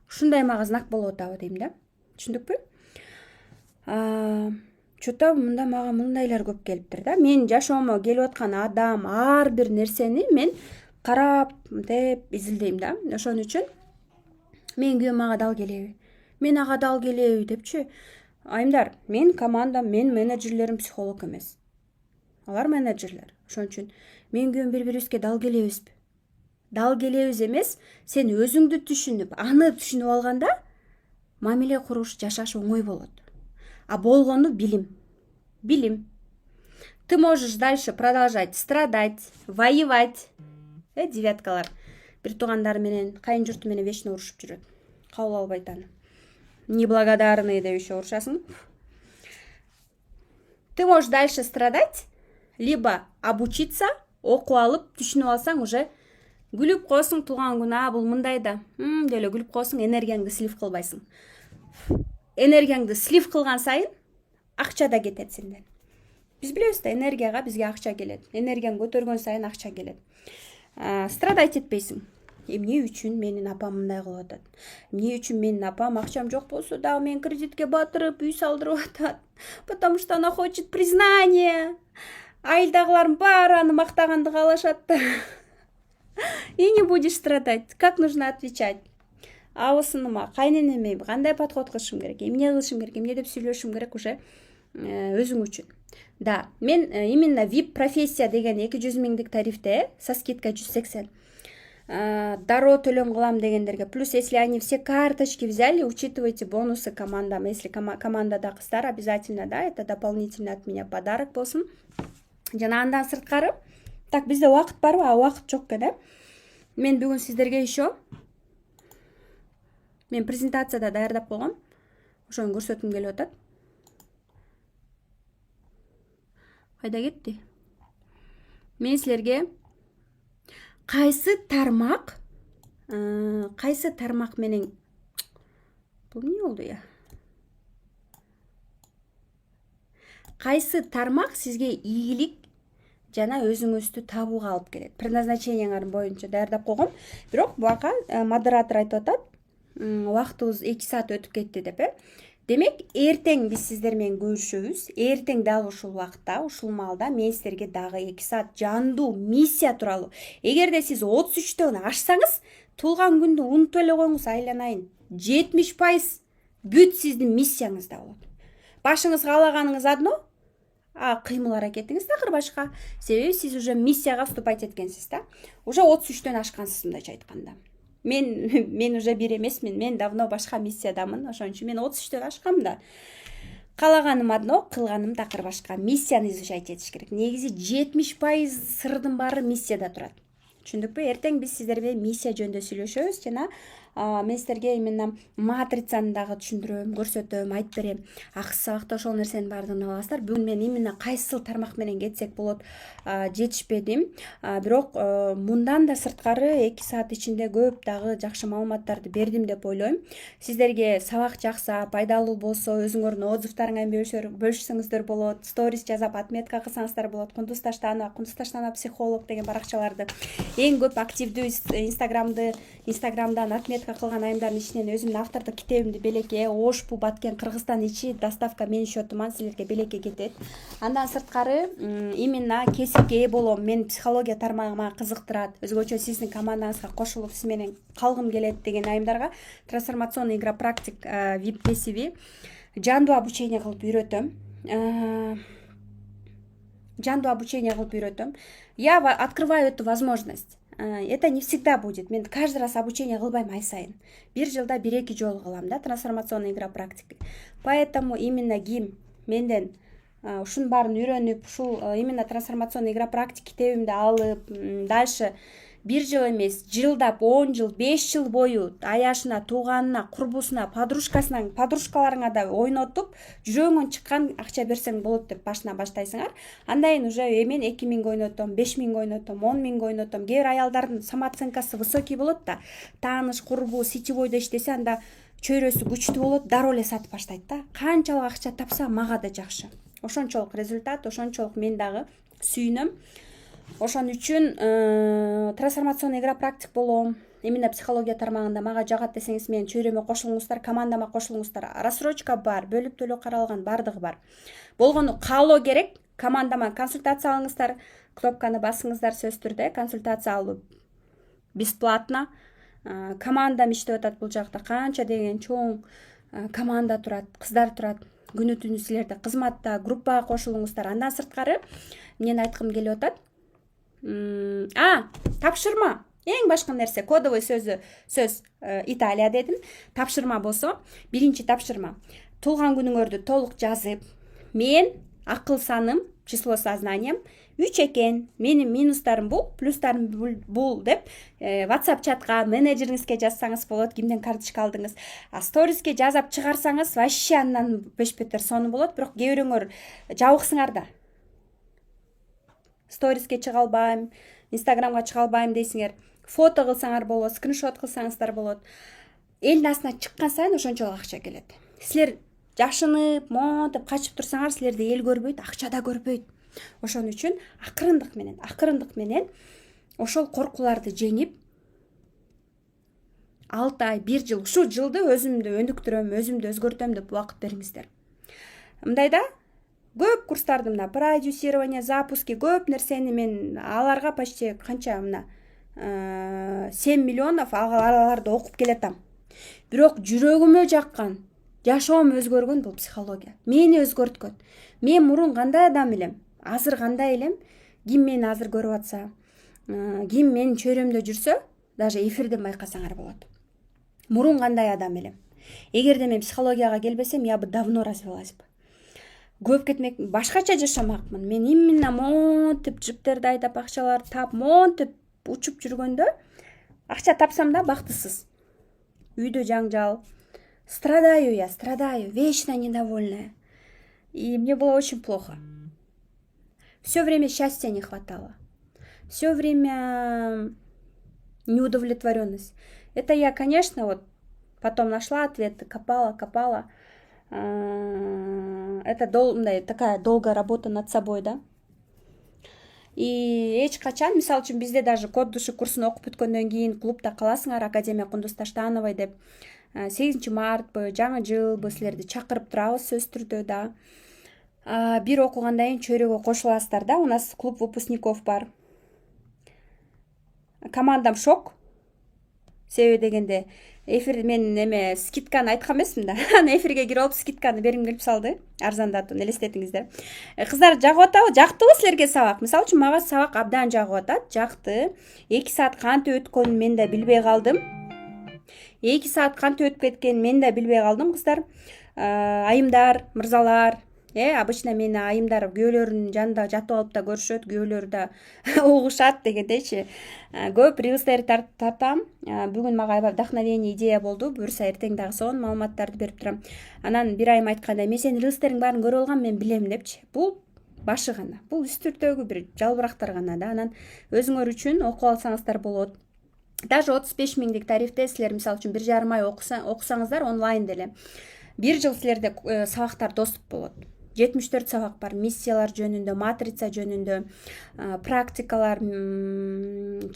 Ушундай мага знак болуп атабы дейм да. Түшүндүкпү? Чөтө мында мага мындайлар көп келиптир да. Мен жашоомо келип аткан адам, ар бир нерсени мен карап, деп изилдейм да. Ошон үчүн мен күйөөм мага дал келеби? Мен ага дал келеби депчи. Айымдар, мен командам, мен менеджерлерим психолог эмес. Алар менеджерлер. Ошон үчүн мен күйөөм бири-бирибизге дал келебизби? Дал келебиз эмес, сен өзүңдү түшүнүп, аны түшүнүп алганда мамиле куруш, жашаш оңой болот. А болгону билим. Билим. Ты можешь дальше продолжать страдать, воевать. Девяткалар. Бир туугандары менен, кайын журту менен вечно урушуп жүрөт. Кабыл албайт аны. Неблагодарный деп еще урушасың. Ты можешь дальше страдать, либо обучиться, окуп алып, түшүнүп алсаң уже күлүп коесуң тууган күнү, бул мындай да. Деле күлүп коесуң, энергияңды слив кылбайсың. Энергияңды слив кылган сайын акча да кетет сенден. Биз билебиз да, энергияга бизге акча келет. Энергияң көтөргөн сайын акча келет. Страдать этпейсиң. Эмне үчүн менин апам мындай кылып атат? Эмне үчүн менин апам акчам жок болсо дагы мен кредитке батырып, үй салдырып атат? Потому что она хочет признание. Айылдагылардын баары аны мактаганды каалашат да. И не будешь страдать. Как нужно отвечать? Абысыныма, кайненеме кандай подход кылышым керек, эмне кылышым керек, эмне деп сүйлөшүм керек уже өзүң үчүн. Да, мен именно VIP профессия деген 200 миңдик тарифте со скидкой 180. Дароо төлөм кылам дегендерге. Плюс если они все карточки взяли, учитывайте бонусы командам. Если командада кыздар, обязательно, да, это дополнительно от меня подарок болсун. Жана андан сырткары, так, бизде убакыт барбы? Убакыт жок экен, Мен бүгүн сиздерге еще мен презентацияда даярдап койгом. Ошону көрсөткүм келип атат. Кайда кетти? Мен силерге кайсы тармак менен бул эмне болду я? Кайсы тармак сизге ийгилик жана өзүңүздү табууга алып келет. Предназначениеңардын боюнча даярдап койгом. Бирок буга модератор айтып атат, убактыбыз 2 саат өтүп кетти деп, Демек, эртең биз сиздер менен көрүшөбүз. Эртең дагы ушул убакытта, ушул маалда мен сиздерге дагы 2 саат жандуу миссия тууралуу. Эгерде сиз 33төн ашсаңыз, туулган күндү унутуп эле коюңуз, айланайын. 70% бүт сиздин миссияңызда болот. Башыңыз каалаганыңыз одно, кыймыл аракетиңиз такыр башка. Себеби сиз уже миссияга вступать эткенсиз да. Уже 33төн ашкансыз, мындайча айтканда. Мен уже бир эмесмин, мен давно башка миссиядамын. Ошон үчүн мен 33төн ашкам да. Каалаганым одно, кылганым такыр башка. Миссияны изучать этиш керек. Негизи 70% сырдын баары миссияда турат. Түшүндүкпү? Эртең биз сиздер менен миссия жөнүндө сүйлөшөбүз жана мен сиздерге именно матрицаны дагы түшүндүрөм, көрсөтөм, айтып берем. Акыс сабакта ошол нерсенин баардыгын аласыздар. Бүгүн мен именно кайсыл тармак менен кетсек болот жетишпедим. Бирок мындан да сырткары 2 саат ичинде көп дагы жакшы маалыматтарды бердим деп ойлойм. Сиздерге сабак жакса, пайдалуу болсо, өзүңөрдүн отзывдарыңа бөлүшсөңүздөр болот. Сторис жазап отметка кылсаңыздар болот. Кундуз Таштанова психолог деген баракчаларды эң көп активдүү Инстаграмдан отметка кылган айымдардын ичинен өзүмдүн автордук китебимди Белеке, Ошпу, Баткен, Кыргызстан ичи доставка менин счетуман силерге Белеке кетет. Андан сырткары именно кесипке ээ болом. Мен психология тармагыма кызыктырат. Өзгөчө сиздин командаңызга кошулуп сиз менен калгым келет деген айымдарга трансформационный игра практик VIP кесиби жандуу обучение кылып үйрөтөм. Я открываю эту возможность. Это не всегда будет. Мен каждый раз обучение кылбайм ай сайын. Бир жылда 1-2 жолу кылам да, трансформационный игра практики. Поэтому именно ким менден ушунун баарын үйрөнүп, ушул именно трансформационный игра практики китебимди алып, дальше 1 жыл эмес, жылдап 10 жыл, 5 жыл бою аяшына, тууганына, курбусуна, подружкаларыңа да ойнотуп, жүрөгүңөн чыккан акча берсең болот деп башынан баштайсыңар. Андан уже мен 2000 ойнотом, 5000 ойнотом, 10 000 ойнотом. Кээ бир аялдардын самооценкасы высокий болот да. Тааныш, курбу, сетевойдо иштесе, анда чөйрөсү күчтүү болот, дароо эле сатып баштайт да. Канчалык акча тапса мага да жакшы. Ошончолук результат, ошончолук мен дагы сүйүнөм. Ошон үчүн трансформационный игра практик болом. Именно психология тармагында мага жагат десеңиз, мен чөйрөмө кошулуңуздар, командама кошулуңуздар. Рассрочка бар, бөлүп төлөө каралган, бардыгы бар. Болгону каалоо керек. Командама консультация алыңыздар, кнопканы басыңыздар, сөзсүз түрдө консультация алып бесплатно. Командам иштеп атат бул жакта, канча деген чоң команда турат, кыздар турат. Күнү түнү силерде кызматта, группага кошулуңуздар. Андан сырткары мен айткым келип атат. Тапшырма. Эң башкы нерсе, кодовый сөз Италия дедим. Тапшырма болсо, биринчи тапшырма. Туулган күнүңөрдү толук жазып, мен акыл саным, число сознанием 3 экен. Менин минустарым бул, плюстарым бул деп WhatsApp чатка менеджериңизге жазсаңыз болот, кимден карточка алдыңыз. Сториске жазап чыгарсаңыз, вообще андан беш-бетер сону болот, бирок кээ бирөөңөр жабыксыңар да. Сториске чыга албайм, Инстаграмга чыга албайм дейсиңер. Фото кылсаңар болот, скриншот кылсаңыздар болот. Элдин астына чыккан сайын ошончолук акча келет. Силер жашынып, монтип качып турсаңар, силерди эл көрбөйт, акча да көрбөйт. Ошон үчүн акырындык менен ошол коркууларды жеңип 6 ай, 1 жыл, ушул жылды өзүмдү өнүктүрөм, өзүмдү өзгөртөм деп убакыт бериңиздер. Мындайда көп курстарды, мына продюсирование, запуски, көп нерсени мен аларга почти канча мына 7 миллионов аларды окуп келатам. Бирок жүрөгүмө жаккан, жашоом өзгөргөн бул психология. Мени өзгөрткөн. Мен мурун кандай адам элем, азыр кандай элем, ким мени азыр көрүп атса, ким менин чөйрөмдө жүрсө, даже эфирден байкасаңар болот. Мурун кандай адам элем. Эгерде мен психологияга келбесем, я бы давно развелась бы. Көп кетмек, башкача жашамакмын. Мен именно монтип жиптерди айдап, акчаларды тап, монтип учуп жүргөндө, акча тапсам да бактысыз. Үйдө жаңжал. Страдаю, вечно недовольная. И мне было очень плохо. Все время счастья не хватало. Все время неудовлетворенность. Это я, конечно, вот потом нашла ответы, копала. Это такая долгая работа над собой, да. И эч качан, мисалы үчүн, бизде даже код души курсун окуп бүткөндөн кийин клубда каласыңар, Академия Кундуз Таштановой деп 8 мартпы, жаңы жылбы силерди чакырып турабыз сөз түрдө да. Бир окугандан кийин чөйрөгө кошуласыздар да. У нас клуб выпускников бар. Командам шок. Себеби дегенде эфир мен скидканы айткан эмесмин да. Аны эфирге кирип алып скидканы бергим келип салды. Арзандатып элестетиңиздер. Кыздар жагып атабы? Жактыбы силерге сабак? Мисалы үчүн мага сабак абдан жагып атат. Жакты. 2 саат кантип өткөнүн мен да билбей калдым. 2 саат кантип өтүп кеткенин мен да билбей калдым, кыздар. Айымдар, мырзалар, обычно мени айымдар күйөөлөрүнүн жанында жатып алып да көрүшөт, күйөөлөрү да угушат дегендейчи. Көп рилстерди тартам. Бүгүн мага аябай вдохновение, идея болду. Буюрса эртең дагы сонун маалыматтарды берип турам. Анан бир айым айтканда, мен сенин рилстериң баарын көрүп алгам, мен билем депчи. Бул башы гана. Бул үстүртөгү бир жалбырактар гана да. Анан өзүңөр үчүн окуп алсаңыздар болот. Даже 35 миңдик тарифте силер мисалы үчүн 1,5 ай окусаңыздар онлайн деле. 1 жыл силерде сабактар доступ болот. 74 сабак бар. Миссиялар жөнүндө, матрица жөнүндө, практикалар,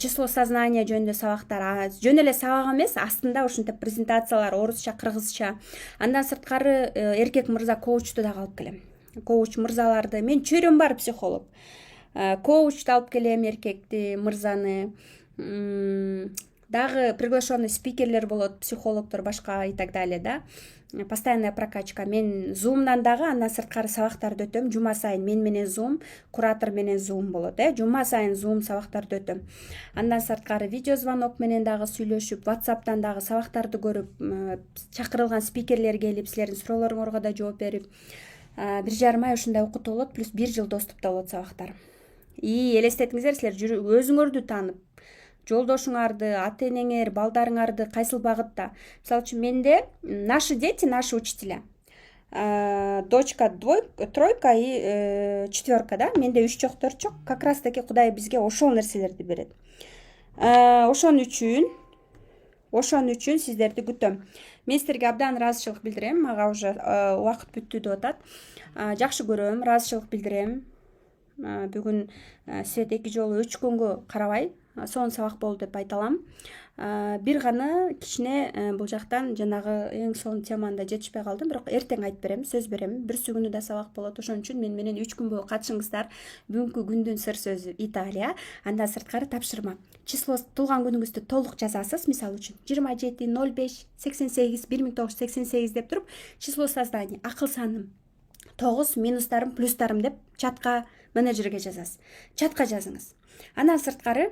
число сознания жөнүндө сабактар. Жөн эле сабак эмес, астында ушинтип презентациялар орусча, кыргызча. Андан сырткары эркек мырза коучту дагы алып келем. Коуч мырзаларды, мен чөйрөм бар психолог. Коучту алып келем, эркекти, мырзаны. Дагы приглашенный спикерлер болот, психологдор башка и так далее, да. Постоянная прокачка. Мен Zoom'дан дагы андан сырткары сабактарды өтөм. Жума сайын мен менен Zoom, куратор менен Zoom болот, Жума сайын Zoom сабактарды өтөм. Андан сырткары видео звонок менен дагы сүйлөшүп, WhatsApp'тан дагы сабактарды көрүп, чакырылган спикерлер келип, силердин суроолоруңорго да жооп берип, 1,5 ай ушундай окутуу болот, плюс 1 жыл доступта болот сабактар. И элестетиңиздер, силер өзүңөрдү таанып, жолдошуңарды, ата-энеңер, балдарыңарды кайсыл багытта. Мисалы үчүн менде наши дети, наши учителя. Дочка 3 и 4, да? Менде 3 жок, 4 жок. Как раз таки Кудай бизге ошол нерселерди берет. Ошон үчүн Ошон үчүн сиздерди күтөм. Мен сиздерге абдан ыраазычылык билдирем. Мага уже убакыт бүттү деп атат. Жакшы көрөм, ыраазычылык билдирем. Бүгүн свет 2 жолу өчкөнгө карабай сонун сабак болду деп айта алам. Бир гана кичине бул жактан жанагы эң сонун теманда жетишпей калдым, бирок эртең айтып берем, сөз берем. Бүрсү күнү да сабак болот. Ошон үчүн мен менен 3 күн бою катышыңыздар. Бүгүнкү күндүн сыр сөзү Италия. Андан сырткары тапшырма. Число туулган күнүңүздү толук жазасыз. Мисалы үчүн 27.05.88 деп туруп, число создания акыл саным 9 минустарым плюстарым деп чатка менеджерге жазасыз. Чатка жазыңыз. Андан сырткары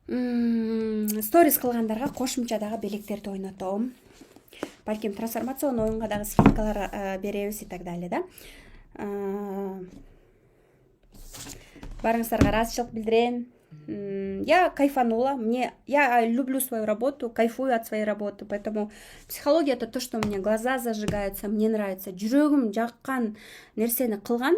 сторис кылгандарга кошумча дагы белектерди ойнотом. Балким трансформационный оюнга дагы скидкалар беребиз и так далее, да. Барыңыздарга ыраазычылык билдирем. Я кайфанула. Я люблю свою работу, кайфую от своей работы, поэтому психология это то, что у меня глаза зажигаются, мне нравится. Жүрөгүм жаккан нерсени кылган.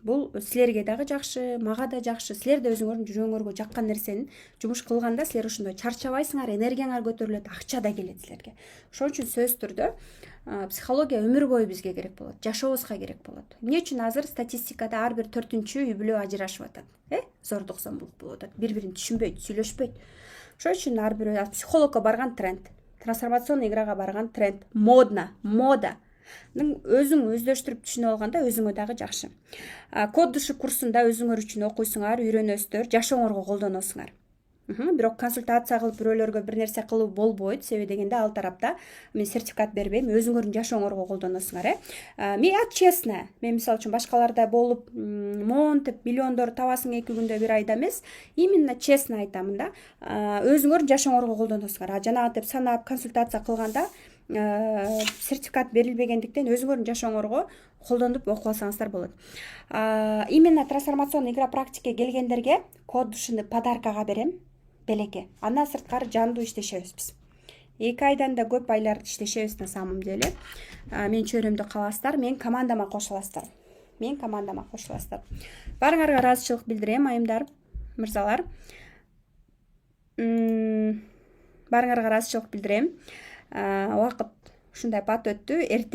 Бул силерге дагы жакшы, мага да жакшы. Силер да өзүңөрдүн жүрөгүңөргө жаккан нерсени жумуш кылганда силер ошондой чарчабайсыңар, энергияңар көтөрүлөт, акча да келет силерге. Ошон үчүн сөз түрдө психология өмүр бою бизге керек болот, жашообузга керек болот. Эмне үчүн азыр статистикада ар бир 4-чү үй бүлө ажырашып атат? Зордук зомбулук болуп атат. Бири-бирин түшүнбөйт, сүйлөшпөйт. Ошон үчүн ар бир психологко барган тренд, трансформационный играга барган тренд, мода. Өзүң өздөштүрүп түшүнүп алганда өзүңө дагы жакшы. Код душы курсунда өзүңөр үчүн окуйсуңар, үйрөнөсүздөр, жашооңорго колдоносуңар. Бирок консультация кылып бирөөлөргө бир нерсе кылуу болбойт. Себеби дегенде ал тарапта мен сертификат бербейм, өзүңөрдүн жашооңорго колдоносуңар. Мен честно, мен мисалы үчүн башкаларда болуп монтип миллиондор табасың 2 күндө, 1 айда эмес, именно честно айтамын да. Өзүңөрдүн жашооңорго колдоносуңар. Жанагынтип санап консультация кылганда сертификат берилбегендиктен өзүңөрдүн жашооңорго колдонуп окуп алсаңыздар болот. Именно трансформационный игра практикке келгендерге код душуну подаркага берем, белекке. Андан сырткары жандуу иштешебиз биз. 2 айдан да көп айлар иштешебиз на самом деле. Мен чөйрөмдү каласыздар, мен командама кошуласыздар. Барыңарга ыраазычылык билдирем, айымдар, мырзалар. Барыңарга ыраазычылык билдирем. Убакыт ушундай пат өттү.